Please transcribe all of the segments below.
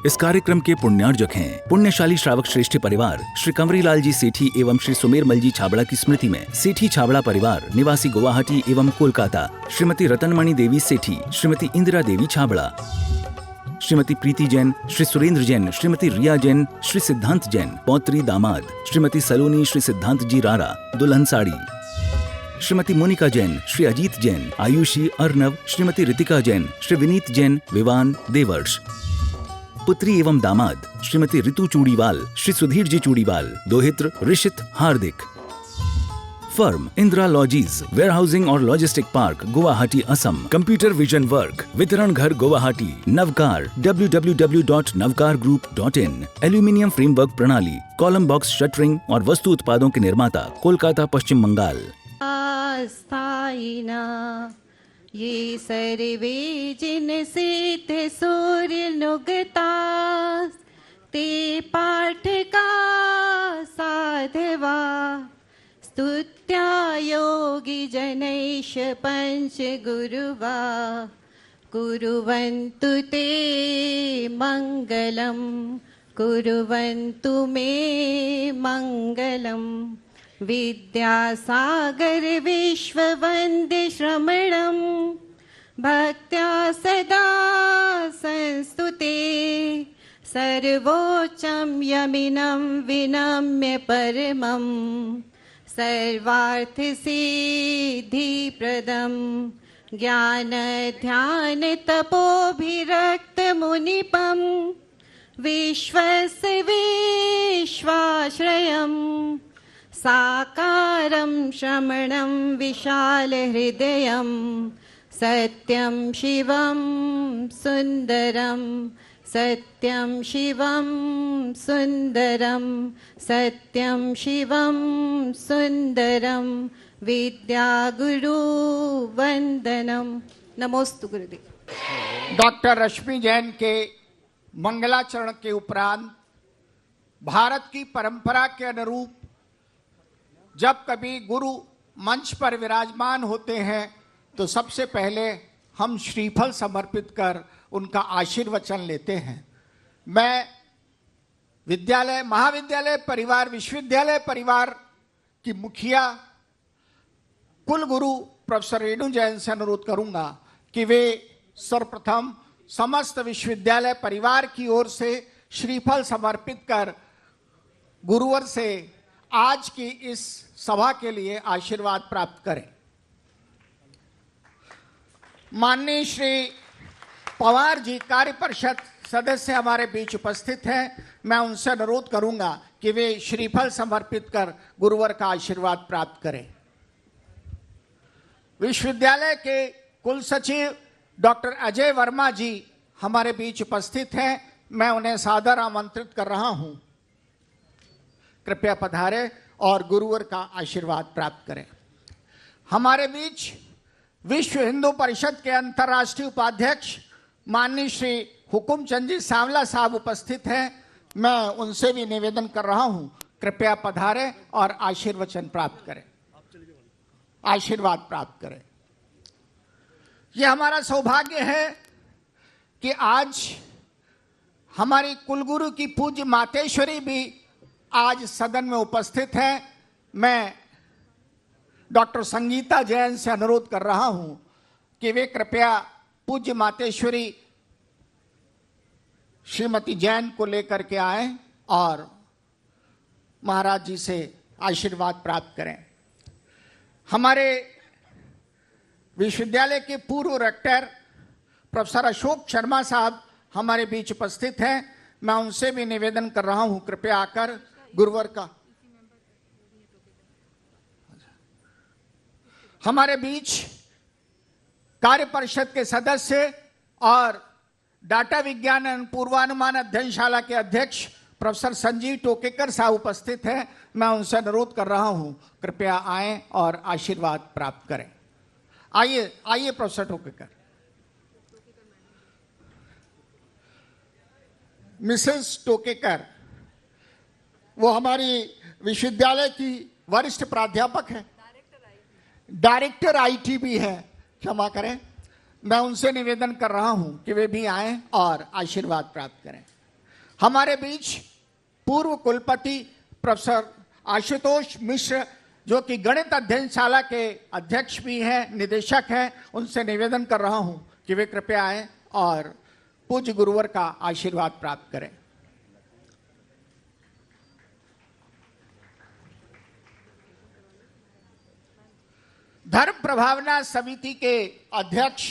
इस कार्यक्रम के पुण्यार्जक हैं पुण्यशाली श्रावक श्रेष्ठी परिवार श्री कंवरीलाल जी सेठी एवं श्री सुमेरमल जी छाबड़ा की स्मृति में सेठी छाबड़ा परिवार निवासी गुवाहाटी एवं कोलकाता, श्रीमती रतनमणि देवी सेठी, श्रीमती इंदिरा देवी छाबड़ा, श्रीमती प्रीति जैन, श्री सुरेंद्र जैन, श्रीमती रिया जैन, श्री सिद्धांत जैन, पौत्री दामाद, श्रीमती सलोनी, श्री सिद्धांत जी रारा, दुल्हन साड़ी, श्रीमती मोनिका जैन, श्री अजीत जैन, आयुषी अर्नव, श्रीमती रितिका जैन, श्री विनीत जैन, विवान देवर्ष, पुत्री एवं दामाद श्रीमती ऋतु चूड़ीवाल, श्री सुधीर जी चूड़ीवाल, दोहित्र ऋषित हार्दिक। फर्म इंदिरा लॉजीज, वेयरहाउसिंग और logistic park, Guwahati, Assam. Computer vision work, वितरण घर Guwahati. Navkar www.navkargroup.in। Aluminium framework प्रणाली, कॉलम बॉक्स शटरिंग और वस्तु उत्पादों के निर्माता, कोलकाता, पश्चिम बंगाल। ये सर्वे जिन सिद्ध सूर्य नुगतास, ते पाठ का साधवा, स्तुत्या योगी जनैष पंच गुरुवा, कुर्वन्तु ते मंगलम, कुर्वन्तु मे मंगलम। विद्यासागर विश्ववन्द्य श्रमणं, भक्त्या सदा संस्तुते, सर्वोच्चं यमिनं विनम्य परमं, सर्वार्थसिद्धिप्रदं, ज्ञानध्यानतपोभिरक्तमुनिपं, विश्वस्य विश्वाश्रयम्, साकारं श्रमणं विशालहृदयं, सत्यं शिवं सुन्दरं, सत्यं शिवं सुन्दरं, सत्यं शिवं सुन्दरं, विद्यागुरु वंदनम। नमोस्तु गुरुदेव। डॉक्टर रश्मि जैन के मंगलाचरण के उपरांत भारत की परंपरा के अनुरूप जब कभी गुरु मंच पर विराजमान होते हैं तो सबसे पहले हम श्रीफल समर्पित कर उनका आशीर्वचन लेते हैं। मैं विद्यालय, महाविद्यालय परिवार, विश्वविद्यालय परिवार की मुखिया कुलगुरु प्रोफेसर रेणु जैन से अनुरोध करूंगा कि वे सर्वप्रथम समस्त विश्वविद्यालय परिवार की ओर से श्रीफल समर्पित कर गुरुवर से आज की इस सभा के लिए आशीर्वाद प्राप्त करें। माननीय श्री पवार जी कार्य परिषद सदस्य हमारे बीच उपस्थित हैं। मैं उनसे अनुरोध करूंगा कि वे श्रीफल समर्पित कर गुरुवर का आशीर्वाद प्राप्त करें। विश्वविद्यालय के कुल सचिव डॉक्टर अजय वर्मा जी हमारे बीच उपस्थित हैं। मैं उन्हें सादर आमंत्रित कर रहा हूं, कृपया पधारें और गुरुवर का आशीर्वाद प्राप्त करें। हमारे बीच विश्व हिंदू परिषद के अंतर्राष्ट्रीय उपाध्यक्ष माननीय श्री हुकुमचंद जी सांवला साहब उपस्थित हैं। मैं उनसे भी निवेदन कर रहा हूं, कृपया पधारें और आशीर्वचन प्राप्त करें, आशीर्वाद प्राप्त करें। यह हमारा सौभाग्य है कि आज हमारी कुलगुरु की पूज्य मातेश्वरी भी आज सदन में उपस्थित है। मैं डॉक्टर संगीता जैन से अनुरोध कर रहा हूं कि वे कृपया पूज्य मातेश्वरी श्रीमती जैन को लेकर के आएं और महाराज जी से आशीर्वाद प्राप्त करें। हमारे विश्वविद्यालय के पूर्व रेक्टर प्रोफेसर अशोक शर्मा साहब हमारे बीच उपस्थित हैं। मैं उनसे भी निवेदन कर रहा हूं, कृपया आकर गुरुवर का। हमारे बीच कार्य परिषद के सदस्य और डाटा विज्ञान एवं पूर्वानुमान अध्ययनशाला के अध्यक्ष प्रोफेसर संजीव टोकेकर साहब उपस्थित हैं। मैं उनसे अनुरोध कर रहा हूं, कृपया आएं और आशीर्वाद प्राप्त करें। आइए आइए प्रोफेसर टोकेकर। मिसेस टोकेकर वो हमारी विश्वविद्यालय की वरिष्ठ प्राध्यापक है, डायरेक्टर आईटी भी है, क्षमा करें। मैं उनसे निवेदन कर रहा हूं कि वे भी आएं और आशीर्वाद प्राप्त करें। हमारे बीच पूर्व कुलपति प्रोफेसर आशुतोष मिश्र, जो कि गणित अध्ययनशाला के अध्यक्ष भी हैं, निदेशक हैं, उनसे निवेदन कर रहा हूं कि वे कृपया आए और पूज्य गुरुवर का आशीर्वाद प्राप्त करें। धर्म प्रभावना समिति के अध्यक्ष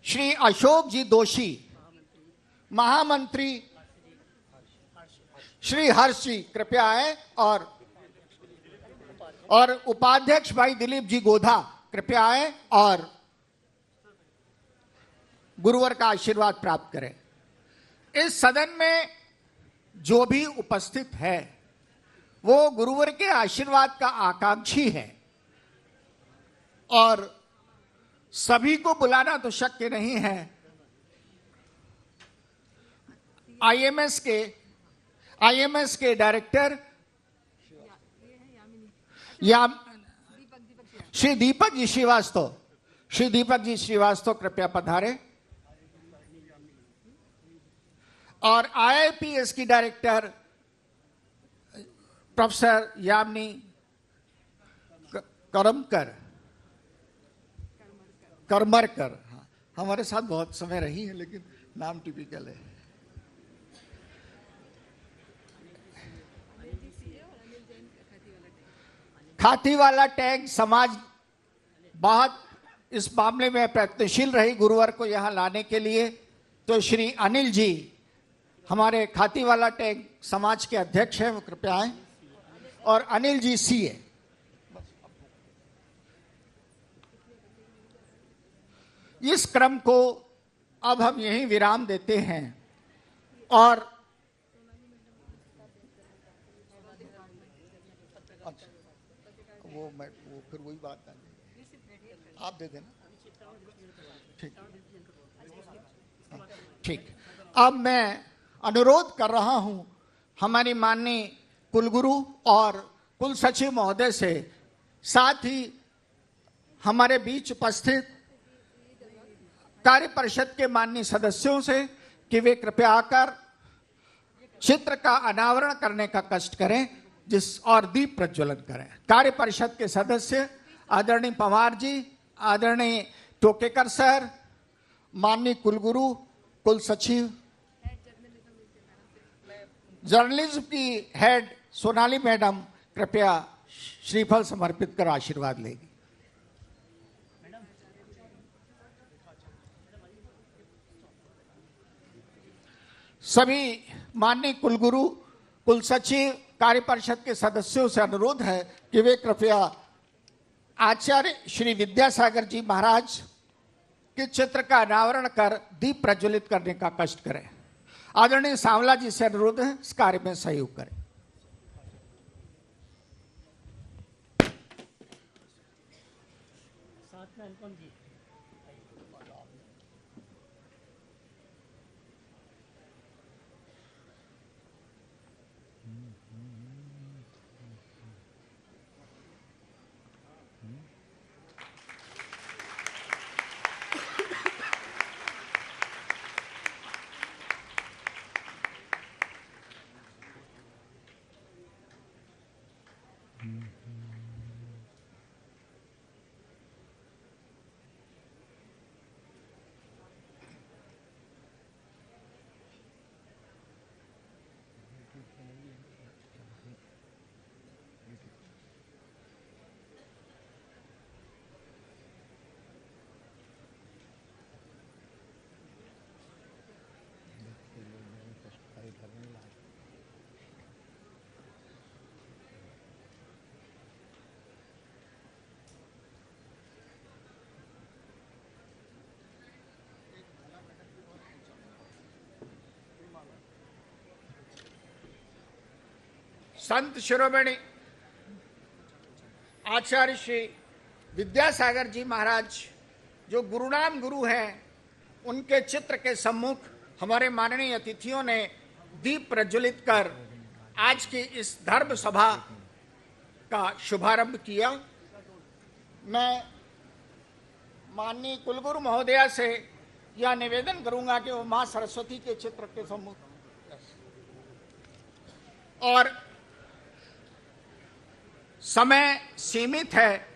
श्री अशोक जी दोषी, महामंत्री श्री हर्ष जी कृपया आए और उपाध्यक्ष भाई दिलीप जी गोधा कृपया आए और गुरुवर का आशीर्वाद प्राप्त करें। इस सदन में जो भी उपस्थित है वो गुरुवर के आशीर्वाद का आकांक्षी है और सभी को बुलाना तो शक्य नहीं है। आईएमएस के डायरेक्टर श्री दीपक जी श्रीवास्तव कृपया पधारे और आईआईपीएस की डायरेक्टर प्रोफेसर यामिनी करमरकर, हमारे साथ बहुत समय रही है लेकिन नाम टिपिकल है। खातीवाला टैग समाज बहुत इस मामले में प्रयत्नशील रही गुरुवार को यहां लाने के लिए, तो श्री अनिल जी हमारे खातीवाला टैग समाज के अध्यक्ष हैं, वो कृपया आए और अनिल जी सीए। इस क्रम को अब हम यहीं विराम देते हैं और वो फिर वही बात आप दे देना। ठीक। अब मैं अनुरोध कर रहा हूं हमारी माननीय कुलगुरु और कुल सचिव महोदय से, साथ ही हमारे बीच उपस्थित कार्य परिषद के माननीय सदस्यों से कि वे कृपया आकर चित्र का अनावरण करने का कष्ट करें और दीप प्रज्वलन करें। कार्य परिषद के सदस्य आदरणीय पवार जी, आदरणीय टोकेकर सर, माननीय कुलगुरु, कुल सचिव, जर्नलिज्म की हेड सोनाली मैडम कृपया श्रीफल समर्पित कर आशीर्वाद लेगी। सभी माननीय कुलगुरु, कुल सचिव, कार्य परिषद के सदस्यों से अनुरोध है कि वे कृपया आचार्य श्री विद्यासागर जी महाराज के चित्र का अनावरण कर दीप प्रज्वलित करने का कष्ट करें। आदरणीय सांवला जी से अनुरोध है इस कार्य में सहयोग करें। संत शिरोमणि आचार्य श्री विद्यासागर जी महाराज जो गुरुनाम गुरु हैं, उनके चित्र के सम्मुख हमारे माननीय अतिथियों ने दीप प्रज्वलित कर आज की इस धर्म सभा का शुभारंभ किया। मैं माननीय कुलगुरु महोदया से यह निवेदन करूंगा कि वो मां सरस्वती के चित्र के सम्मुख और समय सीमित है,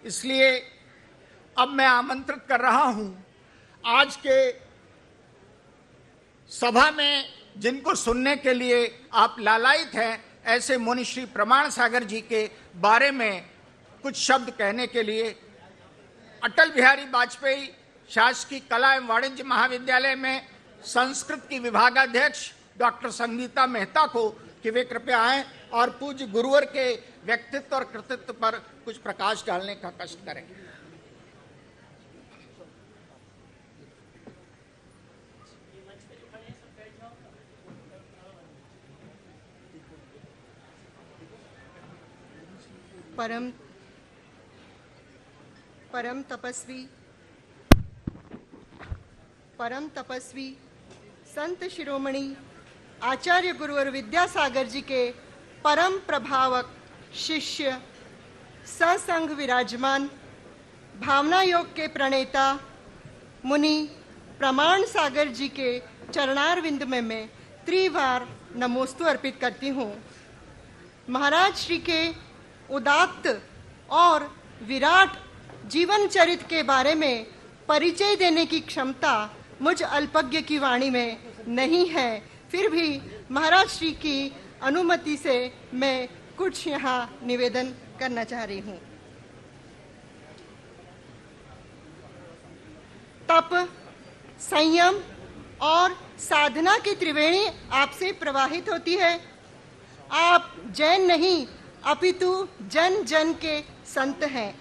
इसलिए अब मैं आमंत्रित कर रहा हूं आज के सभा में जिनको सुनने के लिए आप लालायित हैं, ऐसे मुनि श्री प्रमाण सागर जी के बारे में कुछ शब्द कहने के लिए अटल बिहारी वाजपेयी शासकीय कला एवं वाणिज्य महाविद्यालय में संस्कृत की विभागाध्यक्ष डॉक्टर संगीता मेहता को कि वे कृपया आएं और पूज्य गुरुवर के व्यक्तित्व और कृतित्व पर कुछ प्रकाश डालने का कष्ट करें। परम तपस्वी संत शिरोमणि आचार्य गुरुवर विद्यासागर जी के परम प्रभावक शिष्य ससंग विराजमान भावना योग के प्रणेता मुनि प्रमाण सागर जी के चरणारविंद में मैं त्रिवार नमोस्तु अर्पित करती हूँ। महाराज श्री के उदात्त और विराट जीवन चरित्र के बारे में परिचय देने की क्षमता मुझ अल्पज्ञ की वाणी में नहीं है, फिर भी महाराज श्री की अनुमति से मैं कुछ यहाँ निवेदन करना चाह रही हूँ। तप, संयम और साधना की त्रिवेणी आपसे प्रवाहित होती है। आप जैन नहीं अपितु जन जन के संत हैं।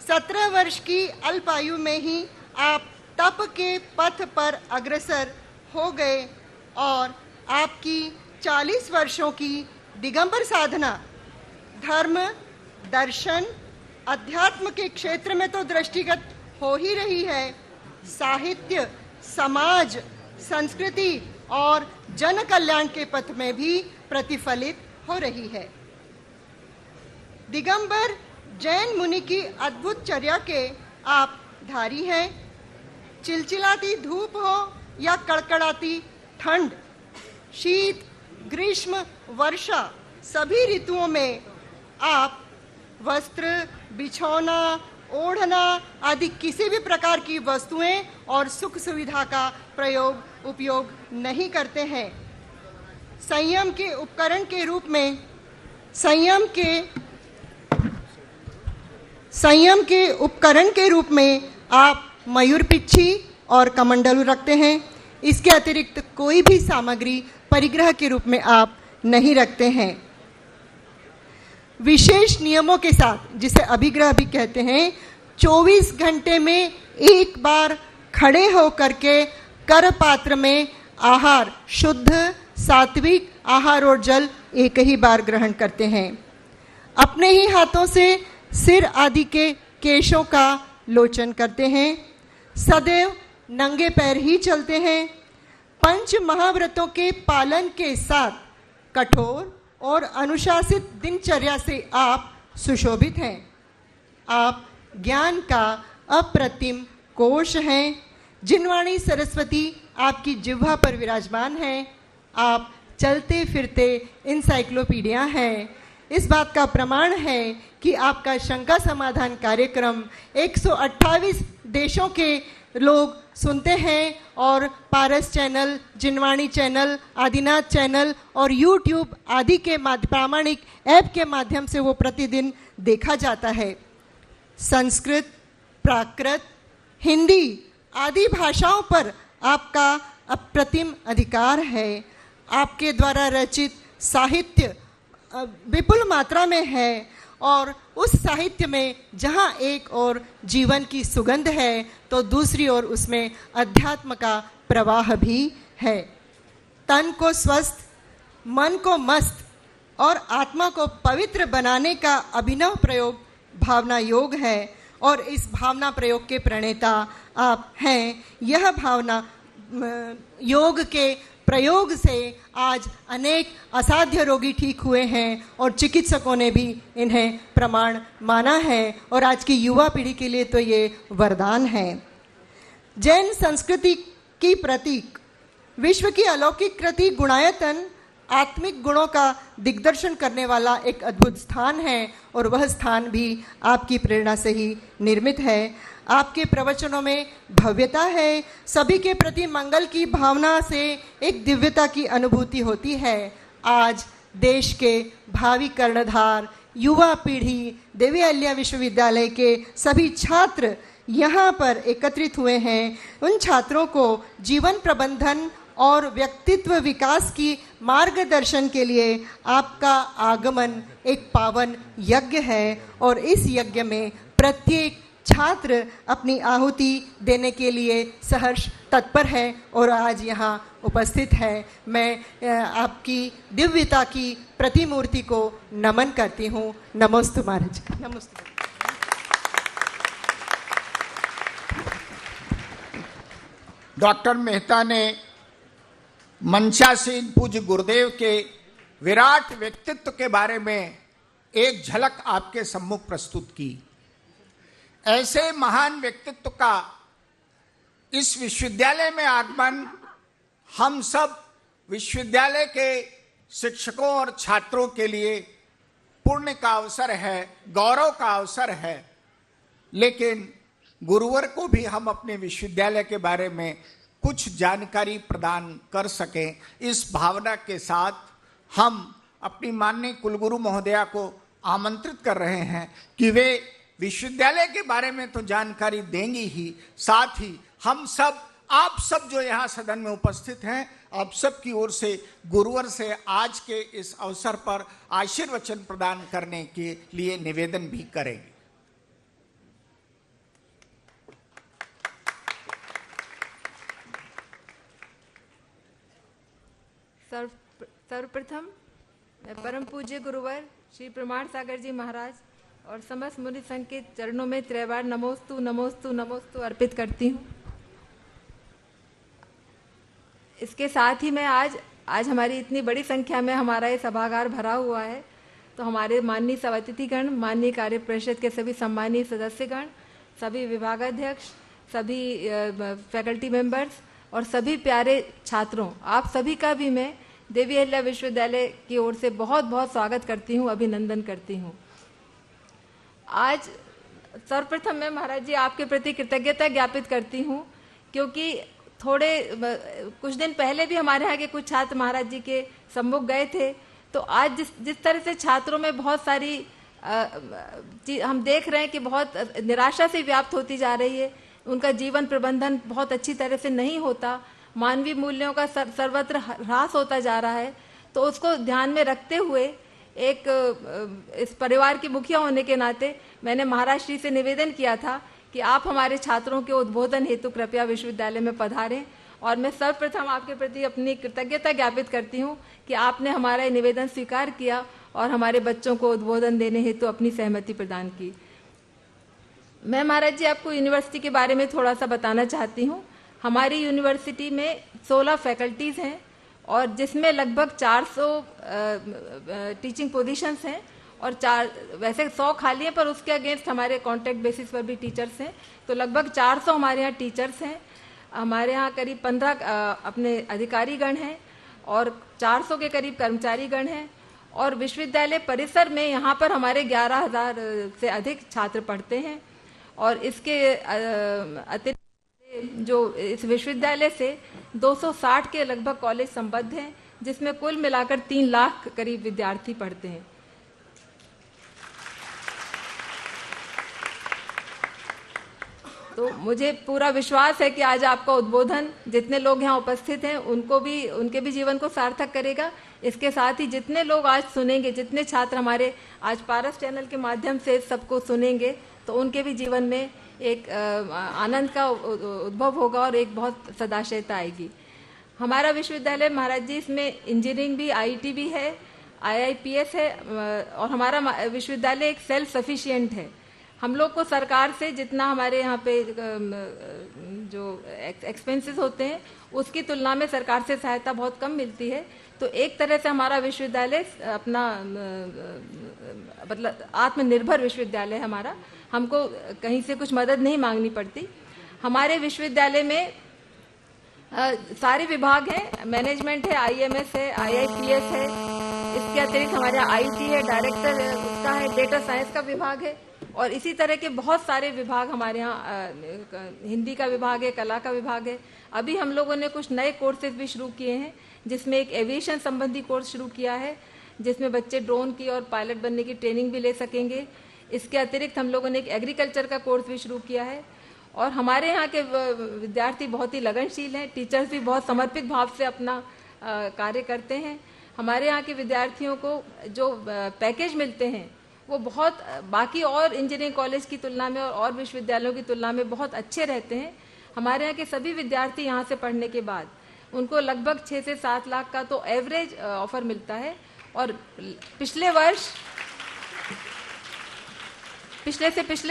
17 वर्ष की अल्प आयु में ही आप तप के पथ पर अग्रसर हो गए और आपकी 40 वर्षों की दिगंबर साधना धर्म, दर्शन, अध्यात्म के क्षेत्र में तो दृष्टिगत हो ही रही है, साहित्य, समाज, संस्कृति और जन कल्याण के पथ में भी प्रतिफलित हो रही है। दिगंबर जैन मुनि की अद्भुत चर्या के आप धारी हैं। चिलचिलाती धूप हो या कड़कड़ाती ठंड, शीत, ग्रीष्म, वर्षा, सभी ऋतुओं में आप वस्त्र, बिछौना, ओढ़ना आदि किसी भी प्रकार की वस्तुएं और सुख सुविधा का उपयोग नहीं करते हैं। संयम के उपकरण के रूप में आप मयूर पिच्छी और कमंडलू रखते हैं। इसके अतिरिक्त कोई भी सामग्री परिग्रह के रूप में आप नहीं रखते हैं। विशेष नियमों के साथ, जिसे अभिग्रह भी कहते हैं, 24 घंटे में एक बार खड़े होकर के कर पात्र में आहार, शुद्ध सात्विक आहार और जल एक ही बार ग्रहण करते हैं। अपने ही हाथों से सिर आदि के केशों का लोचन करते हैं। सदैव नंगे पैर ही चलते हैं। पंच महाव्रतों के पालन के साथ कठोर और अनुशासित दिनचर्या से आप सुशोभित हैं। आप ज्ञान का अप्रतिम कोश हैं। जिनवाणी सरस्वती आपकी जिह्वा पर विराजमान हैं। आप चलते फिरते इंसाइक्लोपीडिया हैं। इस बात का प्रमाण है कि आपका शंका समाधान कार्यक्रम 128 देशों के लोग सुनते हैं और पारस चैनल, जिनवाणी चैनल, आदिनाथ चैनल और यूट्यूब आदि के प्रामाणिक ऐप के माध्यम से वो प्रतिदिन देखा जाता है। संस्कृत, प्राकृत, हिंदी आदि भाषाओं पर आपका अप्रतिम अधिकार है। आपके द्वारा रचित साहित्य विपुल मात्रा में है और उस साहित्य में जहाँ एक ओर जीवन की सुगंध है तो दूसरी ओर उसमें अध्यात्म का प्रवाह भी है। तन को स्वस्थ, मन को मस्त और आत्मा को पवित्र बनाने का अभिनव प्रयोग भावना योग है और इस भावना प्रयोग के प्रणेता आप हैं। यह भावना योग के प्रयोग से आज अनेक असाध्य रोगी ठीक हुए हैं और चिकित्सकों ने भी इन्हें प्रमाण माना है और आज की युवा पीढ़ी के लिए तो ये वरदान है। जैन संस्कृति की प्रतीक, विश्व की अलौकिक कृति गुणायतन आत्मिक गुणों का दिग्दर्शन करने वाला एक अद्भुत स्थान है और वह स्थान भी आपकी प्रेरणा से ही निर्मित है। आपके प्रवचनों में भव्यता है, सभी के प्रति मंगल की भावना से एक दिव्यता की अनुभूति होती है। आज देश के भावी कर्णधार युवा पीढ़ी देवी अहिल्या विश्वविद्यालय के सभी छात्र यहाँ पर एकत्रित हुए हैं। उन छात्रों को जीवन प्रबंधन और व्यक्तित्व विकास की मार्गदर्शन के लिए आपका आगमन एक पावन यज्ञ है और इस यज्ञ में प्रत्येक छात्र अपनी आहुति देने के लिए सहर्ष तत्पर है और आज यहाँ उपस्थित है। मैं आपकी दिव्यता की प्रतिमूर्ति को नमन करती हूँ। नमोस्तु महाराज। नमस्ते। डॉक्टर मेहता ने मंचासीन पूज्य गुरुदेव के विराट व्यक्तित्व के बारे में एक झलक आपके सम्मुख प्रस्तुत की। ऐसे महान व्यक्तित्व का इस विश्वविद्यालय में आगमन हम सब विश्वविद्यालय के शिक्षकों और छात्रों के लिए पुण्य का अवसर है, गौरव का अवसर है। लेकिन गुरुवर को भी हम अपने विश्वविद्यालय के बारे में कुछ जानकारी प्रदान कर सकें, इस भावना के साथ हम अपनी माननीय कुलगुरु महोदया को आमंत्रित कर रहे हैं कि वे विश्वविद्यालय के बारे में तो जानकारी देंगी ही, साथ ही हम सब, आप सब जो यहाँ सदन में उपस्थित हैं, आप सब की ओर से गुरुवर से आज के इस अवसर पर आशीर्वचन प्रदान करने के लिए निवेदन भी करेंगे। सर्वप्रथम मैं परम पूज्य गुरुवर श्री प्रमाण सागर जी महाराज और समस्त मुनि संघ के चरणों में त्रैवार नमोस्तु नमोस्तु नमोस्तु अर्पित करती हूँ। इसके साथ ही मैं आज हमारी इतनी बड़ी संख्या में हमारा ये सभागार भरा हुआ है, तो हमारे माननीय सभातिथिगण, माननीय कार्य परिषद के सभी सम्मानीय सदस्यगण, सभी विभागाध्यक्ष, सभी फैकल्टी मेंबर्स और सभी प्यारे छात्रों, आप सभी का भी मैं देवी अहिल्या विश्वविद्यालय की ओर से बहुत बहुत स्वागत करती हूँ, अभिनंदन करती हूँ। आज सर्वप्रथम मैं महाराज जी आपके प्रति कृतज्ञता ज्ञापित करती हूँ, क्योंकि कुछ दिन पहले भी हमारे यहाँ के कुछ छात्र महाराज जी के सम्मुख गए थे, तो आज जिस तरह से छात्रों में बहुत सारी हम देख रहे हैं कि बहुत निराशा से व्याप्त होती जा रही है, उनका जीवन प्रबंधन बहुत अच्छी तरह से नहीं होता, मानवीय मूल्यों का सर्वत्र ह्रास होता जा रहा है, तो उसको ध्यान में रखते हुए इस परिवार की मुखिया होने के नाते मैंने महाराज श्री से निवेदन किया था कि आप हमारे छात्रों के उद्बोधन हेतु कृपया विश्वविद्यालय में पधारें, और मैं सर्वप्रथम आपके प्रति अपनी कृतज्ञता ज्ञापित करती हूँ कि आपने हमारा निवेदन स्वीकार किया और हमारे बच्चों को उद्बोधन देने हेतु अपनी सहमति प्रदान की। मैं महाराज जी आपको यूनिवर्सिटी के बारे में थोड़ा सा बताना चाहती हूँ। हमारी यूनिवर्सिटी में 16 फैकल्टीज हैं और जिसमें लगभग 400 टीचिंग पोजीशंस हैं और वैसे 100 खाली हैं, पर उसके अगेंस्ट हमारे कॉन्ट्रैक्ट बेसिस पर भी टीचर्स हैं, तो लगभग 400 हमारे यहाँ टीचर्स हैं। हमारे यहाँ करीब 15 अपने अधिकारीगण हैं और 400 के करीब कर्मचारीगण हैं, और विश्वविद्यालय परिसर में यहाँ पर हमारे 11,000 से अधिक छात्र पढ़ते हैं। और इसके अतिरिक्त जो इस विश्वविद्यालय से 260 के लगभग कॉलेज संबद्ध हैं, जिसमें कुल मिलाकर 3 लाख करीब विद्यार्थी पढ़ते हैं। तो मुझे पूरा विश्वास है कि आज आपका उद्बोधन जितने लोग यहाँ उपस्थित हैं उनके भी जीवन को सार्थक करेगा। इसके साथ ही जितने लोग आज सुनेंगे, जितने छात्र हमारे आज पारस चैनल के माध्यम से सबको सुनेंगे, तो उनके भी जीवन में एक आनंद का उद्भव होगा और एक बहुत सदाशयता आएगी। हमारा विश्वविद्यालय महाराज जी, इसमें इंजीनियरिंग भी, आईटी भी है, IIPS है, और हमारा विश्वविद्यालय एक सेल्फ सफिशिएंट है। हम लोग को सरकार से जितना हमारे यहाँ पे जो एक्सपेंसेस होते हैं उसकी तुलना में सरकार से सहायता बहुत कम मिलती है, तो एक तरह से हमारा विश्वविद्यालय अपना मतलब आत्मनिर्भर विश्वविद्यालय है हमारा, हमको कहीं से कुछ मदद नहीं मांगनी पड़ती। हमारे विश्वविद्यालय में सारे विभाग हैं, मैनेजमेंट है, आईएमएस है, आईआईपीएस है, इसके अतिरिक्त हमारे यहाँ आईटी है, डायरेक्टर है उसका है, डेटा साइंस का विभाग है, और इसी तरह के बहुत सारे विभाग हमारे यहाँ, हिंदी का विभाग है, कला का विभाग है। अभी हम लोगों ने कुछ नए कोर्सेज भी शुरू किए हैं, जिसमें एक एविएशन संबंधी कोर्स शुरू किया है, जिसमें बच्चे ड्रोन की और पायलट बनने की ट्रेनिंग भी ले सकेंगे। इसके अतिरिक्त हम लोगों ने एक एग्रीकल्चर का कोर्स भी शुरू किया है, और हमारे यहाँ के विद्यार्थी बहुत ही लगनशील हैं, टीचर्स भी बहुत समर्पित भाव से अपना कार्य करते हैं। हमारे यहाँ के विद्यार्थियों को जो पैकेज मिलते हैं वो बहुत बाकी और इंजीनियरिंग कॉलेज की तुलना में और विश्वविद्यालयों की तुलना में बहुत अच्छे रहते हैं। हमारे यहाँ के सभी विद्यार्थी यहाँ से पढ़ने के बाद उनको लगभग 6 से 7 लाख का तो एवरेज ऑफर मिलता है, और पिछले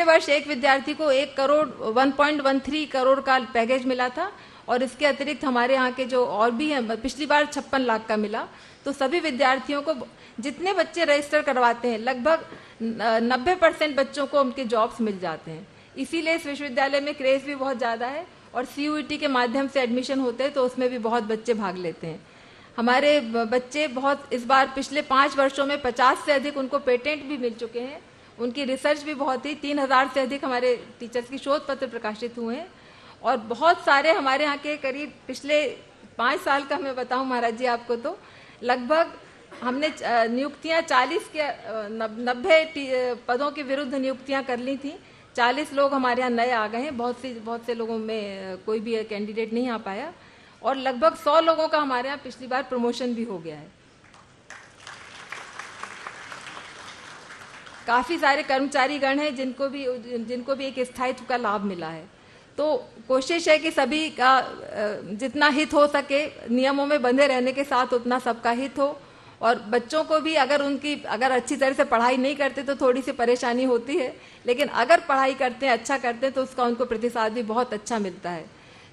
वर्ष एक विद्यार्थी को 1.13 करोड़ का पैकेज मिला था, और इसके अतिरिक्त हमारे यहाँ के जो और भी हैं, पिछली बार 56 लाख का मिला। तो सभी विद्यार्थियों को, जितने बच्चे रजिस्टर करवाते हैं, लगभग 90% बच्चों को उनके जॉब्स मिल जाते हैं। इसीलिए इस विश्वविद्यालय में क्रेज भी बहुत ज़्यादा है, और CUET के माध्यम से एडमिशन होते हैं तो उसमें भी बहुत बच्चे भाग लेते हैं। हमारे बच्चे बहुत, इस बार पिछले 5 वर्षों में 50 से अधिक उनको पेटेंट भी मिल चुके हैं। उनकी रिसर्च भी बहुत ही, 3000 से अधिक हमारे टीचर्स की शोध पत्र प्रकाशित हुए हैं, और बहुत सारे हमारे यहाँ के करीब पिछले 5 साल का मैं बताऊं महाराज जी आपको, तो लगभग हमने नियुक्तियां 40 के 90 पदों के विरुद्ध नियुक्तियां कर ली थी। 40 लोग हमारे यहाँ नए आ गए हैं, बहुत से लोगों में कोई भी कैंडिडेट नहीं आ पाया, और लगभग 100 लोगों का हमारे यहाँ पिछली बार प्रमोशन भी हो गया है। काफी सारे कर्मचारी गण हैं जिनको भी एक स्थायित्व का लाभ मिला है। तो कोशिश है कि सभी का जितना हित हो सके, नियमों में बंधे रहने के साथ उतना सबका हित हो, और बच्चों को भी अगर अच्छी तरह से पढ़ाई नहीं करते तो थोड़ी सी परेशानी होती है, लेकिन अगर पढ़ाई करते हैं, अच्छा करते हैं, तो उसका उनको प्रतिसाद भी बहुत अच्छा मिलता है।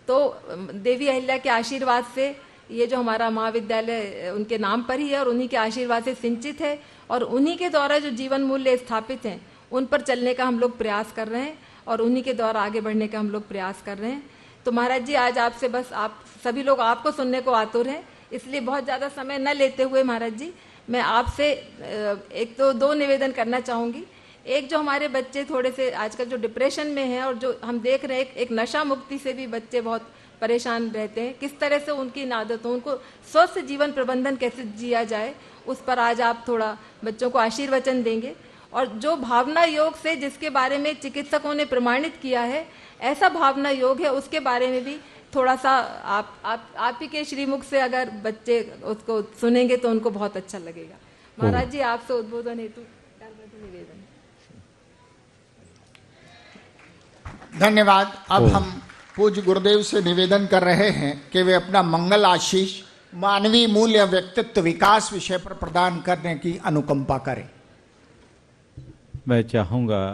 तो देवी अहिल्या के आशीर्वाद से ये जो हमारा महाविद्यालय उनके नाम पर ही है, और उन्हीं के आशीर्वाद से सिंचित है, और उन्हीं के द्वारा जो जीवन मूल्य स्थापित हैं उन पर चलने का हम लोग प्रयास कर रहे हैं, और उन्हीं के द्वारा आगे बढ़ने का हम लोग प्रयास कर रहे हैं। तो महाराज जी, आज आपसे बस आप सभी लोग आपको सुनने को आतुर हैं, इसलिए बहुत ज़्यादा समय न लेते हुए महाराज जी, मैं आपसे एक तो 2 निवेदन करना चाहूँगी। एक, जो हमारे बच्चे थोड़े से आजकल जो डिप्रेशन में हैं, और जो हम देख रहे हैं एक नशा मुक्ति से भी बच्चे बहुत परेशान रहते हैं, किस तरह से उनकी इन आदतों, उनको स्वस्थ जीवन प्रबंधन कैसे जिया जाए, उस पर आज आप थोड़ा बच्चों को आशीर्वचन देंगे। और जो भावना योग से, जिसके बारे में चिकित्सकों ने प्रमाणित किया है, ऐसा भावना योग है, उसके बारे में भी थोड़ा सा आप ही के श्रीमुख से अगर बच्चे उसको सुनेंगे तो उनको बहुत अच्छा लगेगा। महाराज जी, आपसे उद्बोधन हेतु निवेदन। धन्यवाद। अब हम पूज्य गुरुदेव से निवेदन कर रहे हैं कि वे अपना मंगल आशीष मानवीय मूल्य व्यक्तित्व विकास विषय पर प्रदान करने की अनुकंपा करें। मैं चाहूँगा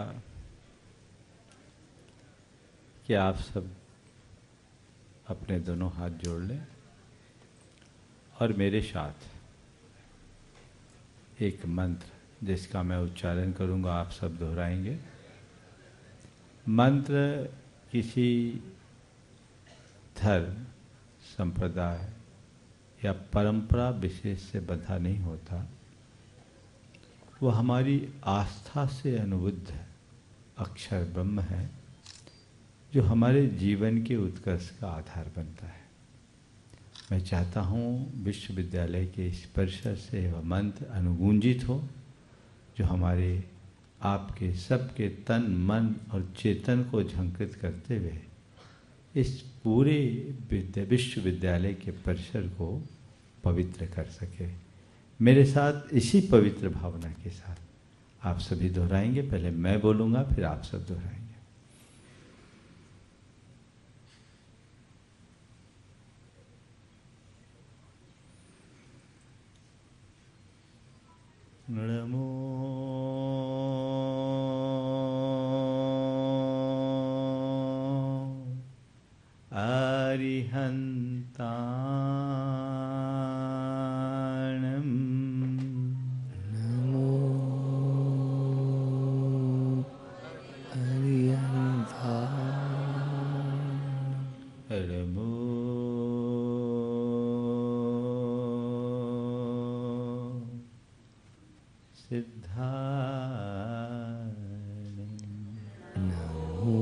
कि आप सब अपने दोनों हाथ जोड़ लें और मेरे साथ एक मंत्र जिसका मैं उच्चारण करूँगा आप सब दोहराएंगे। मंत्र किसी धर्म, संप्रदाय या परंपरा विशेष से बंधा नहीं होता, वो हमारी आस्था से अनुबद्ध अक्षर ब्रह्म है जो हमारे जीवन के उत्कर्ष का आधार बनता है। मैं चाहता हूँ विश्वविद्यालय के इस परिसर से वह मंत्र अनुगूंजित हो जो हमारे आपके सबके तन, मन और चेतन को झंकृत करते हुए इस पूरे विश्वविद्यालय के परिसर को पवित्र कर सके। मेरे साथ इसी पवित्र भावना के साथ आप सभी दोहराएंगे। पहले मैं बोलूँगा, फिर आप सब दोहराएंगे। नमो अरिहन्ताणं नमो अरिहन्ताणं नमो सिद्धारणम् नमो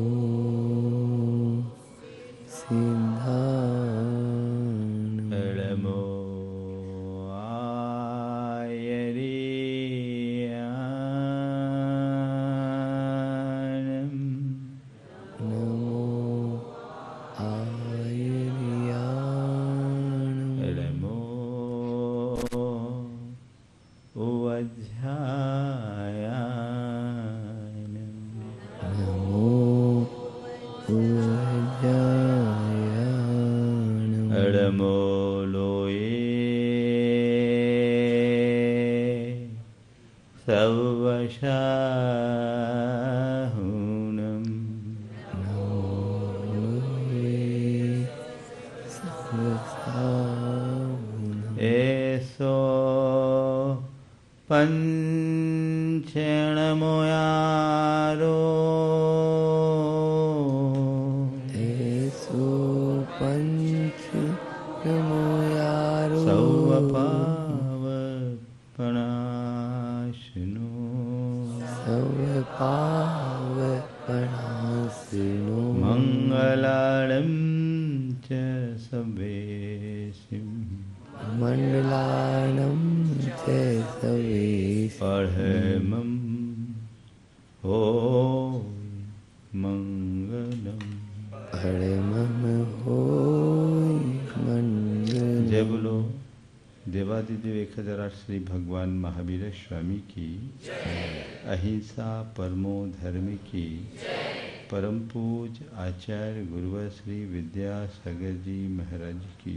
सिद्धारणम् नमो श्री भगवान महावीर स्वामी की अहिंसा परमो धर्म की परम पूज आचार्य गुरुवर श्री विद्यासागर जी महाराज की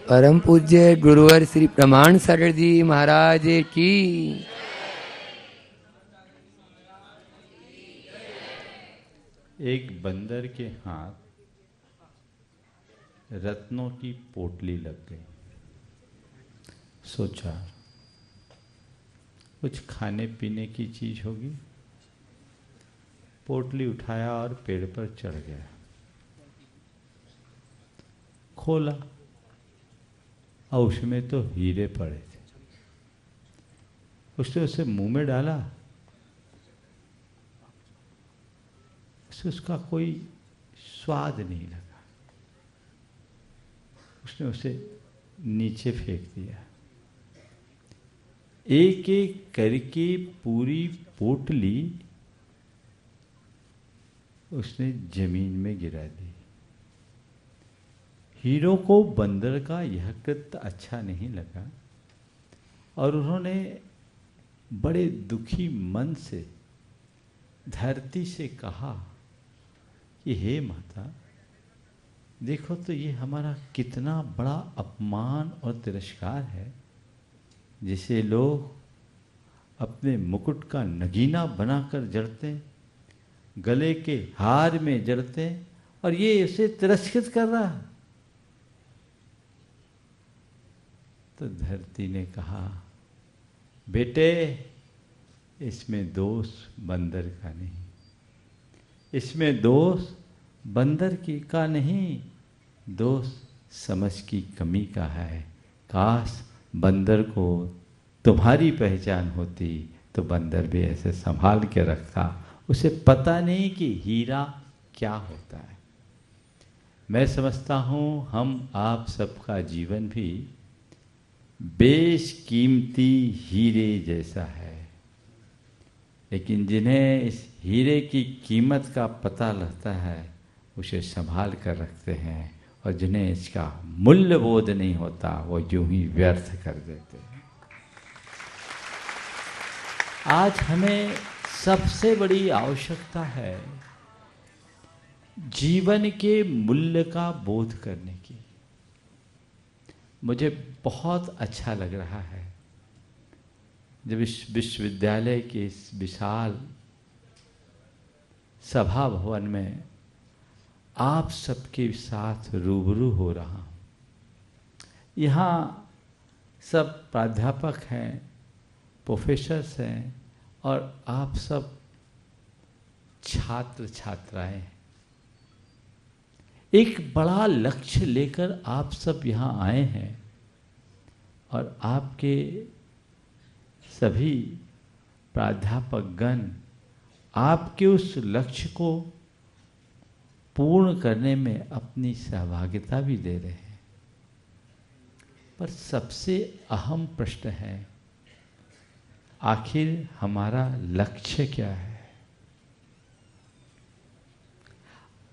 परम पूज्य गुरुवर श्री प्रमाण सागर जी महाराज की एक बंदर के हाथ रत्नों की पोटली लग गई। सोचा कुछ खाने पीने की चीज होगी, पोटली उठाया और पेड़ पर चढ़ गया। खोला और उसमें तो हीरे पड़े थे। उसने उसे मुंह में डाला, उसका कोई स्वाद नहीं लगा। उसने उसे नीचे फेंक दिया। एक एक करके पूरी पोटली उसने जमीन में गिरा दी। हीरो को बंदर का यह कृत्य अच्छा नहीं लगा और उन्होंने बड़े दुखी मन से धरती से कहा कि हे माता, देखो तो ये हमारा कितना बड़ा अपमान और तिरस्कार है, जिसे लोग अपने मुकुट का नगीना बनाकर जड़ते, गले के हार में जड़ते, और ये इसे तिरस्कृत कर रहा है। तो धरती ने कहा, बेटे, इसमें दोष बंदर का नहीं, इसमें दोष बंदर की का नहीं, दोष समझ की कमी का है। काश बंदर को तुम्हारी पहचान होती तो बंदर भी ऐसे संभाल के रखता। उसे पता नहीं कि हीरा क्या होता है। मैं समझता हूँ हम आप सबका जीवन भी बेशकीमती हीरे जैसा है, लेकिन जिन्हें इस हीरे की कीमत का पता लगता है उसे संभाल कर रखते हैं, और जिन्हें इसका मूल्य बोध नहीं होता वो यूं ही व्यर्थ कर देते हैं। आज हमें सबसे बड़ी आवश्यकता है जीवन के मूल्य का बोध करने की। मुझे बहुत अच्छा लग रहा है जब इस विश्वविद्यालय के इस विशाल सभा भवन में आप सबके साथ रूबरू हो रहा हूँ। यहाँ सब प्राध्यापक हैं, प्रोफेसर्स हैं, और आप सब छात्र छात्राएं हैं। एक बड़ा लक्ष्य लेकर आप सब यहाँ आए हैं, और आपके सभी प्राध्यापकगण आपके उस लक्ष्य को पूर्ण करने में अपनी सहभागिता भी दे रहे हैं। पर सबसे अहम प्रश्न है, आखिर हमारा लक्ष्य क्या है?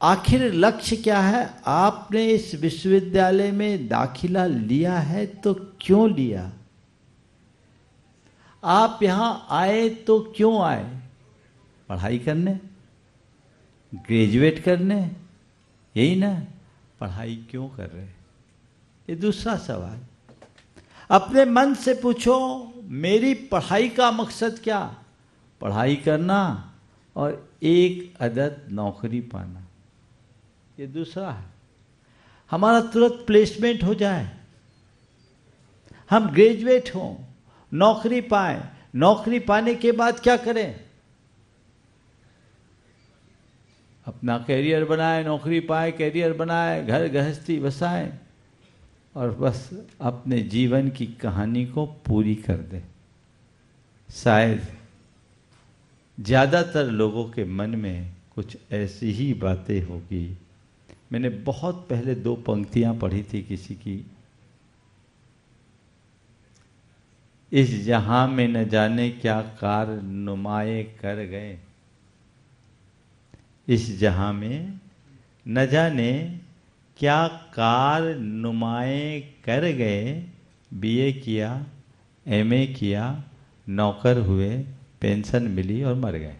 आखिर लक्ष्य क्या है? आपने इस विश्वविद्यालय में दाखिला लिया है तो क्यों लिया? आप यहां आए तो क्यों आए? पढ़ाई करने, ग्रेजुएट करने, यही ना? पढ़ाई क्यों कर रहे? ये दूसरा सवाल। अपने मन से पूछो, मेरी पढ़ाई का मकसद क्या? पढ़ाई करना और एक अदद नौकरी पाना, ये दूसरा है। हमारा तुरंत प्लेसमेंट हो जाए, हम ग्रेजुएट हों, नौकरी पाएं, नौकरी पाने के बाद क्या करें? अपना कैरियर बनाए, नौकरी पाए, कैरियर बनाए, घर गृहस्थी बसाएं और बस अपने जीवन की कहानी को पूरी कर दे। शायद ज़्यादातर लोगों के मन में कुछ ऐसी ही बातें होगी। मैंने बहुत पहले 2 पंक्तियां पढ़ी थी किसी की, इस जहां में न जाने क्या कार नुमाए कर गए, इस जहां में न जाने क्या कार नुमाए कर गए, बीए किया, एमए किया, नौकर हुए, पेंशन मिली और मर गए।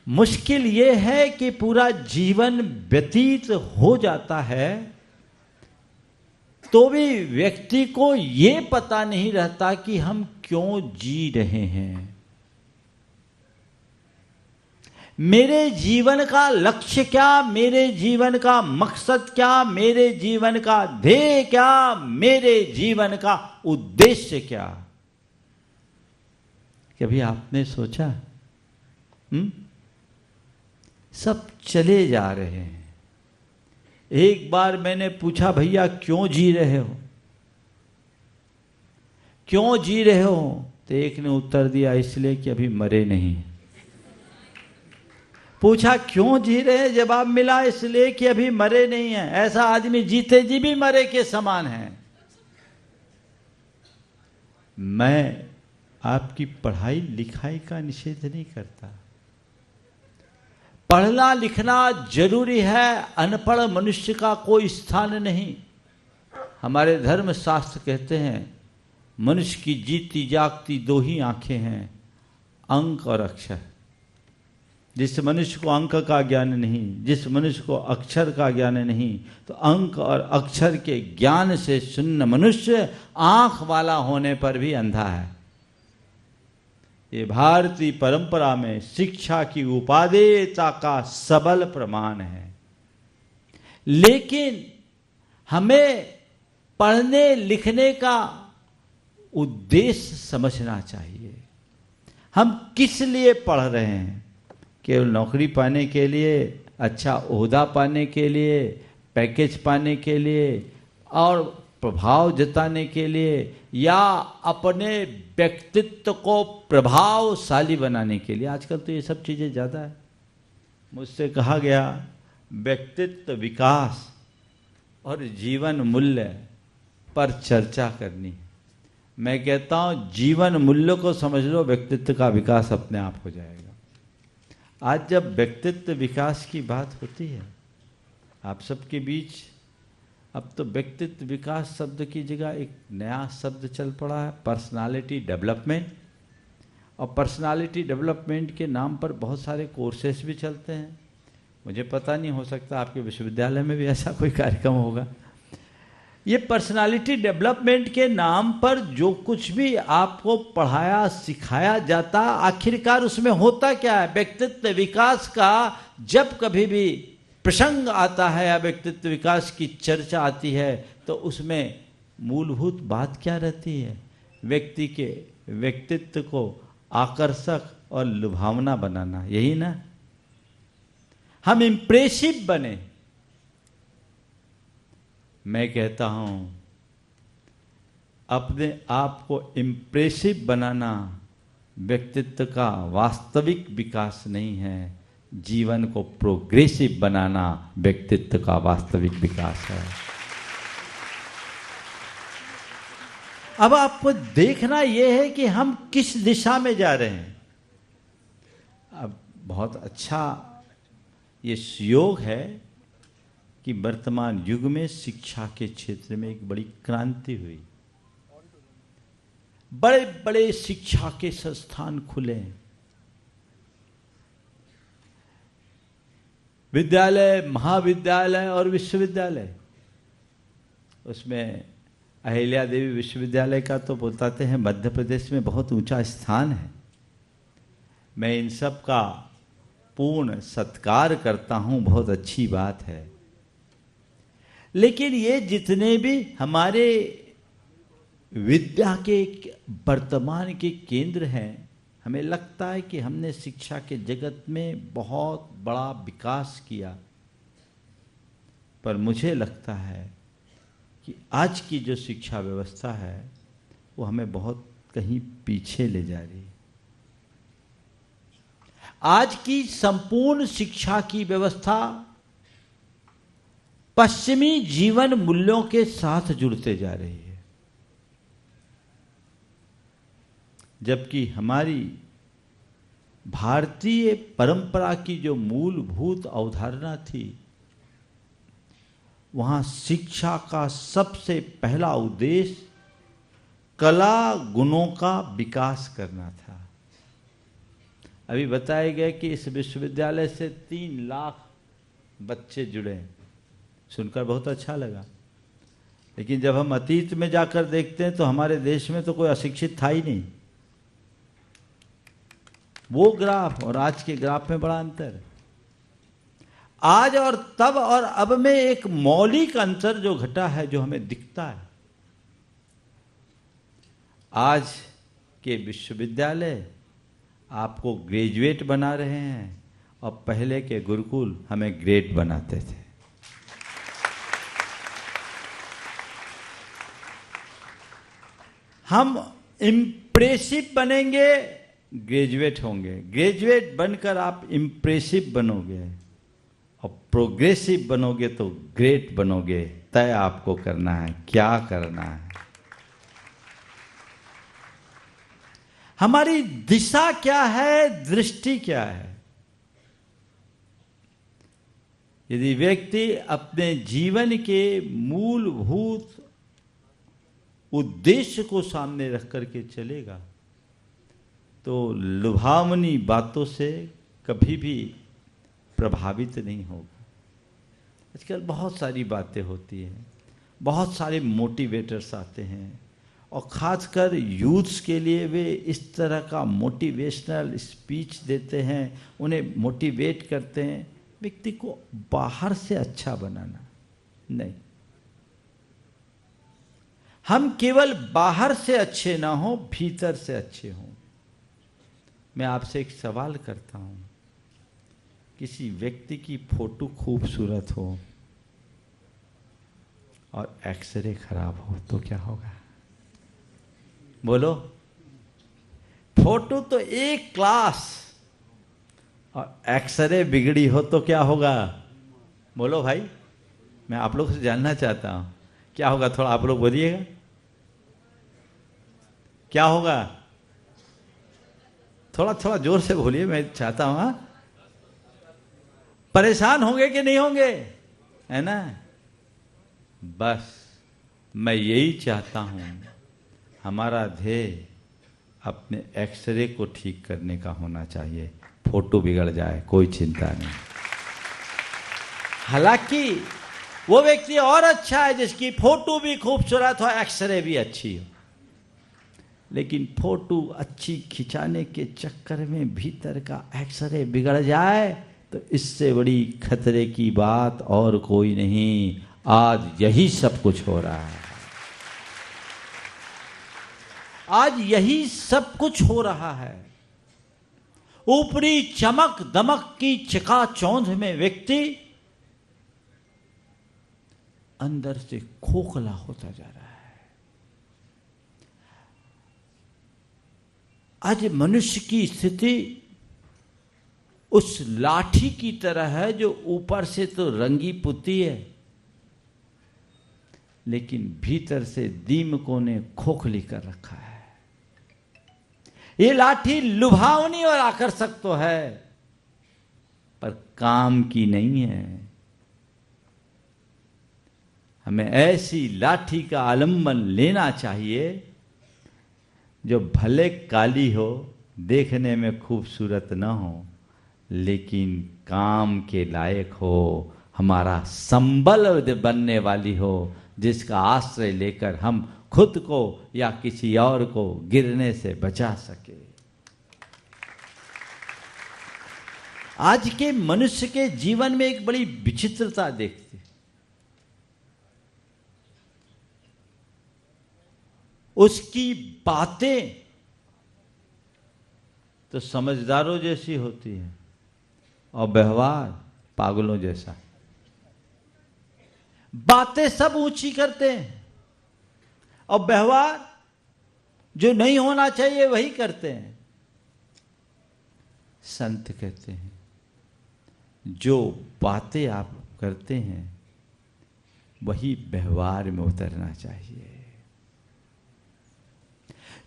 मुश्किल ये है कि पूरा जीवन व्यतीत हो जाता है तो भी व्यक्ति को ये पता नहीं रहता कि हम क्यों जी रहे हैं। मेरे जीवन का लक्ष्य क्या, मेरे जीवन का मकसद क्या, मेरे जीवन का ध्येय क्या, मेरे जीवन का उद्देश्य क्या? कभी आपने सोचा? सब चले जा रहे हैं। एक बार मैंने पूछा, भैया क्यों जी रहे हो, क्यों जी रहे हो? तो एक ने उत्तर दिया, इसलिए कि अभी मरे नहीं। पूछा क्यों जी रहे हैं? जवाब मिला, इसलिए कि अभी मरे नहीं है। ऐसा आदमी जीते जी भी मरे के समान है। मैं आपकी पढ़ाई लिखाई का निषेध नहीं करता, पढ़ना लिखना जरूरी है, अनपढ़ मनुष्य का कोई स्थान नहीं। हमारे धर्म शास्त्र कहते हैं मनुष्य की जीती जागती 2 ही आंखें हैं, अंक और अक्षर। जिस मनुष्य को अंक का ज्ञान नहीं, जिस मनुष्य को अक्षर का ज्ञान नहीं, तो अंक और अक्षर के ज्ञान से शून्य मनुष्य आंख वाला होने पर भी अंधा है। ये भारतीय परंपरा में शिक्षा की उपादेयता का सबल प्रमाण है। लेकिन हमें पढ़ने लिखने का उद्देश्य समझना चाहिए। हम किस लिए पढ़ रहे हैं? केवल नौकरी पाने के लिए, अच्छा ओहदा पाने के लिए, पैकेज पाने के लिए और प्रभाव जताने के लिए, या अपने व्यक्तित्व को प्रभावशाली बनाने के लिए? आजकल तो ये सब चीज़ें ज़्यादा है। मुझसे कहा गया व्यक्तित्व विकास और जीवन मूल्य पर चर्चा करनी। मैं कहता हूँ जीवन मूल्य को समझ लो, व्यक्तित्व का विकास अपने आप हो जाएगा। आज जब व्यक्तित्व विकास की बात होती है आप सबके बीच, अब तो व्यक्तित्व विकास शब्द की जगह एक नया शब्द चल पड़ा है, पर्सनालिटी डेवलपमेंट। और पर्सनालिटी डेवलपमेंट के नाम पर बहुत सारे कोर्सेस भी चलते हैं। मुझे पता नहीं, हो सकता आपके विश्वविद्यालय में भी ऐसा कोई कार्यक्रम होगा। ये पर्सनालिटी डेवलपमेंट के नाम पर जो कुछ भी आपको पढ़ाया सिखाया जाता, आखिरकार उसमें होता क्या है? व्यक्तित्व विकास का जब कभी भी प्रसंग आता है या व्यक्तित्व विकास की चर्चा आती है तो उसमें मूलभूत बात क्या रहती है? व्यक्ति के व्यक्तित्व को आकर्षक और लुभावना बनाना, यही ना? हम इंप्रेसिव बने, मैं कहता हूं अपने आप को इम्प्रेसिव बनाना व्यक्तित्व का वास्तविक विकास नहीं है, जीवन को प्रोग्रेसिव बनाना व्यक्तित्व का वास्तविक विकास है। अब आपको देखना यह है कि हम किस दिशा में जा रहे हैं। अब बहुत अच्छा ये योग है कि वर्तमान युग में शिक्षा के क्षेत्र में एक बड़ी क्रांति हुई। बड़े बड़े शिक्षा के संस्थान खुले, विद्यालय, महाविद्यालय और विश्वविद्यालय। उसमें अहिल्या देवी विश्वविद्यालय का तो बताते हैं मध्य प्रदेश में बहुत ऊंचा स्थान है। मैं इन सब का पूर्ण सत्कार करता हूं, बहुत अच्छी बात है। लेकिन ये जितने भी हमारे विद्या के वर्तमान के केंद्र हैं, हमें लगता है कि हमने शिक्षा के जगत में बहुत बड़ा विकास किया, पर मुझे लगता है कि आज की जो शिक्षा व्यवस्था है वो हमें बहुत कहीं पीछे ले जा रही है। आज की संपूर्ण शिक्षा की व्यवस्था पश्चिमी जीवन मूल्यों के साथ जुड़ते जा रही है, जबकि हमारी भारतीय परंपरा की जो मूलभूत अवधारणा थी, वहां शिक्षा का सबसे पहला उद्देश्य कला गुणों का विकास करना था। अभी बताया गया कि इस विश्वविद्यालय से 3 लाख बच्चे जुड़े, सुनकर बहुत अच्छा लगा। लेकिन जब हम अतीत में जाकर देखते हैं तो हमारे देश में तो कोई अशिक्षित था ही नहीं। वो ग्राफ और आज के ग्राफ में बड़ा अंतर है। आज और तब और अब में एक मौलिक अंतर जो घटा है, जो हमें दिखता है। आज के विश्वविद्यालय आपको ग्रेजुएट बना रहे हैं और पहले के गुरुकुल हमें ग्रेड बनाते थे। हम इम्प्रेसिव बनेंगे, ग्रेजुएट होंगे। ग्रेजुएट बनकर आप इम्प्रेसिव बनोगे और प्रोग्रेसिव बनोगे तो ग्रेट बनोगे। तय आपको करना है, क्या करना है। हमारी दिशा क्या है, दृष्टि क्या है। यदि व्यक्ति अपने जीवन के मूलभूत उद्देश्य को सामने रख करके चलेगा तो लुभावनी बातों से कभी भी प्रभावित नहीं होगा। आजकल बहुत सारी बातें होती हैं, बहुत सारे मोटिवेटर्स आते हैं और खासकर यूथ्स के लिए वे इस तरह का मोटिवेशनल स्पीच देते हैं, उन्हें मोटिवेट करते हैं। व्यक्ति को बाहर से अच्छा बनाना नहीं, हम केवल बाहर से अच्छे ना हो, भीतर से अच्छे हों। मैं आपसे एक सवाल करता हूं, किसी व्यक्ति की फोटो खूबसूरत हो और एक्सरे खराब हो तो क्या होगा? बोलो। फोटो तो एक क्लास और एक्सरे बिगड़ी हो तो क्या होगा? बोलो भाई, मैं आप लोग से जानना चाहता हूं क्या होगा, थोड़ा आप लोग बोलिएगा। क्या होगा? थोड़ा थोड़ा जोर से बोलिए, मैं चाहता हूं। हाँ, परेशान होंगे कि नहीं होंगे, है ना? बस मैं यही चाहता हूं, हमारा ध्येय अपने एक्सरे को ठीक करने का होना चाहिए। फोटो बिगड़ जाए कोई चिंता नहीं। हालांकि वो व्यक्ति और अच्छा है जिसकी फोटो भी खूबसूरत हो, एक्सरे भी अच्छी हो, लेकिन फोटो अच्छी खिंचाने के चक्कर में भीतर का एक्सरे बिगड़ जाए तो इससे बड़ी खतरे की बात और कोई नहीं। आज यही सब कुछ हो रहा है, आज यही सब कुछ हो रहा है। ऊपरी चमक दमक की चकाचौंध में व्यक्ति अंदर से खोखला होता जा रहा है। आज मनुष्य की स्थिति उस लाठी की तरह है जो ऊपर से तो रंगी पुती है, लेकिन भीतर से दीमकों ने खोखली कर रखा है। ये लाठी लुभावनी और आकर्षक तो है, पर काम की नहीं है। हमें ऐसी लाठी का आलंबन लेना चाहिए जो भले काली हो, देखने में खूबसूरत न हो, लेकिन काम के लायक हो, हमारा संबल बनने वाली हो, जिसका आश्रय लेकर हम खुद को या किसी और को गिरने से बचा सके। आज के मनुष्य के जीवन में एक बड़ी विचित्रता देखती, उसकी बातें तो समझदारों जैसी होती हैं और व्यवहार पागलों जैसा। बातें सब ऊंची करते हैं और व्यवहार जो नहीं होना चाहिए वही करते हैं। संत कहते हैं जो बातें आप करते हैं वही व्यवहार में उतरना चाहिए।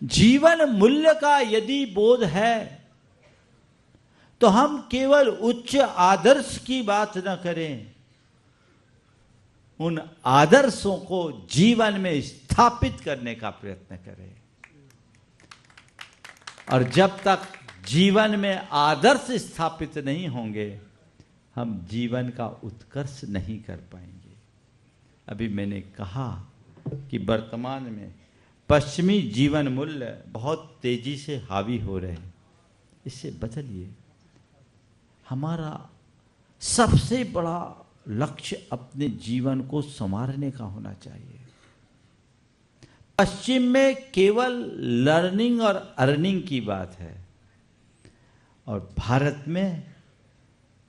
जीवन मूल्य का यदि बोध है तो हम केवल उच्च आदर्श की बात न करें, उन आदर्शों को जीवन में स्थापित करने का प्रयत्न करें। और जब तक जीवन में आदर्श स्थापित नहीं होंगे, हम जीवन का उत्कर्ष नहीं कर पाएंगे। अभी मैंने कहा कि वर्तमान में पश्चिमी जीवन मूल्य बहुत तेजी से हावी हो रहे हैं। इससे बदलिए। हमारा सबसे बड़ा लक्ष्य अपने जीवन को संवारने का होना चाहिए। पश्चिम में केवल लर्निंग और अर्निंग की बात है और भारत में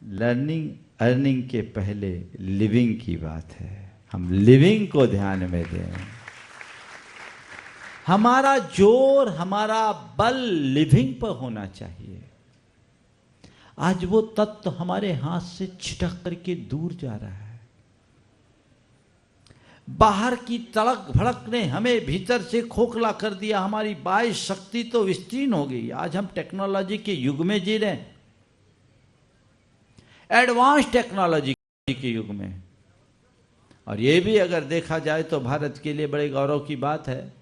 लर्निंग अर्निंग के पहले लिविंग की बात है। हम लिविंग को ध्यान में दें। हमारा जोर, हमारा बल लिविंग पर होना चाहिए। आज वो तत्व हमारे हाथ से छिटक करके दूर जा रहा है। बाहर की तड़क भड़क ने हमें भीतर से खोखला कर दिया। हमारी बाह्य शक्ति तो विस्तीर्ण हो गई। आज हम टेक्नोलॉजी के युग में जी रहे हैं, एडवांस टेक्नोलॉजी के युग में। और ये भी अगर देखा जाए तो भारत के लिए बड़े गौरव की बात है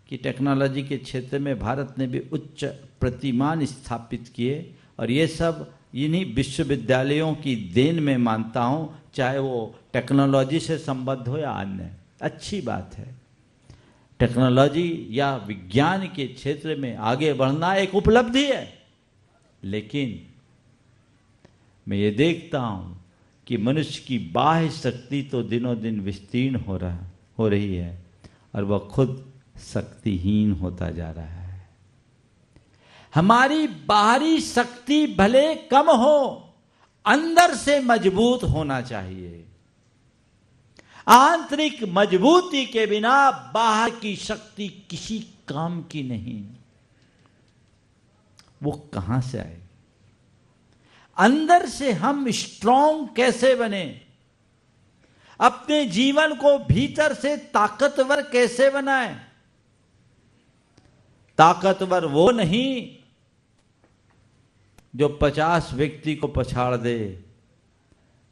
कि टेक्नोलॉजी के क्षेत्र में भारत ने भी उच्च प्रतिमान स्थापित किए। और ये सब इन्हीं विश्वविद्यालयों की देन में मानता हूँ, चाहे वो टेक्नोलॉजी से संबद्ध हो या अन्य। अच्छी बात है। टेक्नोलॉजी या विज्ञान के क्षेत्र में आगे बढ़ना एक उपलब्धि है, लेकिन मैं ये देखता हूँ कि मनुष्य की बाह्य शक्ति तो दिनों दिन विस्तीर्ण हो रही है और वह खुद शक्तिहीन होता जा रहा है। हमारी बाहरी शक्ति भले कम हो, अंदर से मजबूत होना चाहिए। आंतरिक मजबूती के बिना बाहर की शक्ति किसी काम की नहीं। वो कहां से आए? अंदर से हम स्ट्रांग कैसे बने? अपने जीवन को भीतर से ताकतवर कैसे बनाएं? ताकतवर वो नहीं जो 50 व्यक्ति को पछाड़ दे।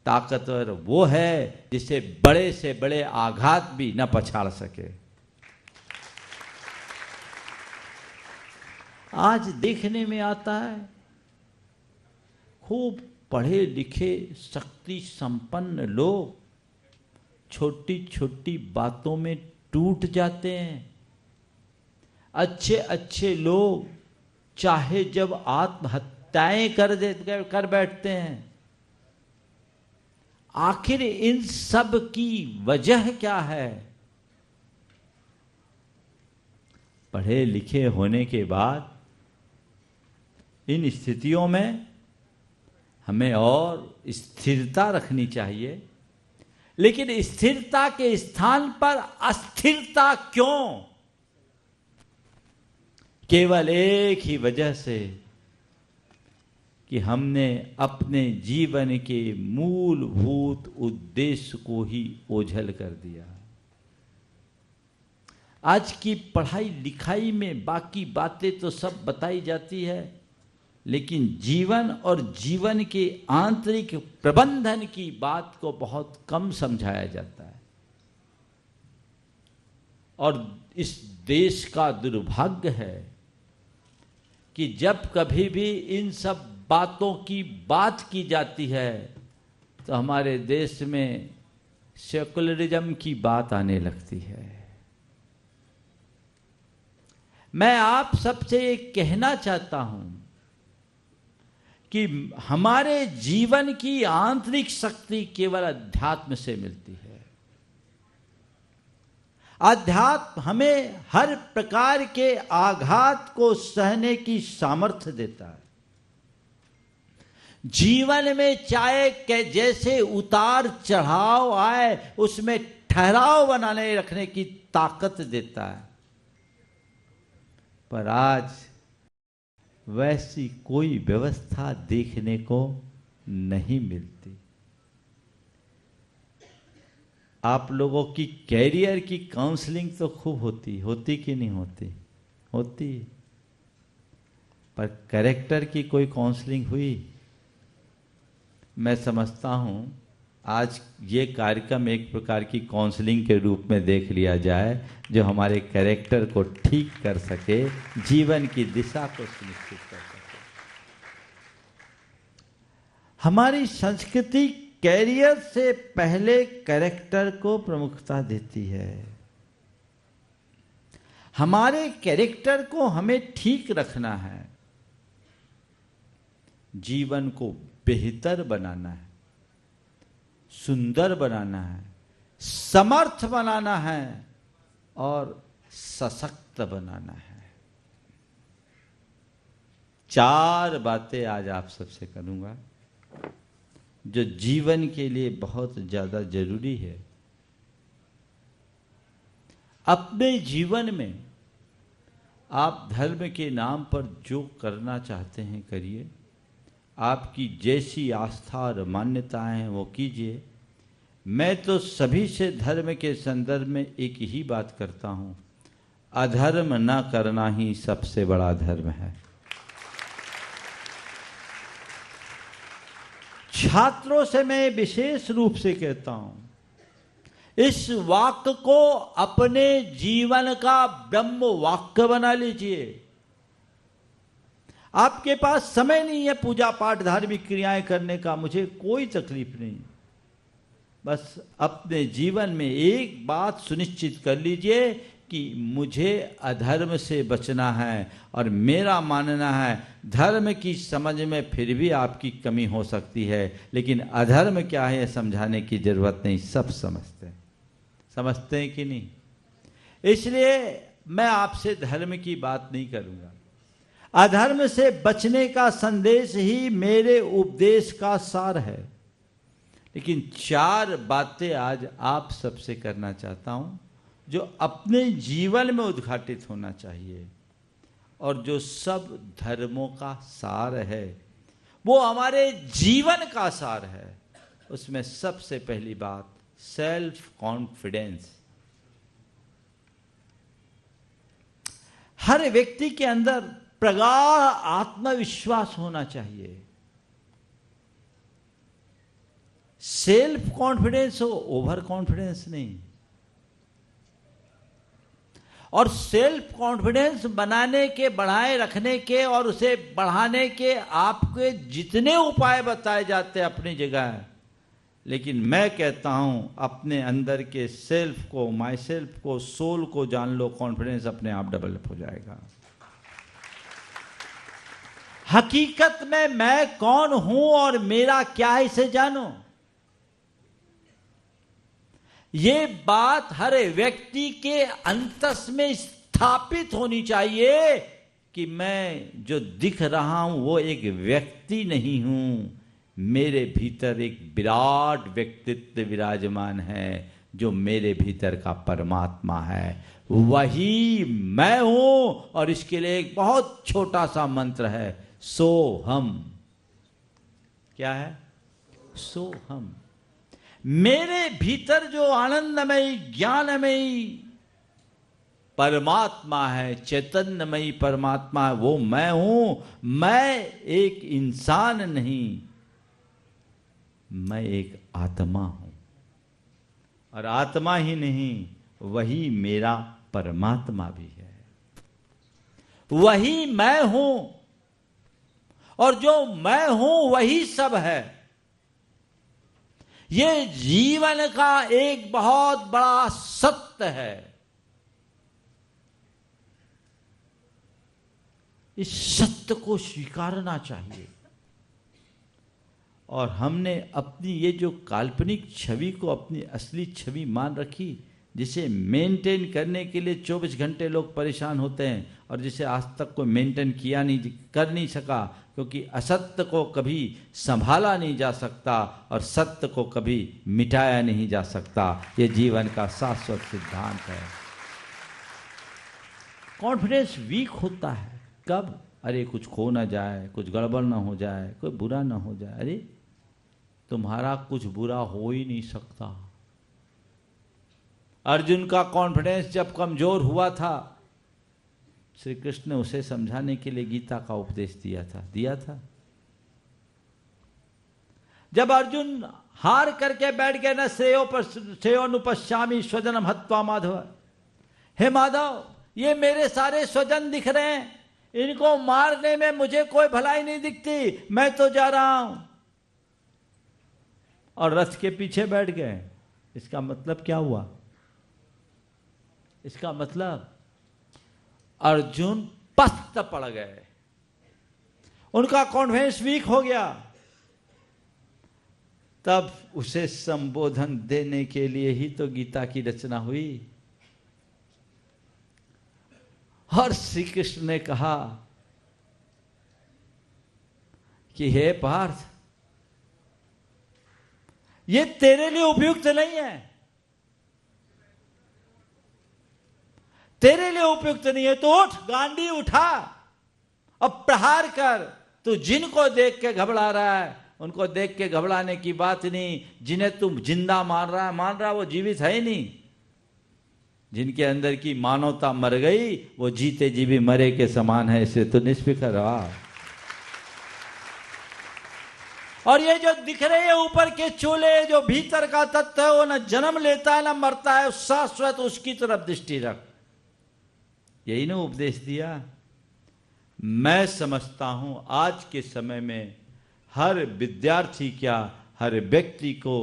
ताकतवर वो है जिसे बड़े से बड़े आघात भी न पछाड़ सके। आज देखने में आता है खूब पढ़े लिखे शक्ति संपन्न लोग छोटी छोटी बातों में टूट जाते हैं। अच्छे अच्छे लोग चाहे जब आत्महत्याएं कर बैठते हैं। आखिर इन सब की वजह क्या है? पढ़े लिखे होने के बाद इन स्थितियों में हमें और स्थिरता रखनी चाहिए। लेकिन स्थिरता के स्थान पर अस्थिरता क्यों? केवल एक ही वजह से कि हमने अपने जीवन के मूलभूत उद्देश्य को ही ओझल कर दिया। आज की पढ़ाई लिखाई में बाकी बातें तो सब बताई जाती है, लेकिन जीवन और जीवन के आंतरिक प्रबंधन की बात को बहुत कम समझाया जाता है। और इस देश का दुर्भाग्य है कि जब कभी भी इन सब बातों की बात की जाती है तो हमारे देश में सेकुलरिज्म की बात आने लगती है। मैं आप सबसे ये कहना चाहता हूं कि हमारे जीवन की आंतरिक शक्ति केवल अध्यात्म से मिलती है। अध्यात्म हमें हर प्रकार के आघात को सहने की सामर्थ्य देता है। जीवन में चाहे जैसे उतार चढ़ाव आए उसमें ठहराव बनाने रखने की ताकत देता है। पर आज वैसी कोई व्यवस्था देखने को नहीं मिलती। आप लोगों की कैरियर की काउंसलिंग तो खूब होती कि नहीं होती? होती। पर कैरेक्टर की कोई काउंसलिंग हुई? मैं समझता हूं आज ये कार्यक्रम एक प्रकार की काउंसलिंग के रूप में देख लिया जाए, जो हमारे कैरेक्टर को ठीक कर सके, जीवन की दिशा को सुनिश्चित कर सके। हमारी संस्कृति कैरियर से पहले कैरेक्टर को प्रमुखता देती है। हमारे कैरेक्टर को हमें ठीक रखना है, जीवन को बेहतर बनाना है, सुंदर बनाना है, समर्थ बनाना है और सशक्त बनाना है। 4 बातें आज आप सबसे करूंगा जो जीवन के लिए बहुत ज्यादा जरूरी है। अपने जीवन में आप धर्म के नाम पर जो करना चाहते हैं करिए, आपकी जैसी आस्था और मान्यताएं हैं वो कीजिए। मैं तो सभी से धर्म के संदर्भ में एक ही बात करता हूं, अधर्म न करना ही सबसे बड़ा धर्म है। छात्रों से मैं विशेष रूप से कहता हूं, इस वाक्य को अपने जीवन का ब्रह्म वाक्य बना लीजिए। आपके पास समय नहीं है पूजा पाठ धार्मिक क्रियाएं करने का, मुझे कोई तकलीफ नहीं। बस अपने जीवन में एक बात सुनिश्चित कर लीजिए कि मुझे अधर्म से बचना है। और मेरा मानना है धर्म की समझ में फिर भी आपकी कमी हो सकती है, लेकिन अधर्म क्या है समझाने की जरूरत नहीं, सब समझते हैं कि नहीं? इसलिए मैं आपसे धर्म की बात नहीं करूंगा। अधर्म से बचने का संदेश ही मेरे उपदेश का सार है। लेकिन 4 बातें आज आप सबसे करना चाहता हूं जो अपने जीवन में उद्घाटित होना चाहिए और जो सब धर्मों का सार है, वो हमारे जीवन का सार है। उसमें सबसे पहली बात सेल्फ कॉन्फिडेंस। हर व्यक्ति के अंदर प्रगाढ़ आत्मविश्वास होना चाहिए। सेल्फ कॉन्फिडेंस हो, ओवर कॉन्फिडेंस नहीं। और सेल्फ कॉन्फिडेंस बनाने के, बढ़ाए रखने के और उसे बढ़ाने के आपके जितने उपाय बताए जाते हैं अपनी जगह है, लेकिन मैं कहता हूं अपने अंदर के सेल्फ को, माई सेल्फ को, सोल को जान लो, कॉन्फिडेंस अपने आप डेवलप हो जाएगा। हकीकत में मैं कौन हूं और मेरा क्या है इसे जानो। ये बात हर व्यक्ति के अंतस में स्थापित होनी चाहिए कि मैं जो दिख रहा हूं वो एक व्यक्ति नहीं हूं, मेरे भीतर एक विराट व्यक्तित्व विराजमान है जो मेरे भीतर का परमात्मा है, वही मैं हूं। और इसके लिए एक बहुत छोटा सा मंत्र है, सो हम। क्या है? सो हम। मेरे भीतर जो आनंदमयी ज्ञानमयी परमात्मा है, चैतन्यमयी परमात्मा है, वो मैं हूं। मैं एक इंसान नहीं, मैं एक आत्मा हूं। और आत्मा ही नहीं, वही मेरा परमात्मा भी है, वही मैं हूं। और जो मैं हूं वही सब है। ये जीवन का एक बहुत बड़ा सत्य है। इस सत्य को स्वीकारना चाहिए। और हमने अपनी ये जो काल्पनिक छवि को अपनी असली छवि मान रखी, जिसे मेंटेन करने के लिए 24 घंटे लोग परेशान होते हैं, और जिसे आज तक कोई मेंटेन कर नहीं सका, क्योंकि असत्य को कभी संभाला नहीं जा सकता और सत्य को कभी मिटाया नहीं जा सकता। ये जीवन का शाश्वत सिद्धांत है। कॉन्फिडेंस वीक होता है कब? अरे कुछ खो ना जाए, कुछ गड़बड़ ना हो जाए, कोई बुरा ना हो जाए। अरे तुम्हारा कुछ बुरा हो ही नहीं सकता। अर्जुन का कॉन्फिडेंस जब कमजोर हुआ था, श्री कृष्ण ने उसे समझाने के लिए गीता का उपदेश दिया था। जब अर्जुन हार करके बैठ गए ना, श्रेयोनुपश्यामि स्वजनम हत्वा माधव, हे माधव ये मेरे सारे स्वजन दिख रहे हैं, इनको मारने में मुझे कोई भलाई नहीं दिखती, मैं तो जा रहा हूं। और रथ के पीछे बैठ गए। इसका मतलब क्या हुआ? इसका मतलब अर्जुन पस्त पड़ गए, उनका कॉन्फिडेंस वीक हो गया। तब उसे संबोधन देने के लिए ही तो गीता की रचना हुई। और श्री कृष्ण ने कहा कि हे पार्थ, ये तेरे लिए उपयुक्त नहीं है, तेरे लिए उपयुक्त नहीं है, तो उठ, गांडी उठा, अब प्रहार कर। तू जिनको देख के घबरा रहा है, उनको देख के घबराने की बात नहीं। जिन्हें तुम जिंदा मान रहा वो जीवित है ही नहीं। जिनके अंदर की मानवता मर गई, वो जीते जी भी मरे के समान है। इसे तो निष्फिक्र रहा। और ये जो दिख रहे हैं ऊपर के चूल्हे, जो भीतर का तत्व है, वो न जन्म लेता है न मरता है, शाश्वत, उसकी तरफ दृष्टि रख। यही ना उपदेश दिया। मैं समझता हूं आज के समय में हर विद्यार्थी, क्या हर व्यक्ति को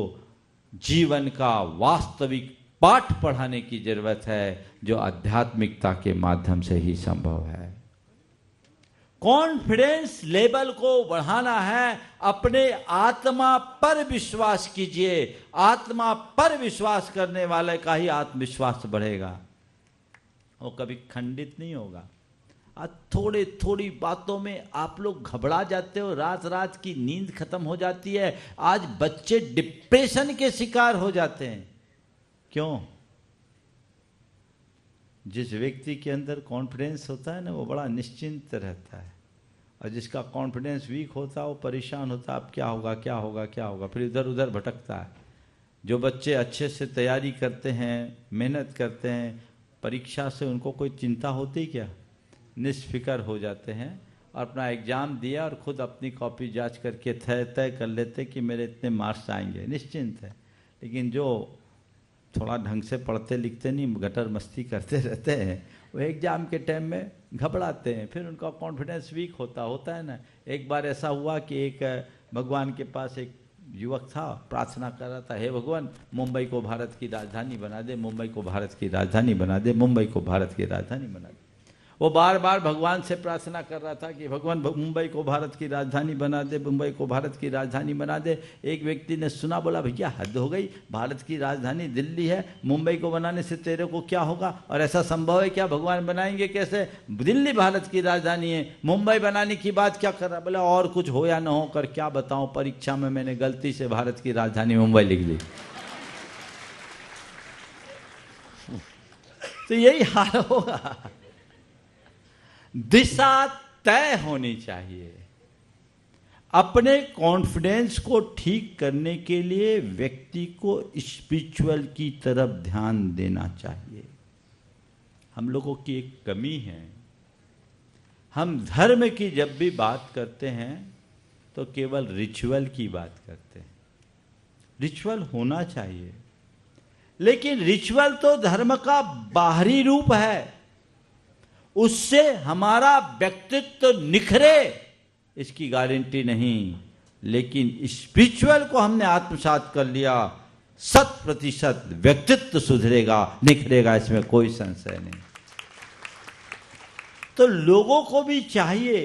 जीवन का वास्तविक पाठ पढ़ाने की जरूरत है, जो आध्यात्मिकता के माध्यम से ही संभव है। कॉन्फिडेंस लेवल को बढ़ाना है। अपने आत्मा पर विश्वास कीजिए। आत्मा पर विश्वास करने वाले का ही आत्मविश्वास बढ़ेगा, वो कभी खंडित नहीं होगा। आज थोड़ी बातों में आप लोग घबरा जाते हो, रात की नींद खत्म हो जाती है। आज बच्चे डिप्रेशन के शिकार हो जाते हैं। क्यों? जिस व्यक्ति के अंदर कॉन्फिडेंस होता है ना, वो बड़ा निश्चिंत रहता है। और जिसका कॉन्फिडेंस वीक होता है, वो परेशान होता है, अब क्या होगा, फिर इधर उधर भटकता है। जो बच्चे अच्छे से तैयारी करते हैं, मेहनत करते हैं, परीक्षा से उनको कोई चिंता होती क्या? निष्फिक्र हो जाते हैं और अपना एग्जाम दिया और खुद अपनी कॉपी जांच करके तय कर लेते कि मेरे इतने मार्क्स आएंगे, निश्चिंत है। लेकिन जो थोड़ा ढंग से पढ़ते लिखते नहीं, गटर मस्ती करते रहते हैं, वो एग्जाम के टाइम में घबराते हैं, फिर उनका कॉन्फिडेंस वीक होता है ना। एक बार ऐसा हुआ कि एक भगवान के पास एक युवक था, प्रार्थना कर रहा था, हे भगवान मुंबई को भारत की राजधानी बना दे, मुंबई को भारत की राजधानी बना दे, मुंबई को भारत की राजधानी बना दे। वो बार बार भगवान से प्रार्थना कर रहा था कि भगवान मुंबई को भारत की राजधानी बना दे, मुंबई को भारत की राजधानी बना दे। एक व्यक्ति ने सुना, बोला भैया हद हो गई, भारत की राजधानी दिल्ली है, मुंबई को बनाने से तेरे को क्या होगा, और ऐसा संभव है क्या, भगवान बनाएंगे कैसे, दिल्ली भारत की राजधानी है, मुंबई बनाने की बात क्या कर रहा। बोला और कुछ हो या ना हो कर क्या बताऊं, परीक्षा में मैंने गलती से भारत की राजधानी मुंबई लिख दी। तो यही हाल होगा। दिशा तय होनी चाहिए। अपने कॉन्फिडेंस को ठीक करने के लिए व्यक्ति को स्पिरिचुअल की तरफ ध्यान देना चाहिए। हम लोगों की एक कमी है, हम धर्म की जब भी बात करते हैं तो केवल रिचुअल की बात करते हैं। रिचुअल होना चाहिए, लेकिन रिचुअल तो धर्म का बाहरी रूप है, उससे हमारा व्यक्तित्व निखरे इसकी गारंटी नहीं। लेकिन स्पिरिचुअल को हमने आत्मसात कर लिया, 100% व्यक्तित्व सुधरेगा, निखरेगा, इसमें कोई संशय नहीं। तो लोगों को भी चाहिए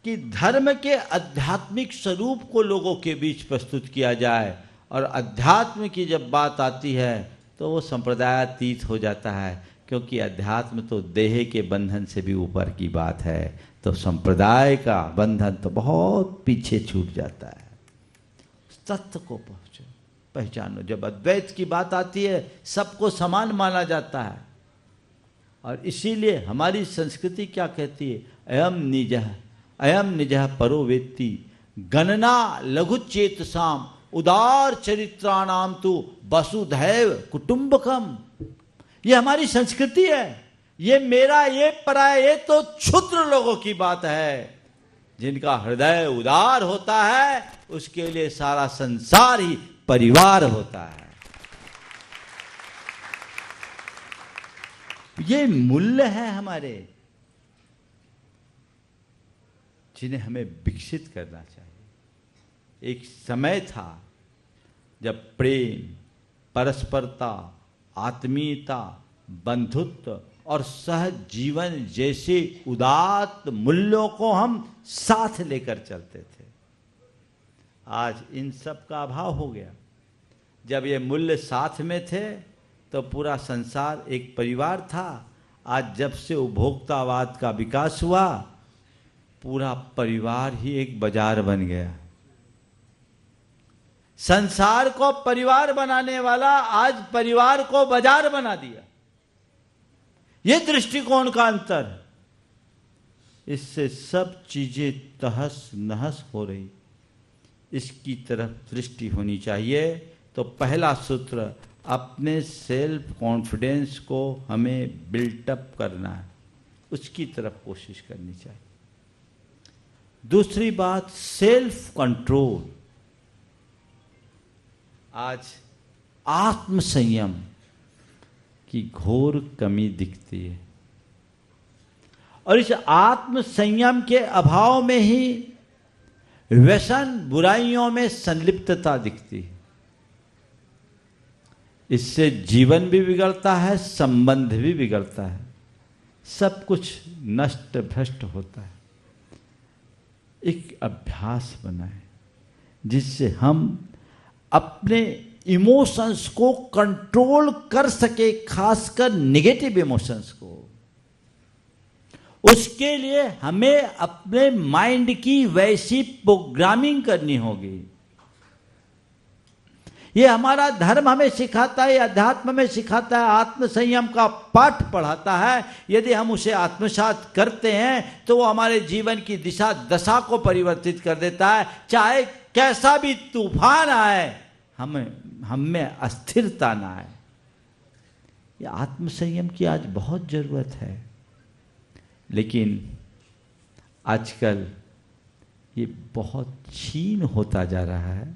कि धर्म के आध्यात्मिक स्वरूप को लोगों के बीच प्रस्तुत किया जाए, और अध्यात्म की जब बात आती है तो वो संप्रदायातीत हो जाता है, क्योंकि अध्यात्म तो देह के बंधन से भी ऊपर की बात है, तो संप्रदाय का बंधन तो बहुत पीछे छूट जाता है। तत्व को पहुंचो, पहचानो। जब अद्वैत की बात आती है सबको समान माना जाता है, और इसीलिए हमारी संस्कृति क्या कहती है, अयम निजः परो वेत्ति गणना लघुचेतसाम उदार चरित्राणाम तु वसुधैव कुटुंबकम। ये हमारी संस्कृति है, ये मेरा, ये पराया, ये तो क्षुद्र लोगों की बात है। जिनका हृदय उदार होता है उसके लिए सारा संसार ही परिवार होता है। ये मूल्य है हमारे, जिन्हें हमें विकसित करना चाहिए। एक समय था जब प्रेम, परस्परता, आत्मीयता, बंधुत्व और सहज जीवन जैसे उदात्त मूल्यों को हम साथ लेकर चलते थे। आज इन सब का अभाव हो गया। जब ये मूल्य साथ में थे तो पूरा संसार एक परिवार था। आज जब से उपभोक्तावाद का विकास हुआ, पूरा परिवार ही एक बाजार बन गया। संसार को परिवार बनाने वाला आज परिवार को बाजार बना दिया। ये दृष्टिकोण का अंतर, इससे सब चीजें तहस नहस हो रही। इसकी तरफ दृष्टि होनी चाहिए। तो पहला सूत्र, अपने सेल्फ कॉन्फिडेंस को हमें बिल्टअप करना है, उसकी तरफ कोशिश करनी चाहिए। दूसरी बात, सेल्फ कंट्रोल। आज आत्म संयम की घोर कमी दिखती है, और इस आत्म संयम के अभाव में ही व्यसन, बुराइयों में संलिप्तता दिखती है। इससे जीवन भी बिगड़ता है, संबंध भी बिगड़ता है, सब कुछ नष्ट भ्रष्ट होता है। एक अभ्यास बनाएं जिससे हम अपने इमोशंस को कंट्रोल कर सके, खासकर नेगेटिव इमोशंस को। उसके लिए हमें अपने माइंड की वैसी प्रोग्रामिंग करनी होगी। ये हमारा धर्म हमें सिखाता है, अध्यात्म में सिखाता है, आत्म संयम का पाठ पढ़ाता है। यदि हम उसे आत्मसात करते हैं तो वो हमारे जीवन की दिशा दशा को परिवर्तित कर देता है। चाहे कैसा भी तूफान आए, हम में अस्थिरता ना आए। ये आत्म संयम की आज बहुत जरूरत है, लेकिन आजकल ये बहुत क्षीण होता जा रहा है,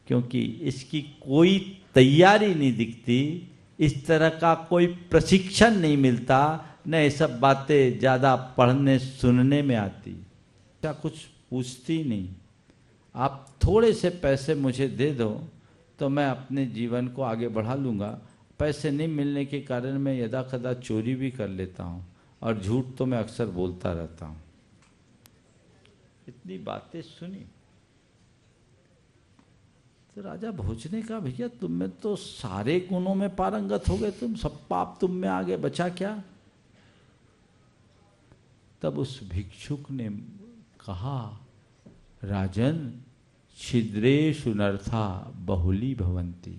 क्योंकि इसकी कोई तैयारी नहीं दिखती, इस तरह का कोई प्रशिक्षण नहीं मिलता, न ये सब बातें ज़्यादा पढ़ने सुनने में आती, क्या कुछ पूछती नहीं। आप थोड़े से पैसे मुझे दे दो तो मैं अपने जीवन को आगे बढ़ा लूँगा। पैसे नहीं मिलने के कारण मैं यदा कदा चोरी भी कर लेता हूँ, और झूठ तो मैं अक्सर बोलता रहता हूँ। इतनी बातें सुनी तो राजा भोज ने कहा, भैया तुम में तो सारे गुणों में पारंगत हो गए, तुम सब पाप तुम में आगे बचा क्या? तब उस भिक्षुक ने कहा, राजन छिद्रेषु नर्था बहुली भवंती।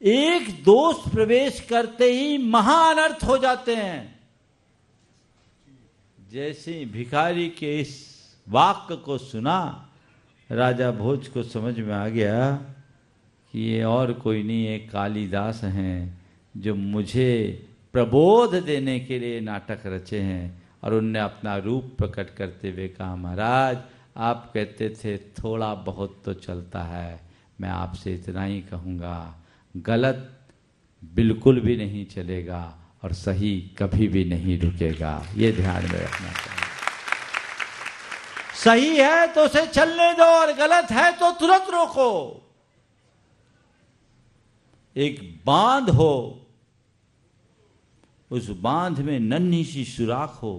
एक दोष प्रवेश करते ही महाअनर्थ हो जाते हैं। जैसे भिखारी के इस वाक्य को सुना, राजा भोज को समझ में आ गया कि ये और कोई नहीं, ये कालिदास हैं जो मुझे प्रबोध देने के लिए नाटक रचे हैं। और उनने अपना रूप प्रकट करते हुए कहा, महाराज आप कहते थे थोड़ा बहुत तो चलता है, मैं आपसे इतना ही कहूँगा, गलत बिल्कुल भी नहीं चलेगा और सही कभी भी नहीं रुकेगा। ये ध्यान में रखना चाहिए। सही है तो उसे चलने दो और गलत है तो तुरंत रोको। एक बांध हो, उस बांध में नन्ही सी सुराख हो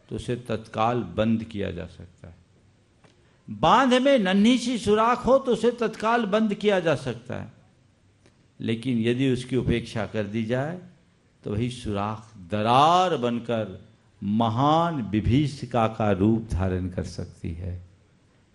तो उसे तत्काल बंद किया जा सकता है। बांध में नन्ही सी सुराख हो तो उसे तत्काल बंद किया जा सकता है, लेकिन यदि उसकी उपेक्षा कर दी जाए तो वही सुराख दरार बनकर महान विभीषिका का रूप धारण कर सकती है।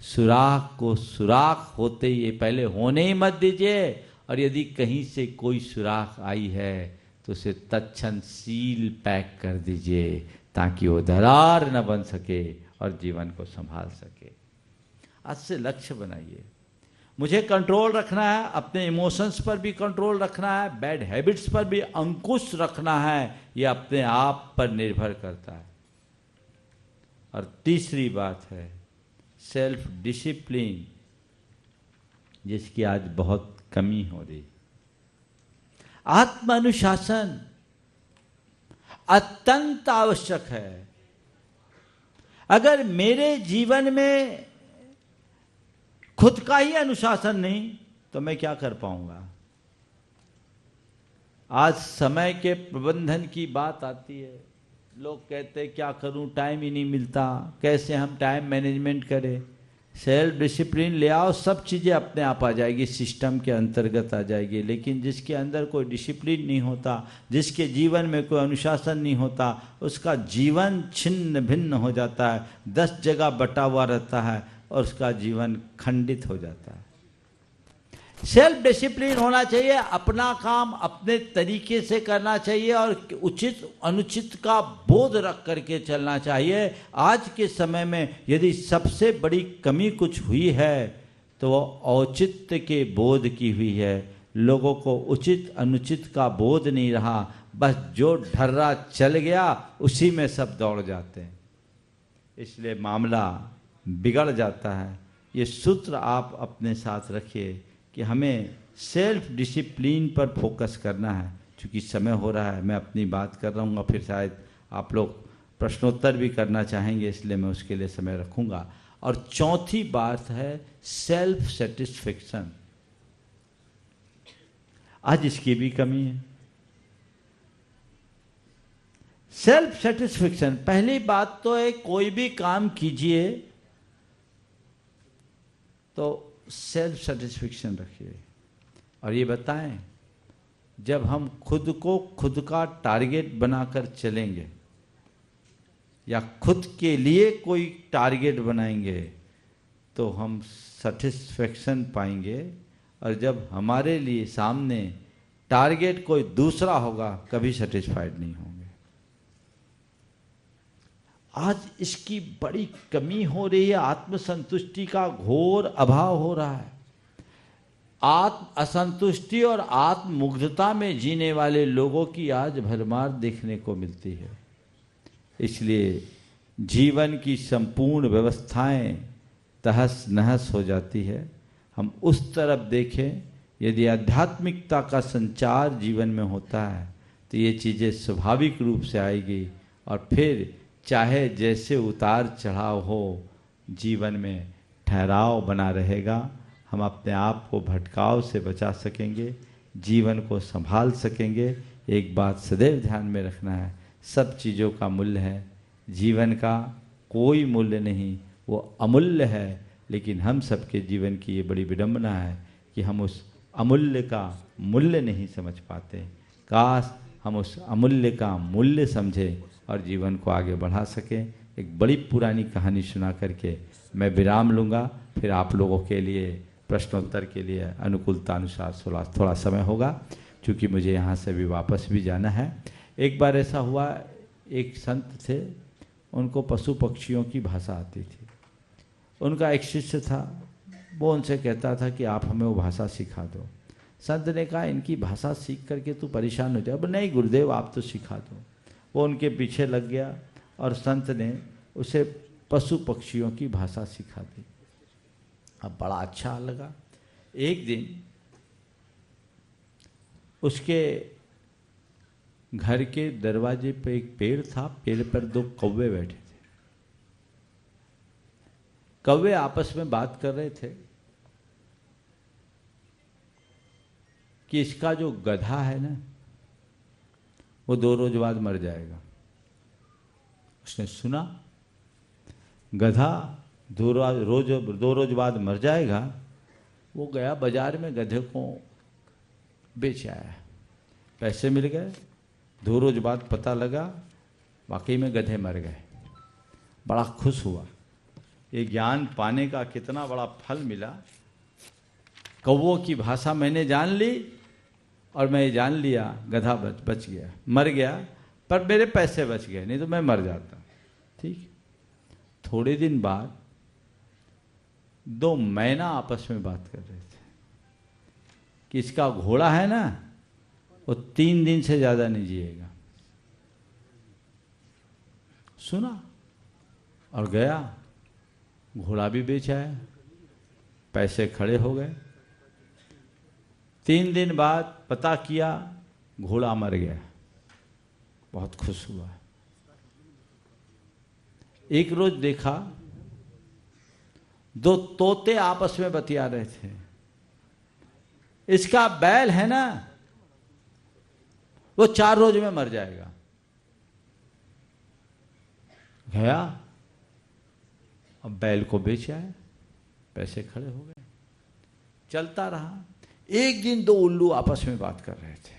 सुराख को सुराख होते ही पहले होने ही मत दीजिए, और यदि कहीं से कोई सुराख आई है तो उसे तत्क्षण सील पैक कर दीजिए ताकि वो दरार न बन सके और जीवन को संभाल सके। आज से लक्ष्य बनाइए, मुझे कंट्रोल रखना है, अपने इमोशंस पर भी कंट्रोल रखना है, बैड हैबिट्स पर भी अंकुश रखना है, ये अपने आप पर निर्भर करता है। और तीसरी बात है सेल्फ डिसिप्लिन, जिसकी आज बहुत कमी हो रही। आत्म अनुशासन अत्यंत आवश्यक है। अगर मेरे जीवन में खुद का ही अनुशासन नहीं तो मैं क्या कर पाऊंगा। आज समय के प्रबंधन की बात आती है, लोग कहते हैं क्या करूं, टाइम ही नहीं मिलता, कैसे हम टाइम मैनेजमेंट करें। सेल्फ डिसिप्लिन ले आओ, सब चीज़ें अपने आप आ जाएगी, सिस्टम के अंतर्गत आ जाएगी। लेकिन जिसके अंदर कोई डिसिप्लिन नहीं होता, जिसके जीवन में कोई अनुशासन नहीं होता, उसका जीवन छिन्न भिन्न हो जाता है, 10 जगह बटा हुआ रहता है और उसका जीवन खंडित हो जाता है। सेल्फ डिसिप्लिन होना चाहिए, अपना काम अपने तरीके से करना चाहिए और उचित अनुचित का बोध रख करके चलना चाहिए। आज के समय में यदि सबसे बड़ी कमी कुछ हुई है तो वो औचित्य के बोध की हुई है। लोगों को उचित अनुचित का बोध नहीं रहा, बस जो ढर्रा चल गया उसी में सब दौड़ जाते हैं, इसलिए मामला बिगड़ जाता है। ये सूत्र आप अपने साथ रखिए कि हमें सेल्फ डिसिप्लिन पर फोकस करना है। चूँकि समय हो रहा है, मैं अपनी बात कर रहा हूँ, फिर शायद आप लोग प्रश्नोत्तर भी करना चाहेंगे, इसलिए मैं उसके लिए समय रखूँगा। और चौथी बात है सेल्फ सेटिस्फेक्शन। आज इसकी भी कमी है। सेल्फ सेटिस्फेक्शन, पहली बात तो है कोई भी काम कीजिए तो सेल्फ सेटिस्फेक्शन रखिए। और ये बताएं, जब हम खुद को खुद का टारगेट बनाकर चलेंगे या खुद के लिए कोई टारगेट बनाएंगे तो हम सेटिस्फेक्शन पाएंगे, और जब हमारे लिए सामने टारगेट कोई दूसरा होगा कभी सेटिस्फाइड नहीं होंगे। आज इसकी बड़ी कमी हो रही है, आत्मसंतुष्टि का घोर अभाव हो रहा है। आत्म असंतुष्टि और आत्ममुग्धता में जीने वाले लोगों की आज भरमार देखने को मिलती है। इसलिए जीवन की संपूर्ण व्यवस्थाएं तहस नहस हो जाती है। हम उस तरफ देखें, यदि आध्यात्मिकता का संचार जीवन में होता है तो ये चीज़ें स्वाभाविक रूप से आएगी, और फिर चाहे जैसे उतार चढ़ाव हो जीवन में ठहराव बना रहेगा। हम अपने आप को भटकाव से बचा सकेंगे, जीवन को संभाल सकेंगे। एक बात सदैव ध्यान में रखना है, सब चीज़ों का मूल्य है, जीवन का कोई मूल्य नहीं, वो अमूल्य है। लेकिन हम सबके जीवन की ये बड़ी विडंबना है कि हम उस अमूल्य का मूल्य नहीं समझ पाते। काश हम उस अमूल्य का मूल्य समझें और जीवन को आगे बढ़ा सकें। एक बड़ी पुरानी कहानी सुना करके मैं विराम लूँगा, फिर आप लोगों के लिए प्रश्नोत्तर के लिए अनुकूलता अनुसार थोड़ा समय होगा, क्योंकि मुझे यहाँ से भी वापस भी जाना है। एक बार ऐसा हुआ, एक संत थे, उनको पशु पक्षियों की भाषा आती थी। उनका एक शिष्य था, वो उनसे कहता था कि आप हमें वो भाषा सिखा दो। संत ने कहा इनकी भाषा सीख करके तू परेशान हो जाए। अब नहीं गुरुदेव, आप तो सिखा दो। वो उनके पीछे लग गया और संत ने उसे पशु पक्षियों की भाषा सिखा दी। अब बड़ा अच्छा लगा। एक दिन उसके घर के दरवाजे पे एक पेड़ था, पेड़ पर 2 कौवे बैठे थे। कौवे आपस में बात कर रहे थे कि इसका जो गधा है ना, वो 2 रोज बाद मर जाएगा। उसने सुना गधा 2 रोज बाद मर जाएगा। वो गया बाजार में, गधे को बेच आया, पैसे मिल गए। 2 रोज बाद पता लगा वाकई में गधे मर गए। बड़ा खुश हुआ। ये ज्ञान पाने का कितना बड़ा फल मिला। कौवों की भाषा मैंने जान ली और मैं ये जान लिया गधा बच गया, मर गया, पर मेरे पैसे बच गए, नहीं तो मैं मर जाता। ठीक। थोड़े दिन बाद 2 मैना आपस में बात कर रहे थे कि इसका घोड़ा है ना, वो 3 दिन से ज्यादा नहीं जिएगा। सुना और गया, घोड़ा भी बेच आया, पैसे खड़े हो गए। 3 दिन बाद पता किया घोड़ा मर गया। बहुत खुश हुआ। एक रोज देखा 2 तोते आपस में बतिया रहे थे। इसका बैल है ना, वो 4 रोज में मर जाएगा। गया, अब बैल को बेच आया, पैसे खड़े हो गए। चलता रहा। एक दिन 2 उल्लू आपस में बात कर रहे थे।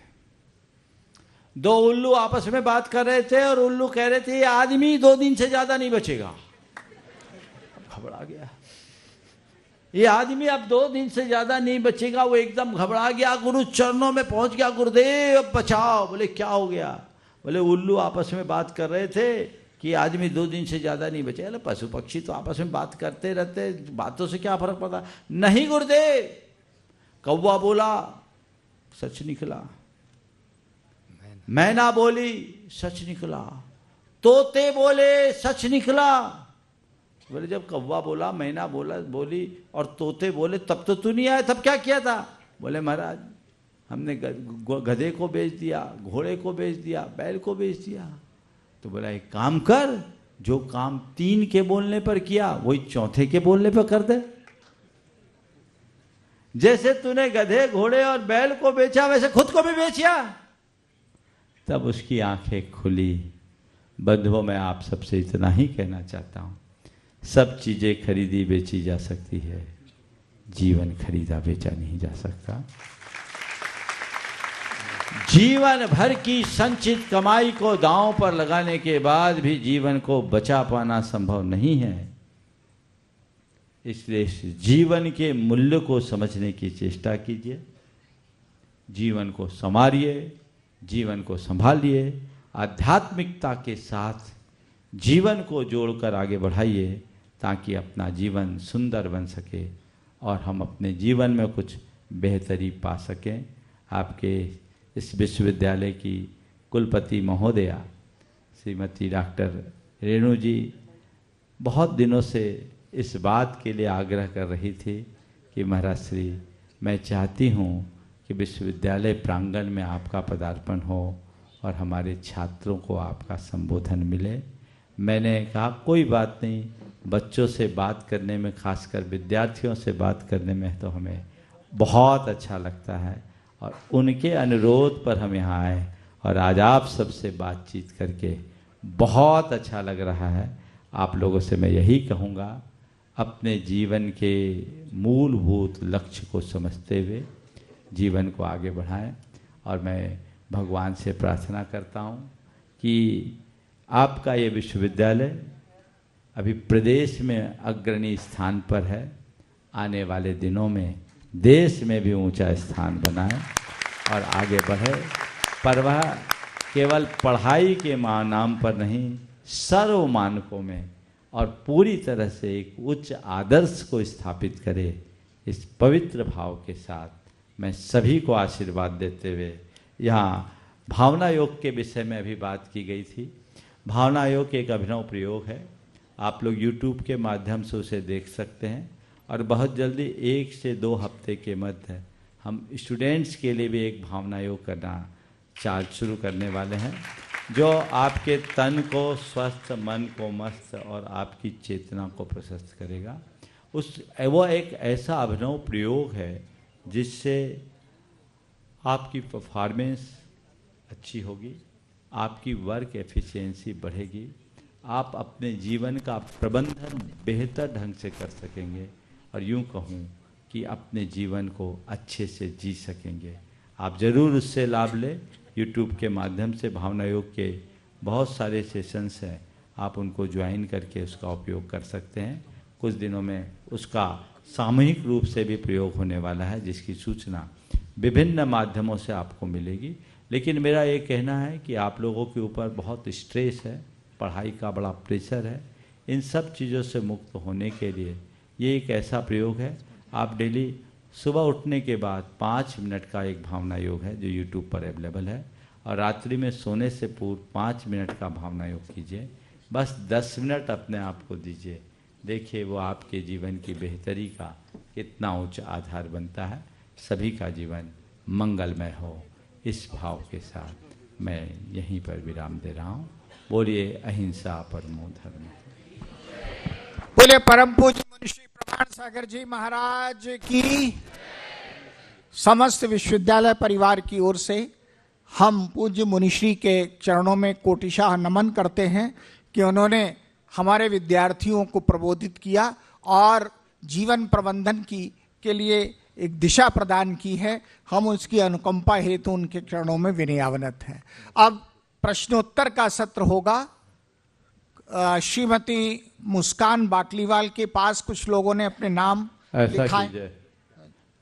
2 उल्लू आपस में बात कर रहे थे और उल्लू कह रहे थे ये आदमी 2 दिन से ज्यादा नहीं बचेगा। घबरा गया, ये आदमी अब 2 दिन से ज्यादा नहीं बचेगा। वो एकदम घबरा गया, गुरु चरणों में पहुंच गया, गुरुदेव अब बचाओ। बोले क्या हो गया? बोले उल्लू आपस में बात कर रहे थे कि आदमी 2 दिन से ज्यादा नहीं बचेगा। बोले पशु पक्षी तो आपस में बात करते रहते, बातों से क्या फर्क पड़ता? नहीं गुरुदेव, कौवा बोला सच निकला, मैना बोली सच निकला, तोते बोले सच निकला। बोले जब कौवा बोला, मैना बोली और तोते बोले तब तो तू नहीं आया, तब क्या किया था? बोले महाराज हमने गधे को बेच दिया, घोड़े को बेच दिया, बैल को बेच दिया। तो बोला एक काम कर, जो काम 3 के बोलने पर किया वही 4थे के बोलने पर कर दे। जैसे तूने गधे घोड़े और बैल को बेचा वैसे खुद को भी बेचिया। तब उसकी आंखें खुली। बंधुओं, मैं आप सबसे इतना ही कहना चाहता हूं, सब चीजें खरीदी बेची जा सकती है, जीवन खरीदा बेचा नहीं जा सकता। जीवन भर की संचित कमाई को दांव पर लगाने के बाद भी जीवन को बचा पाना संभव नहीं है। इसलिए इस जीवन के मूल्य को समझने की चेष्टा कीजिए, जीवन को संवारिए, जीवन को संभालिए, आध्यात्मिकता के साथ जीवन को जोड़कर आगे बढ़ाइए ताकि अपना जीवन सुंदर बन सके और हम अपने जीवन में कुछ बेहतरी पा सकें। आपके इस विश्वविद्यालय की कुलपति महोदया श्रीमती डॉक्टर रेणु जी बहुत दिनों से इस बात के लिए आग्रह कर रही थी कि महाराज श्री, मैं चाहती हूँ कि विश्वविद्यालय प्रांगण में आपका पदार्पण हो और हमारे छात्रों को आपका संबोधन मिले। मैंने कहा कोई बात नहीं, बच्चों से बात करने में, खासकर विद्यार्थियों से बात करने में तो हमें बहुत अच्छा लगता है और उनके अनुरोध पर हम यहाँ आए और आज आप सबसे बातचीत करके बहुत अच्छा लग रहा है। आप लोगों से मैं यही कहूँगा, अपने जीवन के मूलभूत लक्ष्य को समझते हुए जीवन को आगे बढ़ाएं। और मैं भगवान से प्रार्थना करता हूँ कि आपका ये विश्वविद्यालय अभी प्रदेश में अग्रणी स्थान पर है, आने वाले दिनों में देश में भी ऊंचा स्थान बनाए और आगे बढ़े। पर वह केवल पढ़ाई के नाम पर नहीं, सर्व मानकों में और पूरी तरह से एक उच्च आदर्श को स्थापित करे। इस पवित्र भाव के साथ मैं सभी को आशीर्वाद देते हुए, यहाँ भावना योग के विषय में अभी बात की गई थी। भावना योग एक अभिनव प्रयोग है, आप लोग YouTube के माध्यम से उसे देख सकते हैं। और बहुत जल्दी 1 से 2 हफ्ते के मध्य हम स्टूडेंट्स के लिए भी एक भावना योग करना चार्ज शुरू करने वाले हैं, जो आपके तन को स्वस्थ, मन को मस्त और आपकी चेतना को प्रशस्त करेगा। वो एक ऐसा अभिनव प्रयोग है जिससे आपकी परफॉर्मेंस अच्छी होगी, आपकी वर्क एफिशिएंसी बढ़ेगी, आप अपने जीवन का प्रबंधन बेहतर ढंग से कर सकेंगे और यूँ कहूँ कि अपने जीवन को अच्छे से जी सकेंगे। आप ज़रूर उससे लाभ लें। YouTube के माध्यम से भावना योग के बहुत सारे सेशंस हैं, आप उनको ज्वाइन करके उसका उपयोग कर सकते हैं। कुछ दिनों में उसका सामूहिक रूप से भी प्रयोग होने वाला है, जिसकी सूचना विभिन्न माध्यमों से आपको मिलेगी। लेकिन मेरा ये कहना है कि आप लोगों के ऊपर बहुत स्ट्रेस है, पढ़ाई का बड़ा प्रेशर है। इन सब चीज़ों से मुक्त होने के लिए ये एक ऐसा प्रयोग है। आप डेली सुबह उठने के बाद 5 मिनट का एक भावना योग है जो YouTube पर अवेलेबल है, और रात्रि में सोने से पूर्व 5 मिनट का भावना योग कीजिए। बस 10 मिनट अपने आप को दीजिए, देखिए वो आपके जीवन की बेहतरी का कितना उच्च आधार बनता है। सभी का जीवन मंगलमय हो, इस भाव के साथ मैं यहीं पर विराम दे रहा हूँ। बोलिए अहिंसा परमो धर्म। बोले परम पूज्य मुनिश्री प्रमाण सागर जी महाराज की। समस्त विश्वविद्यालय परिवार की ओर से हम पूज्य मुनिश्री के चरणों में कोटिशाह नमन करते हैं कि उन्होंने हमारे विद्यार्थियों को प्रबोधित किया और जीवन प्रबंधन के लिए एक दिशा प्रदान की है। हम उसकी अनुकंपा हेतु उनके चरणों में विनयावनत हैं। अब प्रश्नोत्तर का सत्र होगा। श्रीमती मुस्कान बाकलीवाल के पास कुछ लोगों ने अपने नाम ऐसा कीजिए,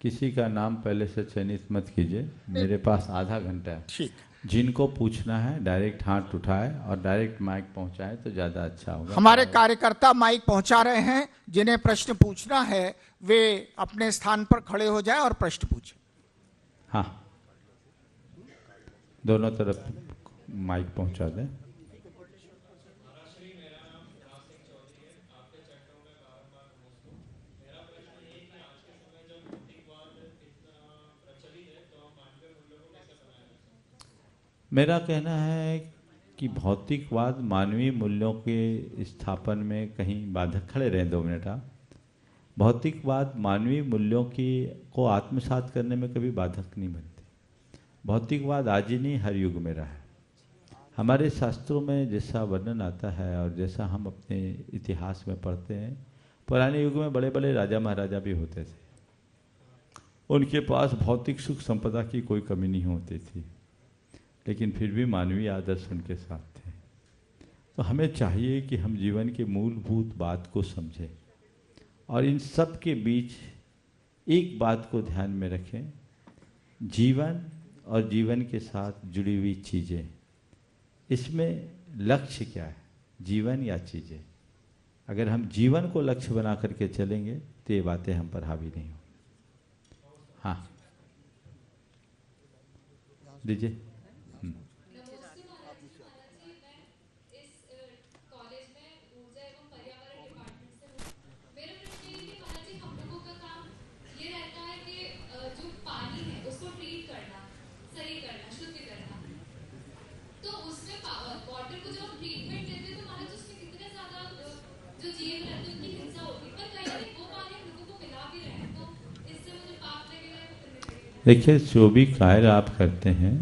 किसी का नाम पहले से चयनित मत कीजिए, मेरे पास आधा घंटा है। ठीक, जिनको पूछना है डायरेक्ट हाथ उठाए और डायरेक्ट माइक पहुंचाए तो ज़्यादा अच्छा होगा। हमारे कार्यकर्ता माइक पहुंचा रहे हैं। जिन्हें प्रश्न पूछना है वे अपने स्थान पर खड़े हो जाएं और प्रश्न पूछें। हाँ, दोनों तरफ माइक पहुंचा दें। मेरा कहना है कि भौतिकवाद मानवीय मूल्यों के स्थापन में कहीं बाधक, खड़े रहें 2 मिनट आप। भौतिकवाद मानवीय मूल्यों को आत्मसात करने में कभी बाधक नहीं बनती। भौतिकवाद आज ही नहीं, हर युग में रहा है। हमारे शास्त्रों में जैसा वर्णन आता है और जैसा हम अपने इतिहास में पढ़ते हैं, पुराने युग में बड़े बड़े राजा महाराजा भी होते थे, उनके पास भौतिक सुख संपदा की कोई कमी नहीं होती थी, लेकिन फिर भी मानवीय आदर्श उनके साथ थे। तो हमें चाहिए कि हम जीवन के मूलभूत बात को समझें और इन सब के बीच एक बात को ध्यान में रखें, जीवन और जीवन के साथ जुड़ी हुई चीज़ें, इसमें लक्ष्य क्या है, जीवन या चीज़ें। अगर हम जीवन को लक्ष्य बना करके चलेंगे तो ये बातें हम पर हावी नहीं हो। हाँ दीजिए। देखिए, जो भी कार्य आप करते हैं,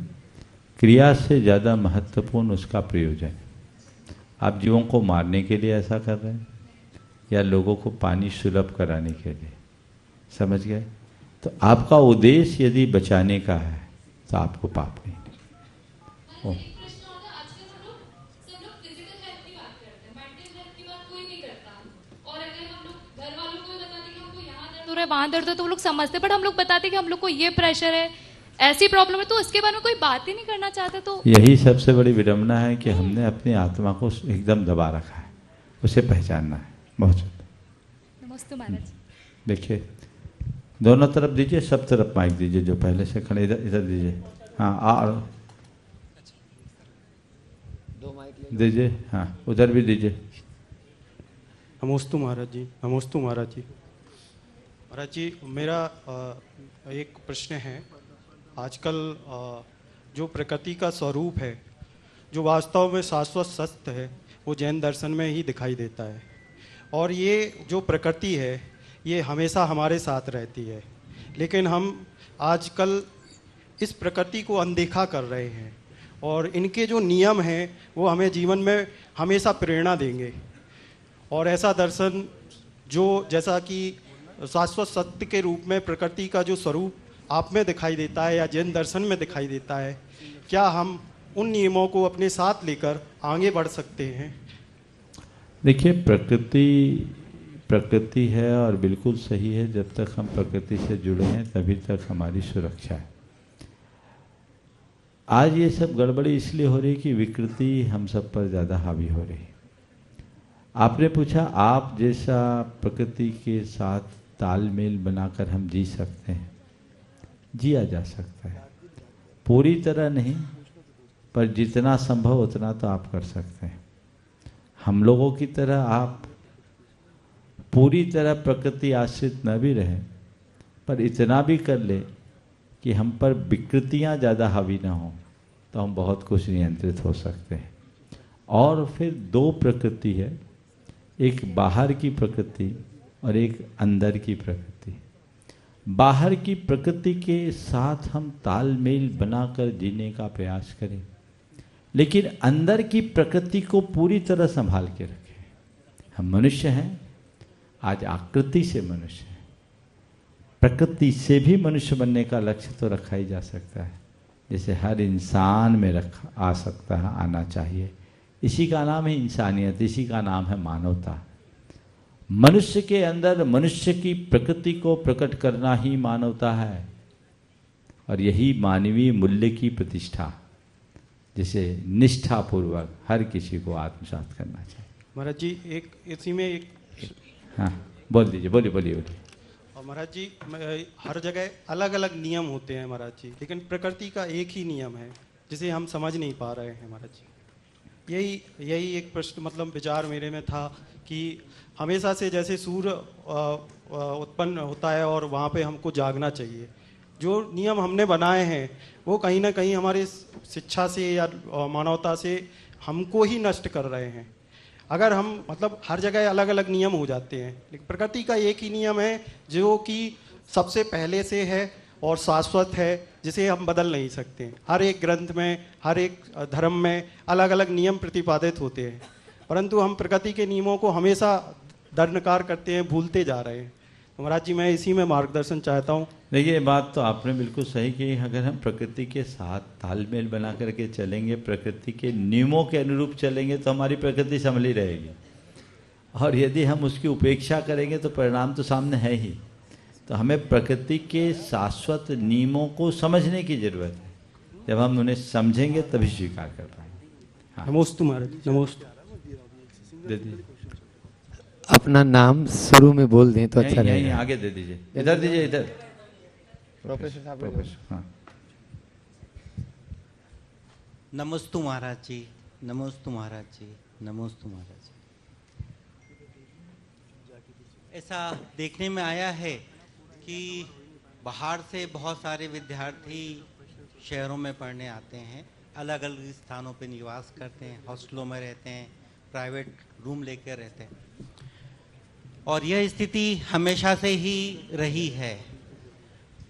क्रिया से ज़्यादा महत्वपूर्ण उसका प्रयोजन है। आप जीवों को मारने के लिए ऐसा कर रहे हैं या लोगों को पानी सुलभ कराने के लिए, समझ गए? तो आपका उद्देश्य यदि बचाने का है तो आपको पाप नहीं। ओ। वहाँ दर्द है तो वो लोग समझते, बट हम लोग बताते कि हम लोग को ये प्रेशर है, ऐसी प्रॉब्लम है, तो उसके बारे में कोई बात ही नहीं करना चाहते। तो यही सबसे बड़ी विडंबना है कि हमने अपनी आत्मा को एकदम दबा रखा है, उसे पहचानना है। बहुत नमस्ते महाराज। देखिए दोनों तरफ दीजिए, सब तरफ माइक दीजिए, जो पहले से खड़े इधर इधर दीजिए। हाँ दीजिए, हाँ उधर भी दीजिए। नमोस्तु महाराज जी, नमोस्तु महाराज जी। महाराज जी मेरा एक प्रश्न है। आजकल जो प्रकृति का स्वरूप है, जो वास्तव में शाश्वत सत्य है, वो जैन दर्शन में ही दिखाई देता है। और ये जो प्रकृति है ये हमेशा हमारे साथ रहती है, लेकिन हम आजकल इस प्रकृति को अनदेखा कर रहे हैं और इनके जो नियम हैं वो हमें जीवन में हमेशा प्रेरणा देंगे। और ऐसा दर्शन जो जैसा कि शाश्वत सत्य के रूप में प्रकृति का जो स्वरूप आप में दिखाई देता है या जैन दर्शन में दिखाई देता है, क्या हम उन नियमों को अपने साथ लेकर आगे बढ़ सकते हैं? देखिए प्रकृति है और बिल्कुल सही है। जब तक हम प्रकृति से जुड़े हैं तभी तक हमारी सुरक्षा है। आज ये सब गड़बड़ी इसलिए हो रही कि विकृति हम सब पर ज़्यादा हावी हो रही। आपने पूछा आप जैसा प्रकृति के साथ तालमेल बनाकर हम जी सकते हैं। जिया जा सकता है, पूरी तरह नहीं, पर जितना संभव उतना तो आप कर सकते हैं। हम लोगों की तरह आप पूरी तरह प्रकृति आश्रित न भी रहें, पर इतना भी कर ले कि हम पर विकृतियां ज़्यादा हावी ना हो, तो हम बहुत कुछ नियंत्रित हो सकते हैं। और फिर दो प्रकृति है, एक बाहर की प्रकृति और एक अंदर की प्रकृति। बाहर की प्रकृति के साथ हम तालमेल बनाकर जीने का प्रयास करें, लेकिन अंदर की प्रकृति को पूरी तरह संभाल के रखें। हम मनुष्य हैं, आज आकृति से मनुष्य हैं, प्रकृति से भी मनुष्य बनने का लक्ष्य तो रखा ही जा सकता है, जैसे हर इंसान में रखा आ सकता है, आना चाहिए। इसी का नाम है इंसानियत, इसी का नाम है मानवता। मनुष्य के अंदर मनुष्य की प्रकृति को प्रकट करना ही मानवता है, और यही मानवीय मूल्य की प्रतिष्ठा, जिसे निष्ठापूर्वक हर किसी को आत्मसात करना चाहिए। महाराज जी एक इसी में एक हाँ बोल दीजिए, बोलिए। और महाराज जी हर जगह अलग अलग नियम होते हैं महाराज जी, लेकिन प्रकृति का एक ही नियम है जिसे हम समझ नहीं पा रहे हैं महाराज जी। यही एक प्रश्न मतलब विचार मेरे में था कि हमेशा से जैसे सूर्य उत्पन्न होता है और वहाँ पे हमको जागना चाहिए, जो नियम हमने बनाए हैं वो कहीं ना कहीं हमारी शिक्षा से या मानवता से हमको ही नष्ट कर रहे हैं। अगर हम मतलब हर जगह अलग अलग नियम हो जाते हैं, लेकिन प्रकृति का एक ही नियम है जो कि सबसे पहले से है और शाश्वत है, जिसे हम बदल नहीं सकते। हर एक ग्रंथ में, हर एक धर्म में अलग अलग नियम प्रतिपादित होते हैं, परंतु हम प्रकृति के नियमों को हमेशा दंडकार करते हैं, भूलते जा रहे हैं। तो महाराज जी मैं इसी में मार्गदर्शन चाहता हूँ। देखिए, ये बात तो आपने बिल्कुल सही की। अगर हम प्रकृति के साथ तालमेल बना करके चलेंगे, प्रकृति के नियमों के अनुरूप चलेंगे, तो हमारी प्रकृति संभली रहेगी। और यदि हम उसकी उपेक्षा करेंगे तो परिणाम तो सामने है ही। तो हमें प्रकृति के शाश्वत नियमों को समझने की जरूरत है। जब हम उन्हें समझेंगे तभी स्वीकार कर पाएंगे। हाँ। नमोस्तु महाराज, नमोस्तु। दे दीजिए अपना नाम शुरू में बोल दें तो अच्छा रहेगा। यहीं आगे दे दीजिए, इधर दीजिए, इधर। प्रोफेसर साहब, प्रोफेसर, हाँ। नमोस्तु महाराज जी, नमोस्तु महाराज जी, नमोस्तु महाराज जी। ऐसा देखने में आया है कि बाहर से बहुत सारे विद्यार्थी शहरों में पढ़ने आते हैं, अलग अलग स्थानों पे निवास करते हैं, हॉस्टलों में रहते हैं, प्राइवेट रूम लेकर रहते हैं, और यह स्थिति हमेशा से ही रही है।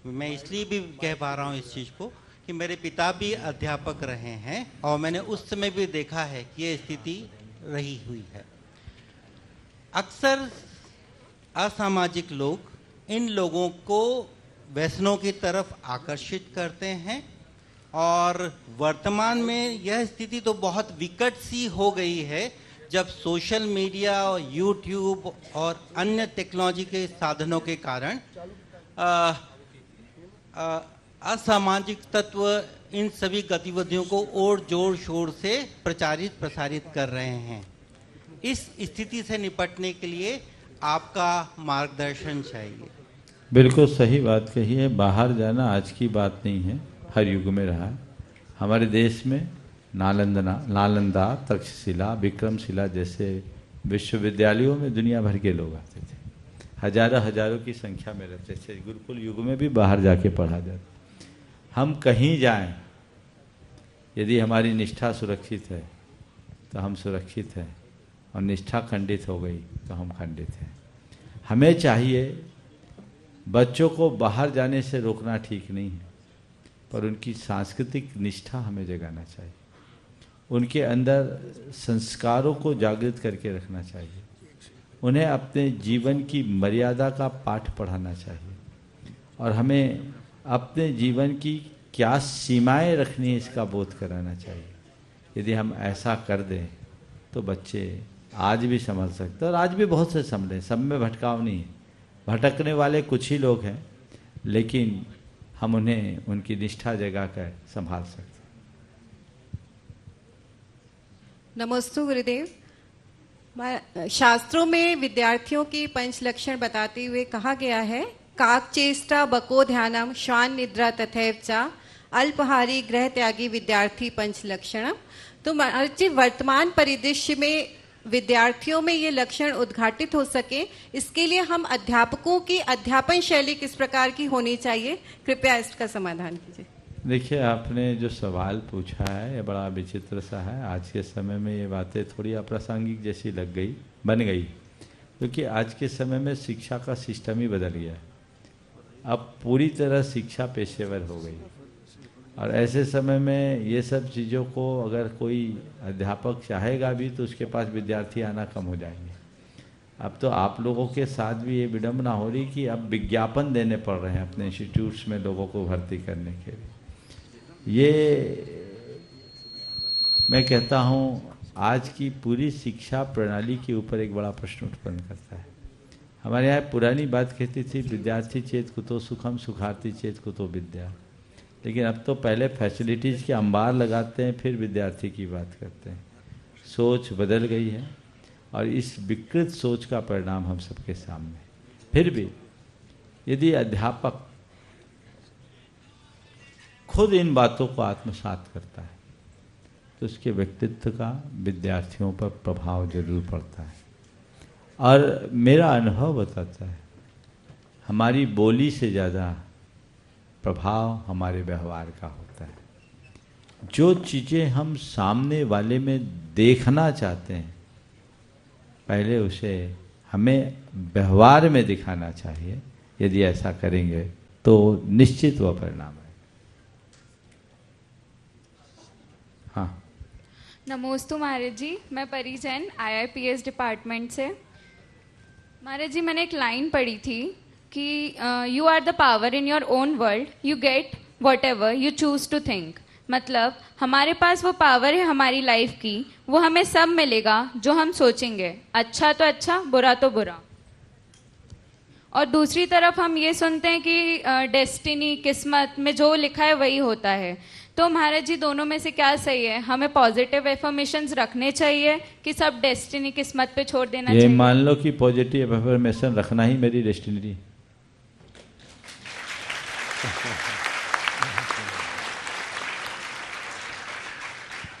मैं इसलिए भी कह पा रहा हूँ इस चीज़ को कि मेरे पिता भी अध्यापक रहे हैं और मैंने उस समय भी देखा है कि ये स्थिति रही हुई है। अक्सर असामाजिक लोग इन लोगों को व्यसनों की तरफ आकर्षित करते हैं और वर्तमान में यह स्थिति तो बहुत विकट सी हो गई है जब सोशल मीडिया और यूट्यूब और अन्य टेक्नोलॉजी के साधनों के कारण असामाजिक तत्व इन सभी गतिविधियों को और जोर शोर से प्रसारित कर रहे हैं। इस स्थिति से निपटने के लिए आपका मार्गदर्शन चाहिए। बिल्कुल सही बात कही है। बाहर जाना आज की बात नहीं है, हर युग में रहा है। हमारे देश में नालंदा, तक्षशिला, विक्रमशिला जैसे विश्वविद्यालयों में दुनिया भर के लोग आते थे, हजारों की संख्या में रहते थे। गुरुकुल युग में भी बाहर जाके पढ़ा जाता। हम कहीं जाएं, यदि हमारी निष्ठा सुरक्षित है तो हम सुरक्षित हैं, और निष्ठा खंडित हो गई तो हम खंडित हैं। हमें चाहिए, बच्चों को बाहर जाने से रोकना ठीक नहीं है, पर उनकी सांस्कृतिक निष्ठा हमें जगाना चाहिए, उनके अंदर संस्कारों को जागृत करके रखना चाहिए, उन्हें अपने जीवन की मर्यादा का पाठ पढ़ाना चाहिए, और हमें अपने जीवन की क्या सीमाएं रखनी है इसका बोध कराना चाहिए। यदि हम ऐसा कर दें तो बच्चे आज भी संभल सकते हैं, और आज भी बहुत से संभले, सब में भटकाव नहीं है। भटकने वाले कुछ ही लोग हैं, लेकिन हम उन्हें उनकी निष्ठा जगा कर संभाल सकते हैं। नमोस्तु गुरुदेव। शास्त्रों में विद्यार्थियों की पंच लक्षण बताते हुए कहा गया है, काक चेष्टा बको ध्यानम श्वान निद्रा तथैव च अल्पहारी ग्रह त्यागी विद्यार्थी पंच लक्षणम। तो वर्तमान परिदृश्य में विद्यार्थियों में ये लक्षण उद्घाटित हो सके, इसके लिए हम अध्यापकों की अध्यापन शैली किस प्रकार की होनी चाहिए, कृपया इसका समाधान कीजिए। देखिए, आपने जो सवाल पूछा है ये बड़ा विचित्र सा है। आज के समय में ये बातें थोड़ी अप्रासंगिक जैसी बन गई, क्योंकि आज के समय में शिक्षा का सिस्टम ही बदल गया है। अब पूरी तरह शिक्षा पेशेवर हो गई, और ऐसे समय में ये सब चीज़ों को अगर कोई अध्यापक चाहेगा भी तो उसके पास विद्यार्थी आना कम हो जाएंगे। अब तो आप लोगों के साथ भी ये विडंबना हो रही कि अब विज्ञापन देने पड़ रहे हैं अपने इंस्टीट्यूट्स में लोगों को भर्ती करने के लिए। ये मैं कहता हूँ आज की पूरी शिक्षा प्रणाली के ऊपर एक बड़ा प्रश्न उत्पन्न करता है। हमारे यहाँ पुरानी बात कहती थी, विद्यार्थी चेत कुतो सुखम सुखार्थी चेत कुतो विद्या। लेकिन अब तो पहले फैसिलिटीज़ के अंबार लगाते हैं, फिर विद्यार्थी की बात करते हैं। सोच बदल गई है, और इस विकृत सोच का परिणाम हम सबके सामने। फिर भी यदि अध्यापक खुद इन बातों को आत्मसात करता है तो उसके व्यक्तित्व का विद्यार्थियों पर प्रभाव जरूर पड़ता है। और मेरा अनुभव बताता है, हमारी बोली से ज़्यादा प्रभाव हमारे व्यवहार का होता है। जो चीज़ें हम सामने वाले में देखना चाहते हैं, पहले उसे हमें व्यवहार में दिखाना चाहिए। यदि ऐसा करेंगे तो निश्चित वह परिणाम है। हाँ, नमोस्तु महाराज जी, मैं परी जैन IIPS डिपार्टमेंट से। महाराज जी, मैंने एक लाइन पढ़ी थी कि you are the power in your own world, you get whatever you choose to think. मतलब हमारे पास वो पावर है हमारी लाइफ की, वो हमें सब मिलेगा जो हम सोचेंगे, अच्छा तो अच्छा, बुरा तो बुरा। और दूसरी तरफ हम ये सुनते हैं कि डेस्टिनी, किस्मत में जो लिखा है वही होता है। तो महाराज जी, दोनों में से क्या सही है? हमें पॉजिटिव एफर्मेशंस रखने चाहिए कि सब डेस्टिनी, किस्मत पे छोड़ देना चाहिए? ये मान लो कि पॉजिटिव एफर्मेशन रखना ही मेरी डेस्टिनी।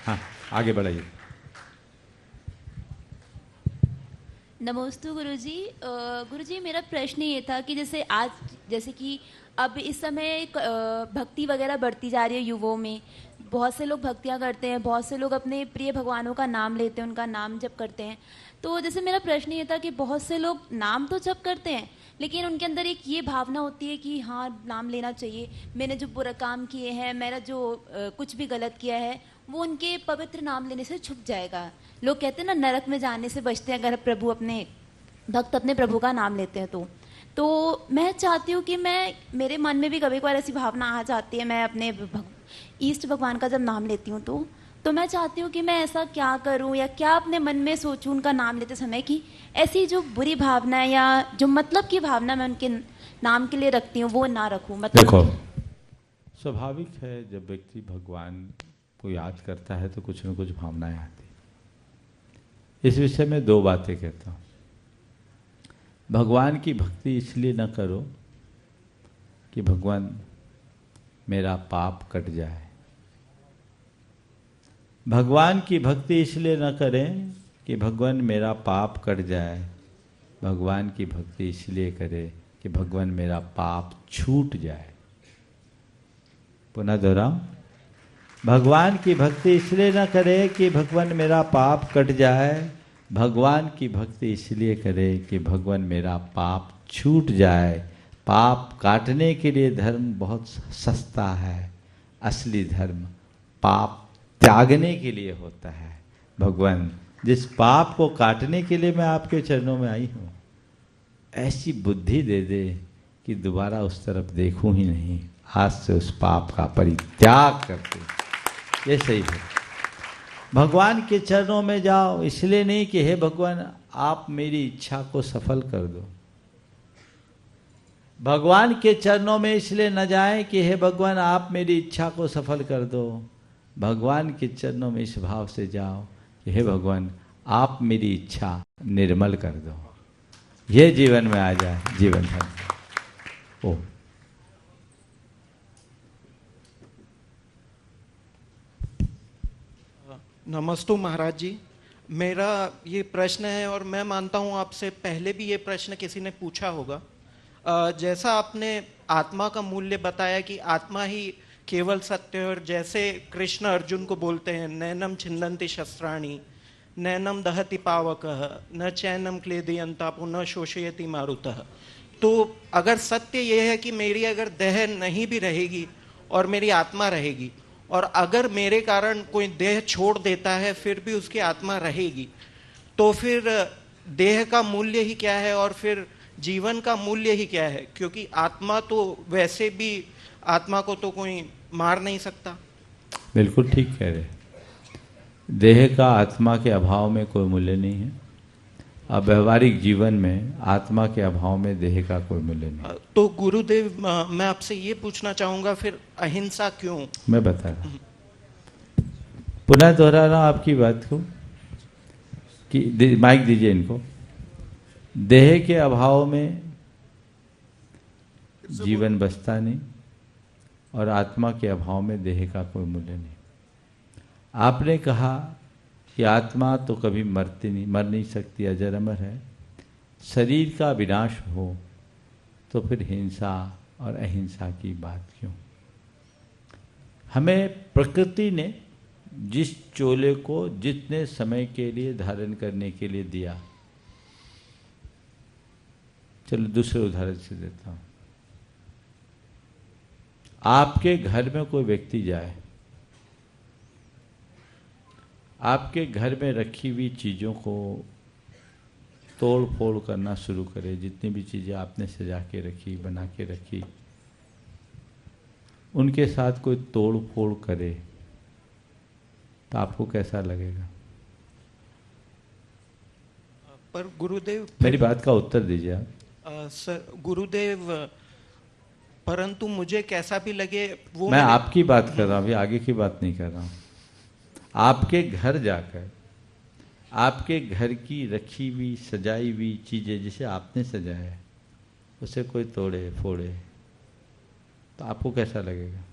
हाँ, आगे बढ़ाइए। नमस्ते गुरुजी। गुरुजी, मेरा प्रश्न ये था कि जैसे कि अब इस समय भक्ति वगैरह बढ़ती जा रही है युवाओं में, बहुत से लोग भक्तियाँ करते हैं, बहुत से लोग अपने प्रिय भगवानों का नाम लेते हैं, उनका नाम जप करते हैं। तो जैसे मेरा प्रश्न ये था कि बहुत से लोग नाम तो जप करते हैं, लेकिन उनके अंदर एक ये भावना होती है कि हाँ नाम लेना चाहिए, मैंने जो बुरा काम किए हैं, मेरा जो कुछ भी गलत किया है वो उनके पवित्र नाम लेने से छुप जाएगा। लोग कहते हैं ना नरक में जाने से बचते हैं अगर प्रभु अपने भक्त अपने प्रभु का नाम लेते हैं तो मैं चाहती हूँ कि मेरे मन में भी कभी कभार ऐसी भावना आ जाती है, मैं अपने ईष्ट भगवान का जब नाम लेती हूँ तो मैं चाहती हूँ कि मैं ऐसा क्या करूँ या क्या अपने मन में सोचूं उनका नाम लेते समय कि ऐसी जो बुरी भावना या जो मतलब की भावना मैं उनके नाम के लिए रखती हूँ वो ना रखूँ। मतलब देखो, स्वाभाविक है जब व्यक्ति भगवान को याद करता है तो कुछ न कुछ भावनाएं आती। इस विषय में दो बातें कहता हूँ। भगवान की भक्ति इसलिए न करो कि भगवान मेरा पाप कट जाए। भगवान की भक्ति इसलिए न करें कि भगवान मेरा पाप कट जाए। भगवान की भक्ति इसलिए करें कि भगवान मेरा पाप छूट जाए। पुनः दोहराऊं, भगवान की भक्ति इसलिए न करें कि भगवान मेरा पाप कट जाए। भगवान की भक्ति इसलिए करें कि भगवान मेरा पाप छूट जाए। पाप काटने के लिए धर्म बहुत सस्ता है, असली धर्म पाप त्यागने के लिए होता है। भगवान जिस पाप को काटने के लिए मैं आपके चरणों में आई हूँ, ऐसी बुद्धि दे दे कि दोबारा उस तरफ देखूं ही नहीं, आज से उस पाप का परित्याग करते। ये सही है। भगवान के चरणों में जाओ इसलिए नहीं कि हे भगवान आप मेरी इच्छा को सफल कर दो। भगवान के चरणों में इसलिए न जाएं कि हे भगवान आप मेरी इच्छा को सफल कर दो। भगवान के चरणों में इस भाव से जाओ कि हे भगवान आप मेरी इच्छा निर्मल कर दो। ये जीवन में आ जाए, जीवन भर। ओ नमस्तु महाराज जी, मेरा ये प्रश्न है और मैं मानता हूँ आपसे पहले भी ये प्रश्न किसी ने पूछा होगा। जैसा आपने आत्मा का मूल्य बताया कि आत्मा ही केवल सत्य, और जैसे कृष्ण अर्जुन को बोलते हैं नैनम छिन्दन्ति शस्त्राणि नैनम दहति पावकः न चैनम क्लेदयन्तापो न शोषयति मारुतः। तो अगर सत्य ये है कि मेरी अगर देह नहीं भी रहेगी और मेरी आत्मा रहेगी, और अगर मेरे कारण कोई देह छोड़ देता है फिर भी उसकी आत्मा रहेगी, तो फिर देह का मूल्य ही क्या है और फिर जीवन का मूल्य ही क्या है? क्योंकि आत्मा तो वैसे भी, आत्मा को तो कोई मार नहीं सकता। बिल्कुल ठीक कह रहे। देह का आत्मा के अभाव में कोई मूल्य नहीं है, और व्यवहारिक जीवन में आत्मा के अभाव में देह का कोई मूल्य नहीं। तो गुरुदेव मैं आपसे ये पूछना चाहूंगा फिर अहिंसा क्यों? मैं बता रहा हूं, पुनः दोहरा रहा हूं आपकी बात को कि माइक दीजिए इनको। देह के अभाव में जीवन बचता नहीं, और आत्मा के अभाव में देह का कोई मूल्य नहीं। आपने कहा कि आत्मा तो कभी मर नहीं सकती, अजर अमर है। शरीर का विनाश हो तो फिर हिंसा और अहिंसा की बात क्यों? हमें प्रकृति ने जिस चोले को जितने समय के लिए धारण करने के लिए दिया, चलो दूसरे उदाहरण से देता हूं। आपके घर में कोई व्यक्ति जाए, आपके घर में रखी हुई चीज़ों को तोड़ फोड़ करना शुरू करे, जितनी भी चीज़ें आपने सजा के रखी, बना के रखी, उनके साथ कोई तोड़ फोड़ करे तो आपको कैसा लगेगा? पर गुरुदेव, मेरी बात का उत्तर दीजिए आप। सर गुरुदेव, परंतु मुझे कैसा भी लगे वो मैं आपकी बात कर रहा हूँ, अभी आगे की बात नहीं कर रहा हूँ। आपके घर जाकर आपके घर की रखी हुई सजाई हुई चीज़ें जिसे आपने सजाया है, उसे कोई तोड़े फोड़े तो आपको कैसा लगेगा?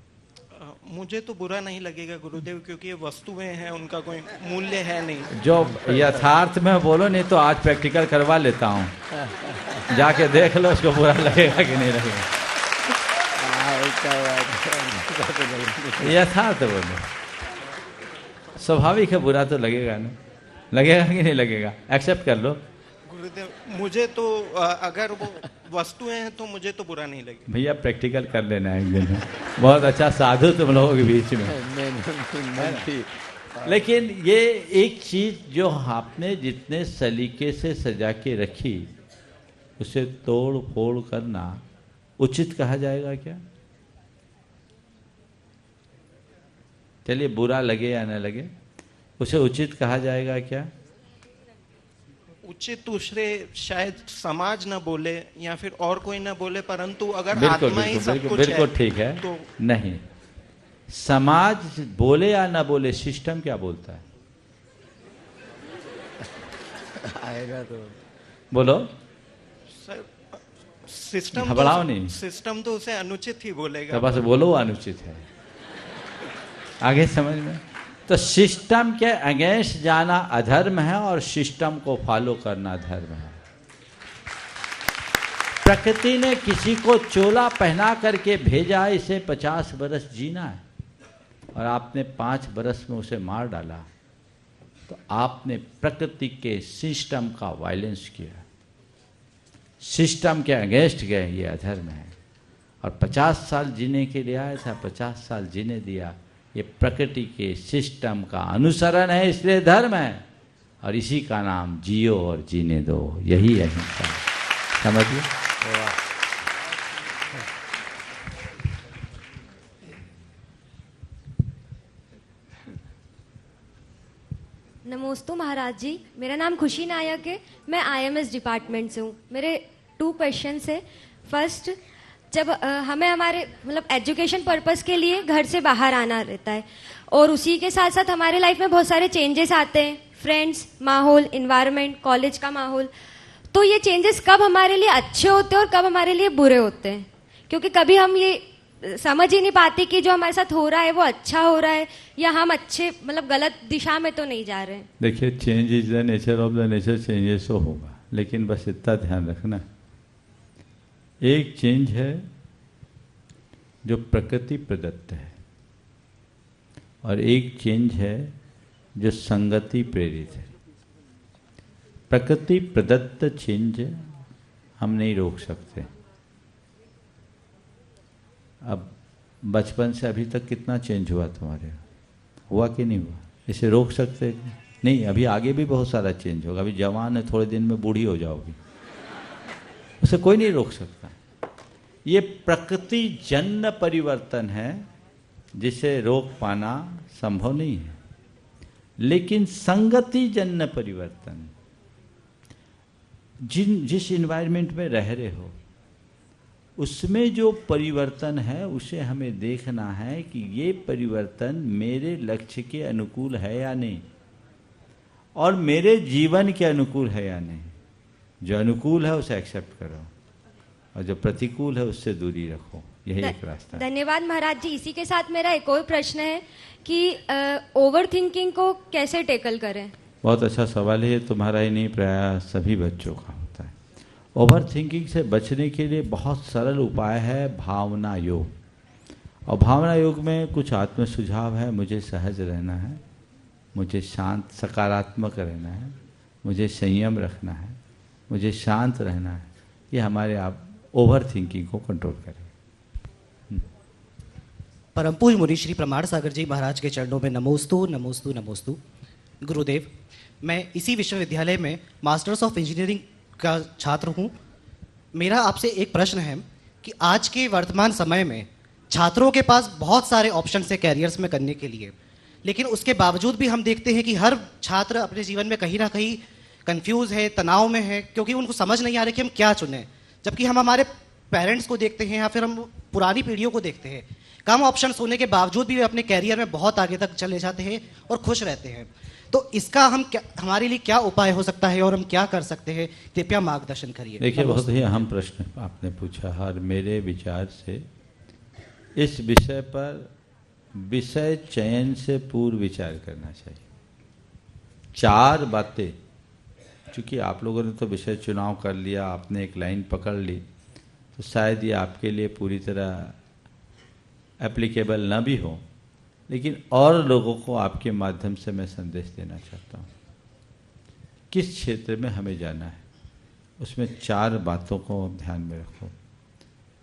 मुझे तो बुरा नहीं लगेगा गुरुदेव, क्योंकि ये वस्तुएं हैं, उनका कोई मूल्य है नहीं। जो यथार्थ में बोलो, नहीं तो आज प्रैक्टिकल करवा लेता हूँ, जाके देख लो उसको बुरा लगेगा कि नहीं लगेगा। यथार्थ बोलो, स्वाभाविक है, बुरा तो लगेगा ना, लगेगा कि नहीं लगेगा? एक्सेप्ट कर लो, गुरुदेव, मुझे तो अगर वो वस्तुएं हैं तो मुझे तो बुरा नहीं लगे। भैया प्रैक्टिकल कर लेना एक दिन, बहुत अच्छा साधु तुम लोगों के बीच में। लेकिन ये एक चीज जो आपने जितने सलीके से सजा के रखी, उसे तोड़ फोड़ करना उचित कहा जाएगा क्या? चलिए बुरा लगे या न लगे, उसे उचित कहा जाएगा क्या? उचित दूसरे शायद समाज ना बोले या फिर और कोई ना बोले, परंतु अगर बिल्कुल आत्मा ही सब कुछ बिल्कुल है, ठीक है तो नहीं, समाज बोले या ना बोले, सिस्टम क्या बोलता है? आएगा तो बोलो। सिस्टम घबराओ नहीं, सिस्टम तो उसे अनुचित ही बोलेगा। तो बस बोलो अनुचित है, आगे समझ में। तो सिस्टम के अगेंस्ट जाना अधर्म है और सिस्टम को फॉलो करना धर्म है। प्रकृति ने किसी को चोला पहना करके भेजा, इसे 50 बरस जीना है, और आपने 5 बरस में उसे मार डाला, तो आपने प्रकृति के सिस्टम का वायलेंस किया, सिस्टम के अगेंस्ट गए, ये अधर्म है। और 50 साल जीने के लिए आया था, 50 साल जीने दिया, ये प्रकृति के सिस्टम का अनुसरण है, इसलिए धर्म है। और इसी का नाम जियो और जीने दो, यही अहिंसा है। समझिए। नमोस्तु महाराज जी, मेरा नाम खुशी नायक है, मैं IMS डिपार्टमेंट से हूँ। मेरे 2 क्वेश्चन है। फर्स्ट, जब हमें हमारे मतलब एजुकेशन पर्पस के लिए घर से बाहर आना रहता है, और उसी के साथ साथ हमारे लाइफ में बहुत सारे चेंजेस आते हैं, फ्रेंड्स, माहौल, इन्वायरमेंट, कॉलेज का माहौल। तो ये चेंजेस कब हमारे लिए अच्छे होते हैं और कब हमारे लिए बुरे होते हैं? क्योंकि कभी हम ये समझ ही नहीं पाते कि जो हमारे साथ हो रहा है वो अच्छा हो रहा है या हम अच्छे मतलब गलत दिशा में तो नहीं जा रहे हैं। देखिए, change is the nature of the nature, changes तो होगा, लेकिन बस इतना ध्यान रखना, एक चेंज है जो प्रकृति प्रदत्त है, और एक चेंज है जो संगति प्रेरित है। प्रकृति प्रदत्त चेंज हम नहीं रोक सकते। अब बचपन से अभी तक कितना चेंज हुआ तुम्हारे, हुआ कि नहीं हुआ? इसे रोक सकते नहीं, अभी आगे भी बहुत सारा चेंज होगा। अभी जवान है, थोड़े दिन में बूढ़ी हो जाओगी, उसे कोई नहीं रोक सकता। ये प्रकृति जन्य परिवर्तन है, जिसे रोक पाना संभव नहीं है। लेकिन संगति जन्य परिवर्तन, जिस इन्वायरमेंट में रह रहे हो उसमें जो परिवर्तन है, उसे हमें देखना है कि ये परिवर्तन मेरे लक्ष्य के अनुकूल है या नहीं, और मेरे जीवन के अनुकूल है या नहीं। जो अनुकूल है उसे एक्सेप्ट करो, और जो प्रतिकूल है उससे दूरी रखो, यही एक रास्ता है। धन्यवाद महाराज जी। इसी के साथ मेरा एक और प्रश्न है कि ओवर थिंकिंग को कैसे टैकल करें? बहुत अच्छा सवाल है, तुम्हारा ही नहीं, प्राय सभी बच्चों का होता है। ओवर थिंकिंग से बचने के लिए बहुत सरल उपाय है भावना योग। और भावना योग में कुछ आत्म सुझाव है। मुझे सहज रहना है, मुझे शांत सकारात्मक रहना है, मुझे संयम रखना है, मुझे शांत रहना है। ये हमारे आप ओवर थिंकिंग को कंट्रोल करें। परम पूज्य मुनि श्री प्रमाण सागर जी महाराज के चरणों में नमोस्तु नमोस्तु नमोस्तु। गुरुदेव, मैं इसी विश्वविद्यालय में मास्टर्स ऑफ इंजीनियरिंग का छात्र हूँ। मेरा आपसे एक प्रश्न है कि आज के वर्तमान समय में छात्रों के पास बहुत सारे ऑप्शन है कैरियर्स में करने के लिए, लेकिन उसके बावजूद भी हम देखते हैं कि हर छात्र अपने जीवन में कहीं ना कहीं कंफ्यूज है, तनाव में है, क्योंकि उनको समझ नहीं आ रहा कि हम क्या चुनें। जबकि हम हमारे पेरेंट्स को देखते हैं या फिर हम पुरानी पीढ़ियों को देखते हैं, कम ऑप्शंस होने के बावजूद भी वे अपने कैरियर में बहुत आगे तक चले जाते हैं और खुश रहते हैं। तो इसका हमारे लिए क्या उपाय हो सकता है और हम क्या कर सकते हैं? कृपया मार्गदर्शन करिए। देखिए, बहुत ही अहम प्रश्न आपने पूछा, और मेरे विचार से इस विषय पर विषय चयन से पूर्व विचार करना चाहिए। 4 बातें, चूँकि आप लोगों ने तो विषय चुनाव कर लिया, आपने एक लाइन पकड़ ली, तो शायद ये आपके लिए पूरी तरह एप्लीकेबल ना भी हो, लेकिन और लोगों को आपके माध्यम से मैं संदेश देना चाहता हूँ। किस क्षेत्र में हमें जाना है, उसमें 4 बातों को आप ध्यान में रखो।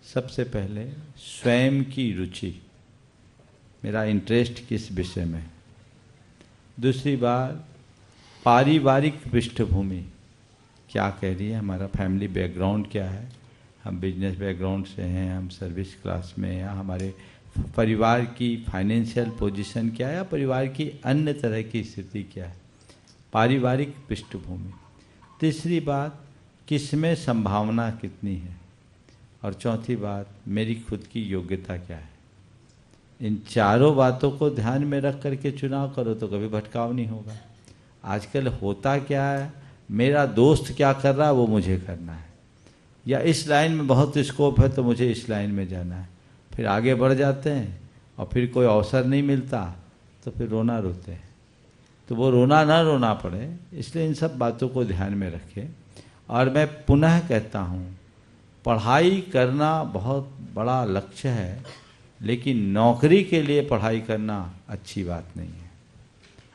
सबसे पहले स्वयं की रुचि, मेरा इंटरेस्ट किस विषय में। दूसरी बात पारिवारिक पृष्ठभूमि क्या कह रही है, हमारा फैमिली बैकग्राउंड क्या है, हम बिजनेस बैकग्राउंड से हैं, हम सर्विस क्लास में, या हमारे परिवार की फाइनेंशियल पोजीशन क्या है, या परिवार की अन्य तरह की स्थिति क्या है, पारिवारिक पृष्ठभूमि। तीसरी बात किसमें संभावना कितनी है, और चौथी बात मेरी खुद की योग्यता क्या है। इन चारों बातों को ध्यान में रख करके चुनाव करो तो कभी भटकाव नहीं होगा। आजकल होता क्या है, मेरा दोस्त क्या कर रहा है वो मुझे करना है, या इस लाइन में बहुत स्कोप है तो मुझे इस लाइन में जाना है, फिर आगे बढ़ जाते हैं और फिर कोई अवसर नहीं मिलता तो फिर रोना रोते हैं। तो वो रोना ना रोना पड़े, इसलिए इन सब बातों को ध्यान में रखें। और मैं पुनः कहता हूँ, पढ़ाई करना बहुत बड़ा लक्ष्य है, लेकिन नौकरी के लिए पढ़ाई करना अच्छी बात नहीं है।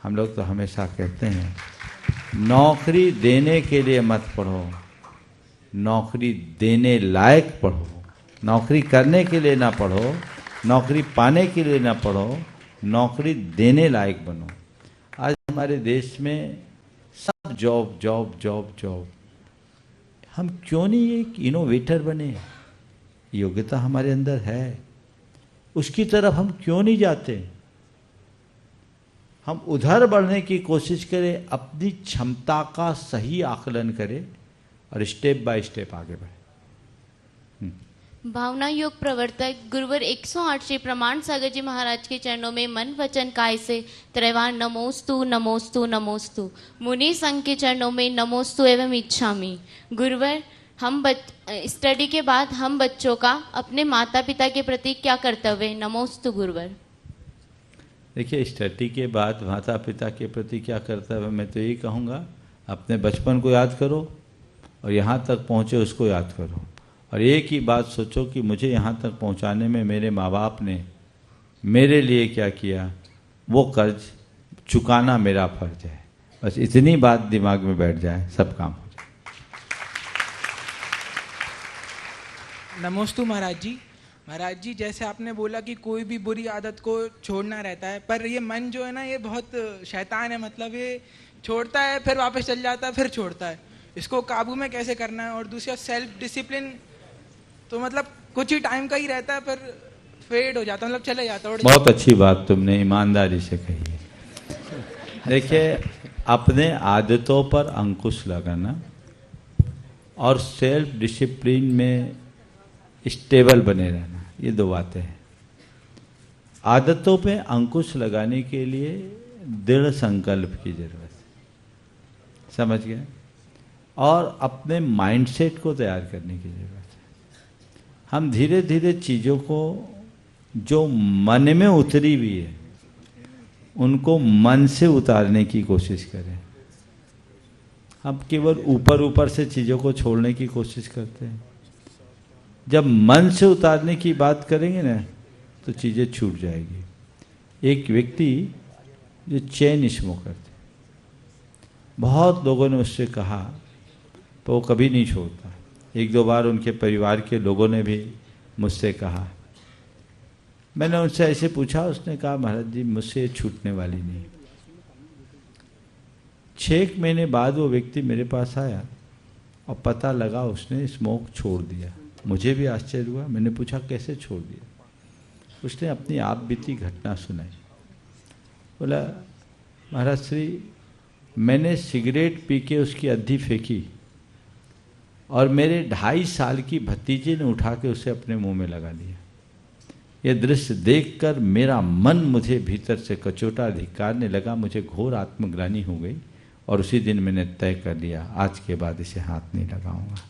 हम लोग तो हमेशा कहते हैं नौकरी देने के लिए मत पढ़ो, नौकरी देने लायक पढ़ो। नौकरी करने के लिए ना पढ़ो, नौकरी पाने के लिए ना पढ़ो, नौकरी देने लायक बनो। आज हमारे देश में सब जॉब जॉब जॉब जॉब, हम क्यों नहीं एक इनोवेटर बने? योग्यता हमारे अंदर है, उसकी तरफ हम क्यों नहीं जाते? हम उधर बढ़ने की कोशिश करें, अपनी क्षमता का सही आकलन करें और स्टेप बाय स्टेप आगे बढ़े। भावना योग प्रवर्तक गुरुवर 108 श्री प्रमाण सागर जी महाराज के चरणों में मन वचन काय से त्रैवार नमोस्तु नमोस्तु नमोस्तु। मुनि संघ के चरणों में नमोस्तु एवं इच्छामि। गुरुवर, हम स्टडी के बाद हम बच्चों का अपने माता पिता के प्रति क्या कर्तव्य है? नमोस्तु गुरुवर। देखिए, स्टडी के बाद माता पिता के प्रति क्या कर्तव्य है, मैं तो यही कहूँगा, अपने बचपन को याद करो और यहाँ तक पहुँचे उसको याद करो, और एक ही बात सोचो कि मुझे यहाँ तक पहुँचाने में मेरे माँ बाप ने मेरे लिए क्या किया, वो कर्ज चुकाना मेरा फर्ज है। बस इतनी बात दिमाग में बैठ जाए, सब काम हो जाए। नमोस्तु महाराज जी। महाराज जी, जैसे आपने बोला कि कोई भी बुरी आदत को छोड़ना रहता है, पर ये मन जो है ना, ये बहुत शैतान है। मतलब ये छोड़ता है, फिर वापस चल जाता है, फिर छोड़ता है। इसको काबू में कैसे करना है? और दूसरा सेल्फ डिसिप्लिन, तो मतलब कुछ ही टाइम का ही रहता है, पर फेड हो जाता है, मतलब चले जाता है। बहुत अच्छी बात तुमने ईमानदारी से कही है। देखिए, अपने आदतों पर अंकुश लगाना और सेल्फ डिसिप्लिन में स्टेबल बने रहना, ये 2 बातें हैं। आदतों पे अंकुश लगाने के लिए दृढ़ संकल्प की जरूरत है, समझ गए? और अपने माइंडसेट को तैयार करने की जरूरत है। हम धीरे धीरे चीज़ों को जो मन में उतरी हुई है उनको मन से उतारने की कोशिश करें। हम केवल ऊपर ऊपर से चीज़ों को छोड़ने की कोशिश करते हैं। जब मन से उतारने की बात करेंगे ना, तो चीज़ें छूट जाएगी। एक व्यक्ति जो चेन स्मोकर थे, बहुत लोगों ने उससे कहा तो वो कभी नहीं छोड़ता। 1-2 बार उनके परिवार के लोगों ने भी मुझसे कहा। मैंने उनसे ऐसे पूछा, उसने कहा महाराज जी मुझसे ये छूटने वाली नहीं। 6 महीने बाद वो व्यक्ति मेरे पास आया और पता लगा उसने स्मोक छोड़ दिया। मुझे भी आश्चर्य हुआ। मैंने पूछा कैसे छोड़ दिया? उसने अपनी आप बीती घटना सुनाई। बोला महाराज श्री, मैंने सिगरेट पी के उसकी अद्धी फेंकी और मेरे 2.5 साल की भतीजे ने उठा के उसे अपने मुंह में लगा लिया। यह दृश्य देखकर मेरा मन मुझे भीतर से कचोटा धिक्कारने लगा। मुझे घोर आत्मग्लानि हो गई और उसी दिन मैंने तय कर लिया, आज के बाद इसे हाथ नहीं लगाऊंगा।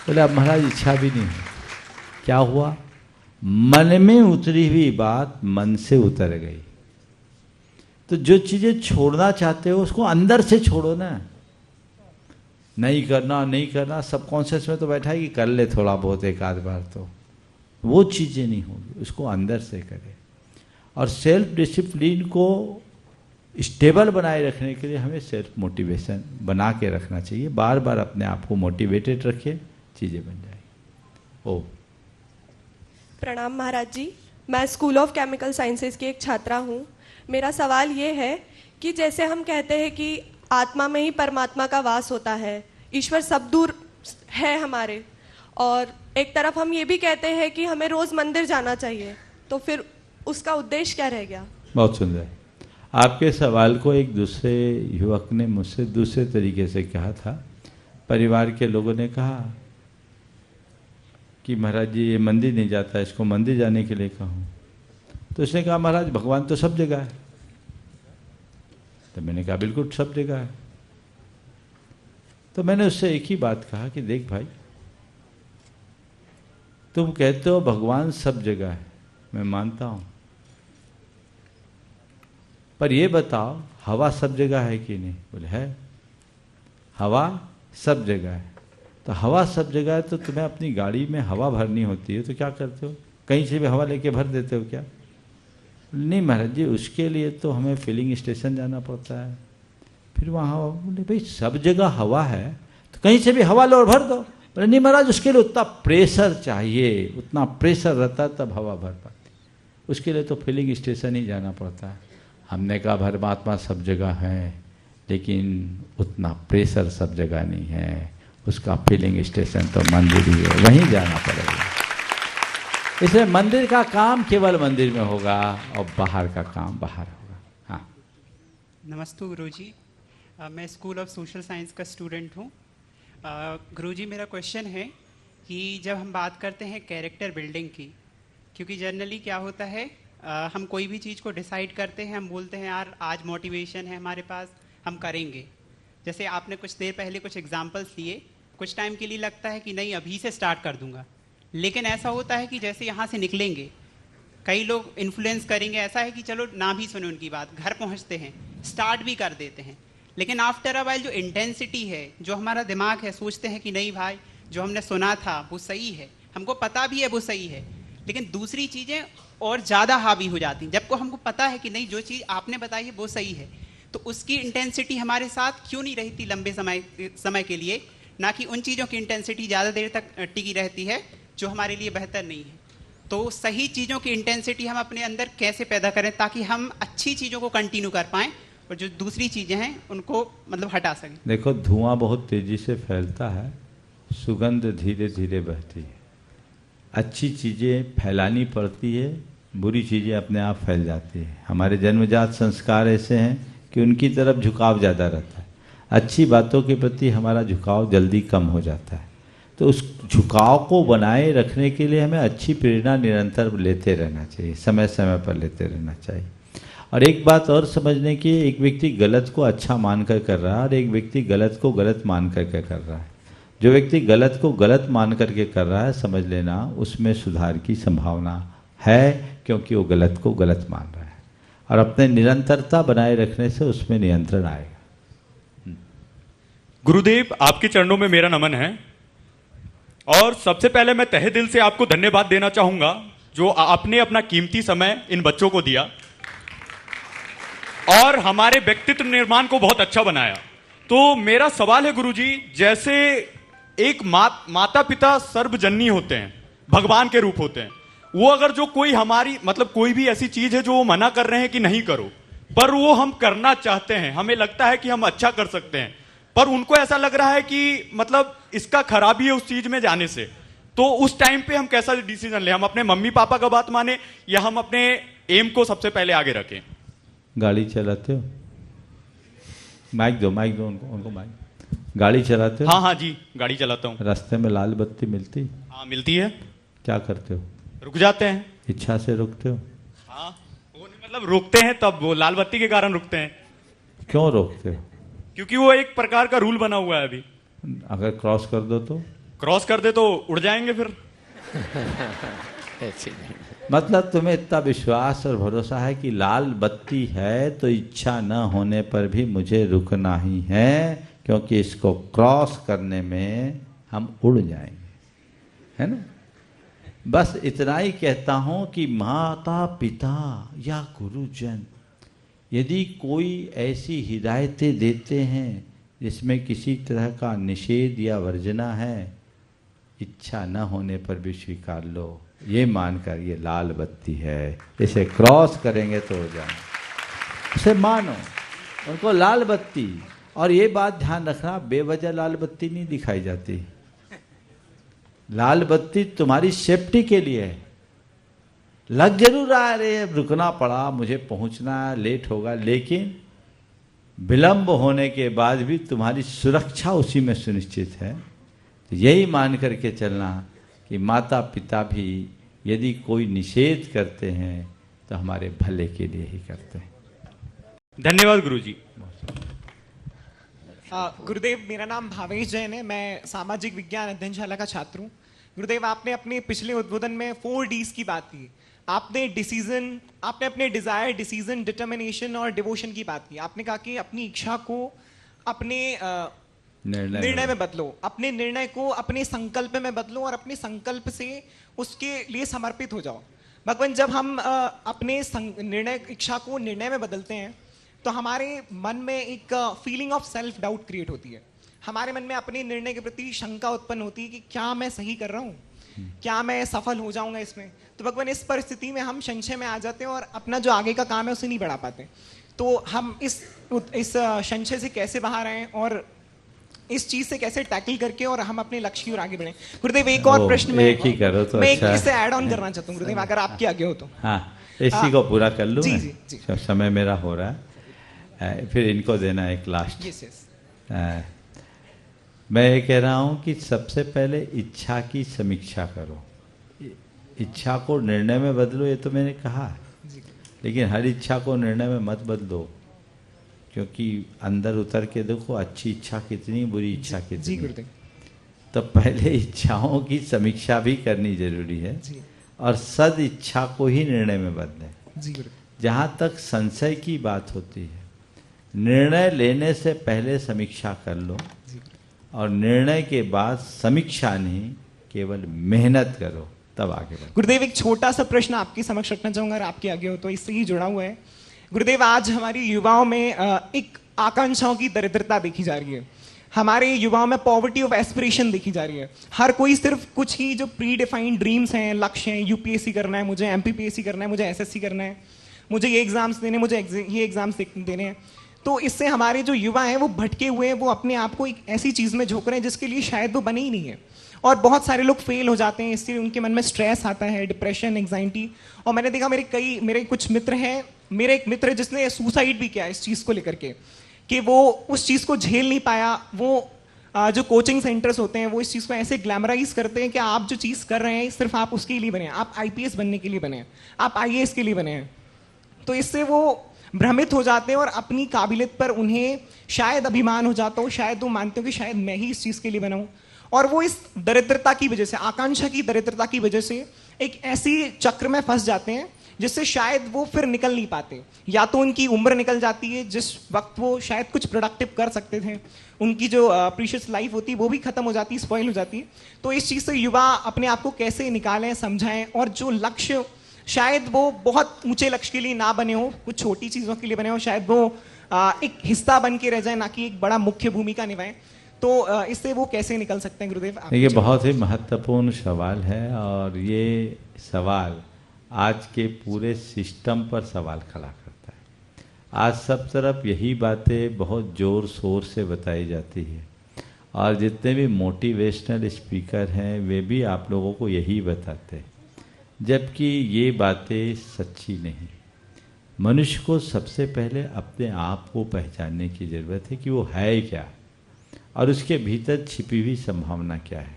बोले अब महाराज इच्छा भी नहीं है। क्या हुआ? मन में उतरी हुई बात मन से उतर गई। तो जो चीजें छोड़ना चाहते हो उसको अंदर से छोड़ो ना। नहीं करना सबकॉन्शियस में तो बैठा है कि कर ले थोड़ा बहुत एक आध बार, तो वो चीजें नहीं होगी, उसको अंदर से करे। और सेल्फ डिसिप्लिन को स्टेबल बनाए रखने के लिए हमें सेल्फ मोटिवेशन बना के रखना चाहिए। बार बार अपने आप को मोटिवेटेड रखिए, चीज़ें बन जाएगी। ओ प्रणाम महाराज जी, मैं स्कूल ऑफ केमिकल साइंसेज की एक छात्रा हूँ। मेरा सवाल ये है कि जैसे हम कहते हैं कि आत्मा में ही परमात्मा का वास होता है, ईश्वर सब दूर है हमारे, और एक तरफ हम ये भी कहते हैं कि हमें रोज मंदिर जाना चाहिए, तो फिर उसका उद्देश्य क्या रह गया? बहुत सुंदर। आपके सवाल को एक दूसरे युवक ने मुझसे दूसरे तरीके से कहा था। परिवार के लोगों ने कहा कि महाराज जी ये मंदिर नहीं जाता, इसको मंदिर जाने के लिए कहूँ। तो उसने कहा महाराज भगवान तो सब जगह है। तो मैंने कहा बिल्कुल सब जगह है। तो मैंने उससे एक ही बात कहा कि देख भाई, तुम कहते हो भगवान सब जगह है, मैं मानता हूं, पर ये बताओ हवा सब जगह है कि नहीं? बोले है, हवा सब जगह है। तो हवा सब जगह है तो तुम्हें अपनी गाड़ी में हवा भरनी होती है, तो क्या करते हो? कहीं से भी हवा लेके भर देते हो क्या? नहीं महाराज जी, उसके लिए तो हमें फिलिंग स्टेशन जाना पड़ता है। फिर वहाँ बोले भाई सब जगह हवा है तो कहीं से भी हवा लो और भर दो। बोले नहीं महाराज, उसके लिए उतना प्रेशर चाहिए, उतना प्रेशर रहता तब हवा भर पाती, उसके लिए तो फिलिंग स्टेशन ही जाना पड़ता है। हमने कहा परमात्मा सब जगह है, लेकिन उतना प्रेशर सब जगह नहीं है, उसका फिलिंग स्टेशन तो मंदिर ही है, वहीं जाना पड़ेगा। इसलिए मंदिर का काम केवल मंदिर में होगा और बाहर का काम बाहर होगा। हाँ, नमस्ते गुरुजी, मैं स्कूल ऑफ सोशल साइंस का स्टूडेंट हूँ। गुरुजी मेरा क्वेश्चन है कि जब हम बात करते हैं कैरेक्टर बिल्डिंग की, क्योंकि जनरली क्या होता है, हम कोई भी चीज़ को डिसाइड करते हैं, हम बोलते हैं यार आज मोटिवेशन है हमारे पास, हम करेंगे। जैसे आपने कुछ देर पहले कुछ एग्जांपल्स दिए, कुछ टाइम के लिए लगता है कि नहीं अभी से स्टार्ट कर दूंगा, लेकिन ऐसा होता है कि जैसे यहाँ से निकलेंगे कई लोग इन्फ्लुएंस करेंगे, ऐसा है कि चलो ना भी सुने उनकी बात, घर पहुँचते हैं, स्टार्ट भी कर देते हैं, लेकिन आफ्टर अ वाइल जो इंटेंसिटी है, जो हमारा दिमाग है, सोचते हैं कि नहीं भाई जो हमने सुना था वो सही है, हमको पता भी है वो सही है, लेकिन दूसरी चीज़ें और ज़्यादा हावी हो जाती हैं। जबको हमको पता है कि नहीं जो चीज़ आपने बताई है वो सही है, तो उसकी इंटेंसिटी हमारे साथ क्यों नहीं रहती लंबे समय के लिए, ना कि उन चीज़ों की इंटेंसिटी ज़्यादा देर तक टिकी रहती है जो हमारे लिए बेहतर नहीं है। तो सही चीज़ों की इंटेंसिटी हम अपने अंदर कैसे पैदा करें ताकि हम अच्छी चीज़ों को कंटिन्यू कर पाएँ और जो दूसरी चीज़ें हैं उनको मतलब हटा सकें। देखो धुआं बहुत तेज़ी से फैलता है, सुगंध धीरे धीरे बहती है। अच्छी चीज़ें फैलानी पड़ती है, बुरी चीज़ें अपने आप फैल जाती है। हमारे जन्मजात संस्कार ऐसे हैं कि उनकी तरफ झुकाव ज़्यादा रहता है, अच्छी बातों के प्रति हमारा झुकाव जल्दी कम हो जाता है। तो उस झुकाव को बनाए रखने के लिए हमें अच्छी प्रेरणा निरंतर लेते रहना चाहिए, समय समय पर लेते रहना चाहिए। और एक बात और समझने की, एक व्यक्ति गलत को अच्छा मानकर कर रहा है और एक व्यक्ति गलत को गलत मान करके कर रहा है। जो व्यक्ति गलत को गलत मान करके कर रहा है, समझ लेना उसमें सुधार की संभावना है, क्योंकि वो गलत को गलत मान रहा है। और अपने निरंतरता बनाए रखने से उसमें नियंत्रण आएगा। गुरुदेव, आपके चरणों में मेरा नमन है और सबसे पहले मैं तहे दिल से आपको धन्यवाद देना चाहूंगा जो आपने अपना कीमती समय इन बच्चों को दिया और हमारे व्यक्तित्व निर्माण को बहुत अच्छा बनाया। तो मेरा सवाल है गुरुजी, जैसे एक माता पिता सर्वजननी होते हैं, भगवान के रूप होते हैं, वो अगर जो कोई हमारी मतलब कोई भी ऐसी चीज है जो वो मना कर रहे हैं कि नहीं करो, पर वो हम करना चाहते हैं, हमें लगता है कि हम अच्छा कर सकते हैं, पर उनको ऐसा लग रहा है कि मतलब इसका खराबी है उस चीज में जाने से, तो उस टाइम पे हम कैसा डिसीजन लें? हम अपने मम्मी पापा का बात माने या हम अपने एम को सबसे पहले आगे रखें? गाड़ी चलाते हो? माइक दो उनको माइक। गाड़ी चलाते हो? हाँ हाँ जी, गाड़ी चलाता हूँ। रास्ते में लाल बत्ती मिलती? हाँ मिलती है। क्या करते हो? रुक जाते हैं। इच्छा से रुकते हो? हाँ, वो मतलब रुकते हैं तब, वो लाल बत्ती के कारण रुकते हैं। क्यों रोकते हो? क्योंकि वो एक प्रकार का रूल बना हुआ है अभी। अगर क्रॉस कर दो तो? क्रॉस कर दे तो उड़ जाएंगे फिर। मतलब तुम्हें इतना विश्वास और भरोसा है कि लाल बत्ती है तो इच्छा न होने पर भी मुझे रुकना ही है, क्योंकि इसको क्रॉस करने में हम उड़ जाएंगे, है ना? बस इतना ही कहता हूं कि माता पिता या गुरुजन यदि कोई ऐसी हिदायतें देते हैं जिसमें किसी तरह का निषेध या वर्जना है, इच्छा न होने पर भी स्वीकार लो, ये मानकर ये लाल बत्ती है, इसे क्रॉस करेंगे तो हो जाए, उसे मानो, उनको लाल बत्ती। और ये बात ध्यान रखना, बेवजह लाल बत्ती नहीं दिखाई जाती। लाल बत्ती तुम्हारी सेफ्टी के लिए है। लग जरूर रहा है, अरे रुकना पड़ा, मुझे पहुंचना है, लेट होगा, लेकिन विलंब होने के बाद भी तुम्हारी सुरक्षा उसी में सुनिश्चित है। तो यही मान करके चलना कि माता पिता भी यदि कोई निषेध करते हैं तो हमारे भले के लिए ही करते हैं। धन्यवाद गुरुजी। गुरुदेव, मेरा नाम भावेश जैन है, मैं सामाजिक विज्ञान अध्ययनशाला का छात्र हूँ। गुरुदेव, आपने अपने पिछले उद्बोधन में 4 Ds की बात की। आपने अपने डिजायर, डिसीजन, डिटर्मिनेशन और डिवोशन की बात की। आपने कहा कि अपनी इच्छा को अपने निर्णय में बदलो, अपने निर्णय को अपने संकल्प में बदलो और अपने संकल्प से उसके लिए समर्पित हो जाओ। भगवान, जब हम अपने इच्छा को निर्णय में बदलते हैं तो हमारे मन में एक feeling of self doubt create होती है। हमारे मन में अपने निर्णय के प्रति शंका उत्पन्न होती है कि क्या मैं सही कर रहा हूँ, क्या मैं सफल हो जाऊंगा इसमें। तो भगवान, इस परिस्थिति में हम संशय में आ जाते हैं और अपना जो आगे का काम है उसे नहीं बढ़ा पाते। तो हम इस संशय से कैसे बाहर आए और इस चीज से कैसे टैकल करके और हम अपने लक्ष्य की ओर आगे बढ़े। गुरुदेव, एक और प्रश्न मैं इससे ऐड ऑन करना चाहता हूँ गुरुदेव, अगर आपके आगे हो तो। हाँ, इसी को पूरा कर लूँ। जी, जी। समय मेरा हो रहा है, फिर इनको देना एक लास्ट। मैं ये कह रहा हूँ कि सबसे पहले इच्छा की समीक्षा करो, इच्छा को निर्णय में बदलो, ये तो मैंने कहा, लेकिन हर इच्छा को निर्णय में मत बदलो, क्योंकि अंदर उतर के देखो अच्छी इच्छा कितनी, बुरी इच्छा कितनी। तो पहले इच्छाओं की समीक्षा भी करनी जरूरी है और सद इच्छा को ही निर्णय में बदलें। जहाँ तक संशय की बात होती है, निर्णय लेने से पहले समीक्षा कर लो और निर्णय के बाद समीक्षा नहीं, केवल मेहनत करो, तब आगे बढ़ो। गुरुदेव, एक छोटा सा प्रश्न आपके समक्ष रखना चाहूंगा, अगर आपके आगे हो तो, इससे ही जुड़ा हुआ है। गुरुदेव, आज हमारी युवाओं में एक आकांक्षाओं की दरिद्रता देखी जा रही है। हमारे युवाओं में पॉवर्टी ऑफ एस्पिरेशन देखी जा रही है। हर कोई सिर्फ कुछ ही जो प्री डिफाइंड ड्रीम्स हैं, लक्ष्य हैं, यूपीएससी करना है, मुझे एमपीपीएससी करना है, मुझे एसएससी करना है, मुझे ये एग्जाम्स देने, मुझे ये एग्जाम्स देने हैं। तो इससे हमारे जो युवा हैं वो भटके हुए हैं, वो अपने आप को एक ऐसी चीज में झोंक रहे हैं जिसके लिए शायद वो बने ही नहीं है। और बहुत सारे लोग फेल हो जाते हैं, इससे उनके मन में स्ट्रेस आता है, डिप्रेशन, एंग्जाइटी। और मैंने देखा मेरे कुछ मित्र हैं, मेरे एक मित्र जिसने सुसाइड भी किया इस चीज को लेकर के, कि वो उस चीज को झेल नहीं पाया। वो जो कोचिंग सेंटर्स होते हैं वो इस चीज को ऐसे ग्लैमराइज करते हैं कि आप जो चीज कर रहे हैं सिर्फ आप उसके लिए बने हैं, आप आईपीएस बनने के लिए बने हैं, आप आईएएस के लिए बने हैं। तो इससे वो भ्रमित हो जाते हैं और अपनी काबिलियत पर उन्हें शायद अभिमान हो जाता हो, शायद वो मानते हो कि शायद मैं ही इस चीज के लिए बना हूं। और वो इस दरिद्रता की वजह से, आकांक्षा की दरिद्रता की वजह से एक ऐसी चक्र में फंस जाते हैं जिससे शायद वो फिर निकल नहीं पाते। या तो उनकी उम्र निकल जाती है जिस वक्त वो शायद कुछ प्रोडक्टिव कर सकते थे, उनकी जो प्रीशियस लाइफ होती है वो भी खत्म हो जाती है, स्पॉइल हो जाती है। तो इस चीज से युवा अपने आप को कैसे निकालें, समझाएं, और जो लक्ष्य शायद वो बहुत ऊंचे लक्ष्य के लिए ना बने हो, कुछ छोटी चीजों के लिए बने हो, शायद वो एक हिस्सा बन के रह जाए, ना कि एक बड़ा मुख्य भूमिका निभाएं। तो इससे वो कैसे निकल सकते हैं गुरुदेव? ये बहुत ही महत्वपूर्ण सवाल है और ये सवाल आज के पूरे सिस्टम पर सवाल खड़ा करता है। आज सब तरफ यही बातें बहुत ज़ोर शोर से बताई जाती है और जितने भी मोटिवेशनल स्पीकर हैं वे भी आप लोगों को यही बताते हैं, जबकि ये बातें सच्ची नहीं। मनुष्य को सबसे पहले अपने आप को पहचानने की ज़रूरत है कि वो है क्या और उसके भीतर छिपी हुई संभावना क्या है।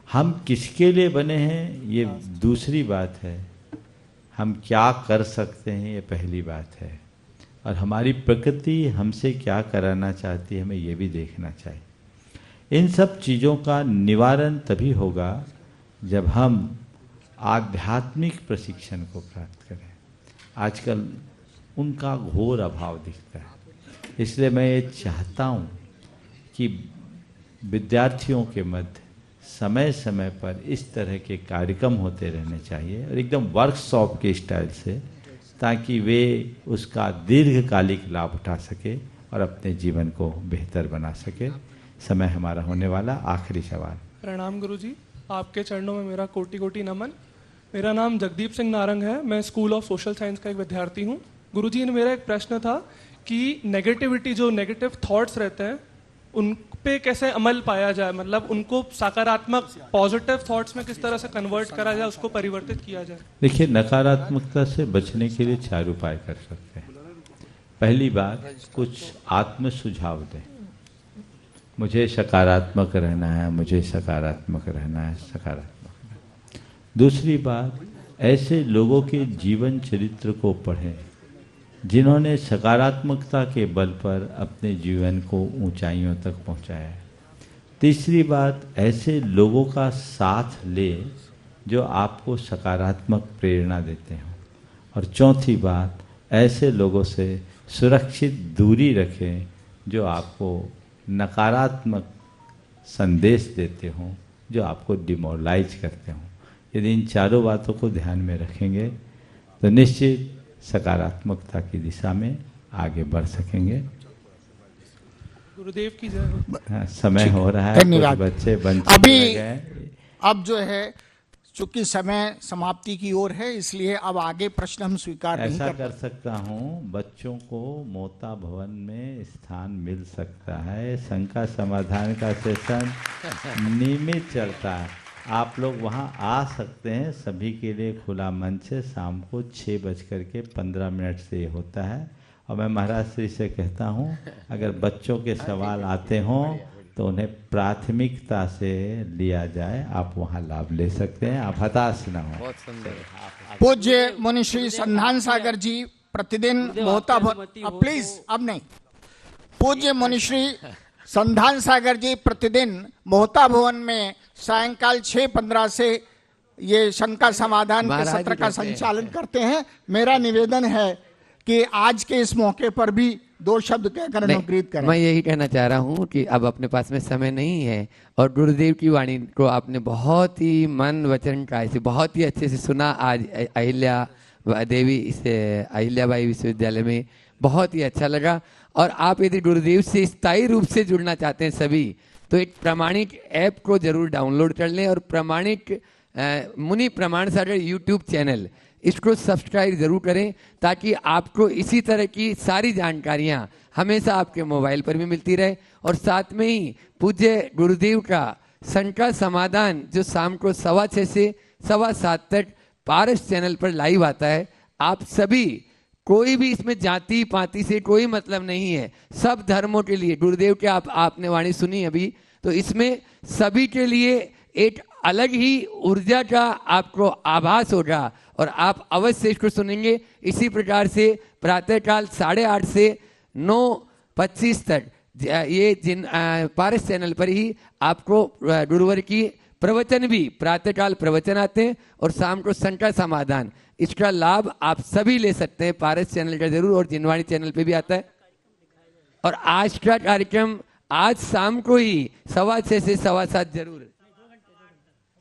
हम किसके लिए बने हैं ये दूसरी बात है, हम क्या कर सकते हैं ये पहली बात है, और हमारी प्रकृति हमसे क्या कराना चाहती है हमें ये भी देखना चाहिए। इन सब चीज़ों का निवारण तभी होगा जब हम आध्यात्मिक प्रशिक्षण को प्राप्त करें। आजकल उनका घोर अभाव दिखता है, इसलिए मैं ये चाहता हूँ कि विद्यार्थियों के मध्य समय समय पर इस तरह के कार्यक्रम होते रहने चाहिए और एकदम वर्कशॉप के स्टाइल से ताकि वे उसका दीर्घकालिक लाभ उठा सके और अपने जीवन को बेहतर बना सके। समय हमारा होने वाला, आखिरी सवाल। प्रणाम गुरुजी, आपके चरणों में मेरा कोटि कोटि नमन। मेरा नाम जगदीप सिंह नारंग है, मैं स्कूल ऑफ सोशल साइंस का एक विद्यार्थी हूँ। गुरुजी, मेरा एक प्रश्न था कि नेगेटिविटी, जो नेगेटिव थॉट्स रहते हैं उन पे कैसे अमल पाया जाए, मतलब उनको सकारात्मक पॉजिटिव थॉट्स में किस तरह से कन्वर्ट करा जाए, उसको परिवर्तित किया जाए। देखिए, नकारात्मकता से बचने के लिए 4 उपाय कर सकते हैं। पहली बात, कुछ आत्म सुझाव दें। मुझे सकारात्मक रहना है, मुझे सकारात्मक रहना है, सकारात्मक। दूसरी बात, ऐसे लोगों के जीवन चरित्र को पढ़ें जिन्होंने सकारात्मकता के बल पर अपने जीवन को ऊंचाइयों तक पहुंचाया है। तीसरी बात, ऐसे लोगों का साथ ले जो आपको सकारात्मक प्रेरणा देते हों। और चौथी बात, ऐसे लोगों से सुरक्षित दूरी रखें जो आपको नकारात्मक संदेश देते हों, जो आपको डिमोरलाइज करते हों। यदि इन 4 बातों को ध्यान में रखेंगे तो निश्चित सकारात्मकता की दिशा में आगे बढ़ सकेंगे। गुरुदेव की जय। समय हो रहा है, कुछ बच्चे वंचित अभी रह गए। अब जो है चूंकि समय समाप्ति की ओर है, इसलिए अब आगे प्रश्न हम स्वीकार नहीं ऐसा कर सकता हूँ, बच्चों को मोता भवन में स्थान मिल सकता है। शंका समाधान का सेशन नियमित चलता है, आप लोग वहाँ आ सकते हैं। सभी के लिए खुला मंच है। शाम को 6:15 से होता है। और मैं महाराज श्री से कहता हूँ, अगर बच्चों के सवाल आते हों तो उन्हें प्राथमिकता से लिया जाए। आप वहाँ लाभ ले सकते हैं, आप हताश न हो। बहुत सुंदर। पूज्य मुनि श्री संधान सागर जी प्रतिदिन मोहता प्लीज अब नहीं। पूज्य मुनि श्री संधान सागर जी प्रतिदिन मोहता भवन में सायंकाल 6:15 से ये शंका समाधान के सत्र का संचालन करते हैं। मेरा निवेदन है कि आज के इस मौके पर भी 2 शब्द कहकर अनुग्रहित करें। मैं यही कहना चाह रहा हूँ कि अब अपने पास में समय नहीं है और गुरुदेव की वाणी को आपने बहुत ही मन वचन काय से बहुत ही अच्छे से सुना। आज अहिल्याबाई विश्वविद्यालय में बहुत ही अच्छा लगा। और आप यदि गुरुदेव से स्थायी रूप से जुड़ना चाहते हैं सभी, तो एक प्रामाणिक ऐप को जरूर डाउनलोड कर लें और प्रामाणिक मुनि प्रमाण सागर यूट्यूब चैनल, इसको सब्सक्राइब जरूर करें ताकि आपको इसी तरह की सारी जानकारियां हमेशा आपके मोबाइल पर भी मिलती रहे। और साथ में ही पूज्य गुरुदेव का शंका समाधान जो शाम को 6:15 से 7:15 तक पारस चैनल पर लाइव आता है। आप सभी, कोई भी इसमें जाति पाति से कोई मतलब नहीं है, सब धर्मों के लिए गुरुदेव के आपने वाणी सुनी अभी, तो इसमें सभी के लिए एक अलग ही ऊर्जा का आपको आभास होगा और आप अवश्य इसको सुनेंगे। इसी प्रकार से प्रातःकाल 8:30 से 9:25 तक ये पारस चैनल पर ही आपको गुरुवर की प्रवचन भी, प्रातःकाल प्रवचन आते हैं और शाम को शंका समाधान। इसका लाभ आप सभी ले सकते हैं पारस चैनल का जरूर, और जिनवाणी चैनल पे भी आता है। और आज का कार्यक्रम आज शाम को ही 6:15 से 7:15 जरूर,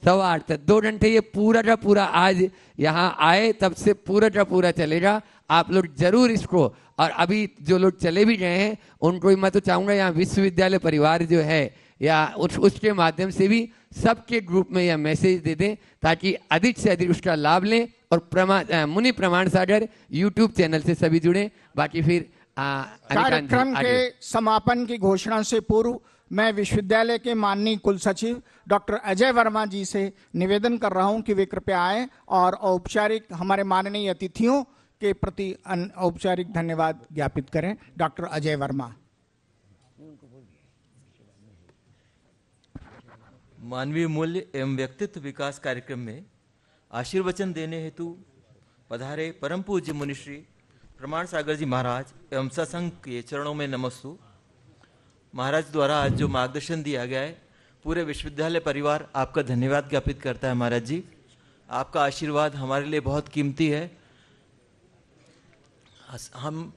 8:15 तक 2 घंटे ये पूरा का पूरा आज यहाँ आए तब से पूरा का पूरा चलेगा। आप लोग जरूर इसको, और अभी जो लोग चले भी गए हैं उनको मैं तो चाहूँगा यहाँ विश्वविद्यालय परिवार जो है या उसके माध्यम से भी सबके ग्रुप में यह मैसेज दे दें ताकि अधिक से अधिक उसका लाभ लें। और मुनि प्रमाण सागर यूट्यूब चैनल से सभी जुड़े। बाकी फिर कार्यक्रम के समापन की घोषणा से पूर्व मैं विश्वविद्यालय के माननीय कुल सचिव डॉक्टर अजय वर्मा जी से निवेदन कर रहा हूं कि वे कृपया आएं और औपचारिक हमारे माननीय अतिथियों के प्रति औपचारिक धन्यवाद ज्ञापित करें। डॉक्टर अजय वर्मा। मानवीय मूल्य एवं व्यक्तित्व विकास कार्यक्रम में आशीर्वचन देने हेतु पधारे परम पूज्य मुनिश्री प्रमाण सागर जी महाराज एवं सत्संग के चरणों में नमस्तु। महाराज द्वारा आज जो मार्गदर्शन दिया गया है, पूरे विश्वविद्यालय परिवार आपका धन्यवाद ज्ञापित करता है। महाराज जी, आपका आशीर्वाद हमारे लिए बहुत कीमती है। हम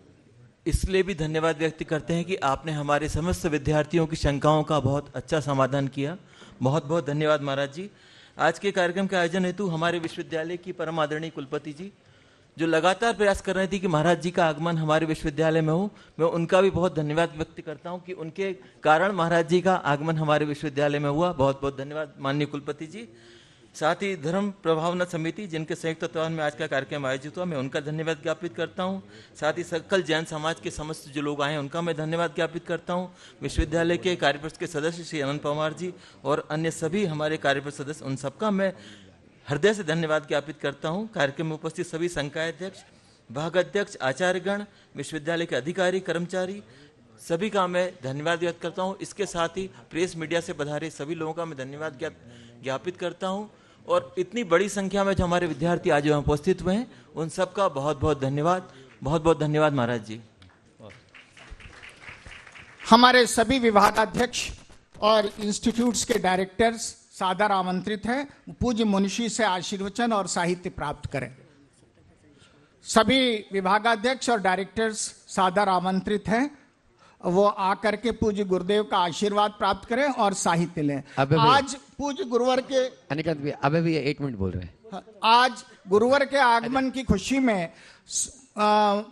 इसलिए भी धन्यवाद व्यक्त करते हैं कि आपने हमारे समस्त विद्यार्थियों की शंकाओं का बहुत अच्छा समाधान किया। बहुत बहुत धन्यवाद महाराज जी। आज के कार्यक्रम के आयोजन हेतु हमारे विश्वविद्यालय की परम आदरणीय कुलपति जी जो लगातार प्रयास कर रही थी कि महाराज जी का आगमन हमारे विश्वविद्यालय में हो, मैं उनका भी बहुत धन्यवाद व्यक्त करता हूं कि उनके कारण महाराज जी का आगमन हमारे विश्वविद्यालय में हुआ। बहुत बहुत धन्यवाद माननीय कुलपति जी। साथ ही धर्म प्रभावना समिति जिनके संयुक्त तत्वावधान में आज का कार्यक्रम आयोजित हुआ, मैं उनका धन्यवाद ज्ञापित करता हूं। साथ ही सकल जैन समाज के समस्त जो लोग आए हैं उनका मैं धन्यवाद ज्ञापित करता हूं। विश्वविद्यालय के कार्यपरिषद के सदस्य श्री अनंत पवार जी और अन्य सभी हमारे कार्यपरिषद सदस्य, उन सबका मैं हृदय से धन्यवाद ज्ञापित करता हूं। कार्यक्रम में उपस्थित सभी संकाय अध्यक्ष, भागाध्यक्ष, आचार्यगण, विश्वविद्यालय के अधिकारी, कर्मचारी, सभी का मैं धन्यवाद व्यक्त करता हूं। इसके साथ ही प्रेस मीडिया से पधारे सभी लोगों का मैं धन्यवाद ज्ञापित करता हूं। और इतनी बड़ी संख्या में जो हमारे विद्यार्थी आज यहाँ उपस्थित हुए हैं, उन सबका बहुत बहुत धन्यवाद। बहुत बहुत धन्यवाद महाराज जी। हमारे सभी विभागाध्यक्ष और इंस्टीट्यूट्स के डायरेक्टर्स सादर आमंत्रित हैं, पूज्य मुनिशी से आशीर्वचन और साहित्य प्राप्त करें। सभी विभागाध्यक्ष और डायरेक्टर्स सादर आमंत्रित हैं, वो आकर के पूज्य गुरुदेव का आशीर्वाद प्राप्त करें और साहित्य लें। आज पूज्य गुरुवर के अनिकांत भैया, अबे भैया 1 मिनट बोल रहे हैं। आज गुरुवर के आगमन की खुशी में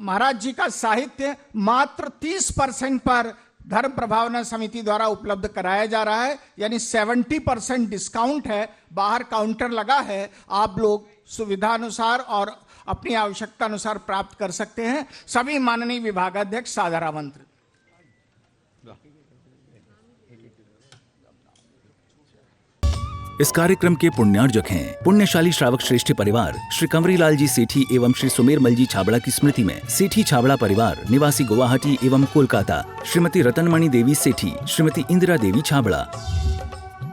महाराज जी का साहित्य मात्र 30% पर धर्म प्रभावना समिति द्वारा उपलब्ध कराया जा रहा है, यानी 70% डिस्काउंट है। बाहर काउंटर लगा है, आप लोग सुविधा अनुसार और अपनी आवश्यकता अनुसार प्राप्त कर सकते हैं। सभी माननीय विभागाध्यक्ष सादर आमंत्रित। इस कार्यक्रम के पुण्यार्जक हैं पुण्यशाली श्रावक श्रेष्ठी परिवार श्री कंवरीलाल जी सेठी एवं श्री सुमेरमल जी छाबड़ा की स्मृति में सेठी छाबड़ा परिवार निवासी गुवाहाटी एवं कोलकाता, श्रीमती रतनमणि देवी सेठी, श्रीमती इंदिरा देवी छाबड़ा,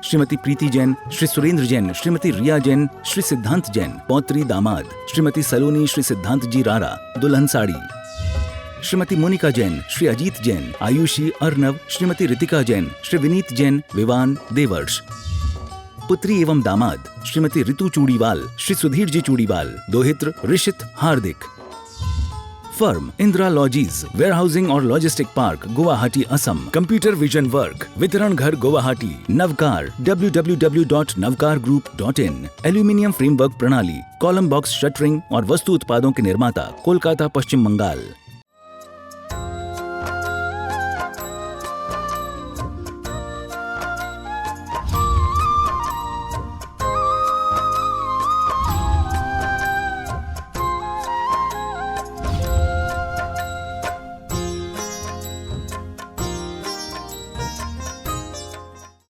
श्रीमती प्रीति जैन, श्री सुरेंद्र जैन, श्रीमती रिया जैन, श्री सिद्धांत जैन, पौत्री दामाद, श्रीमती सलोनी, श्री सिद्धांत जी रारा, दुल्हन साड़ी, श्रीमती मोनिका जैन, श्री अजीत जैन, आयुषी अर्नव, श्रीमती रितिका जैन, श्री विनीत जैन, विवान देवर्ष, पुत्री एवं दामाद श्रीमती ऋतु चूड़ीवाल, श्री सुधीर जी चूड़ीवाल, दोहित्र ऋषित हार्दिक। फर्म इंदिरा लॉजीज, वेयरहाउसिंग और logistic park, Guwahati Assam. Computer vision work, वितरण घर Guwahati. Navkar www.navkargroup.in। Aluminium framework प्रणाली, कॉलम बॉक्स शटरिंग और वस्तु उत्पादों के निर्माता, कोलकाता पश्चिम बंगाल।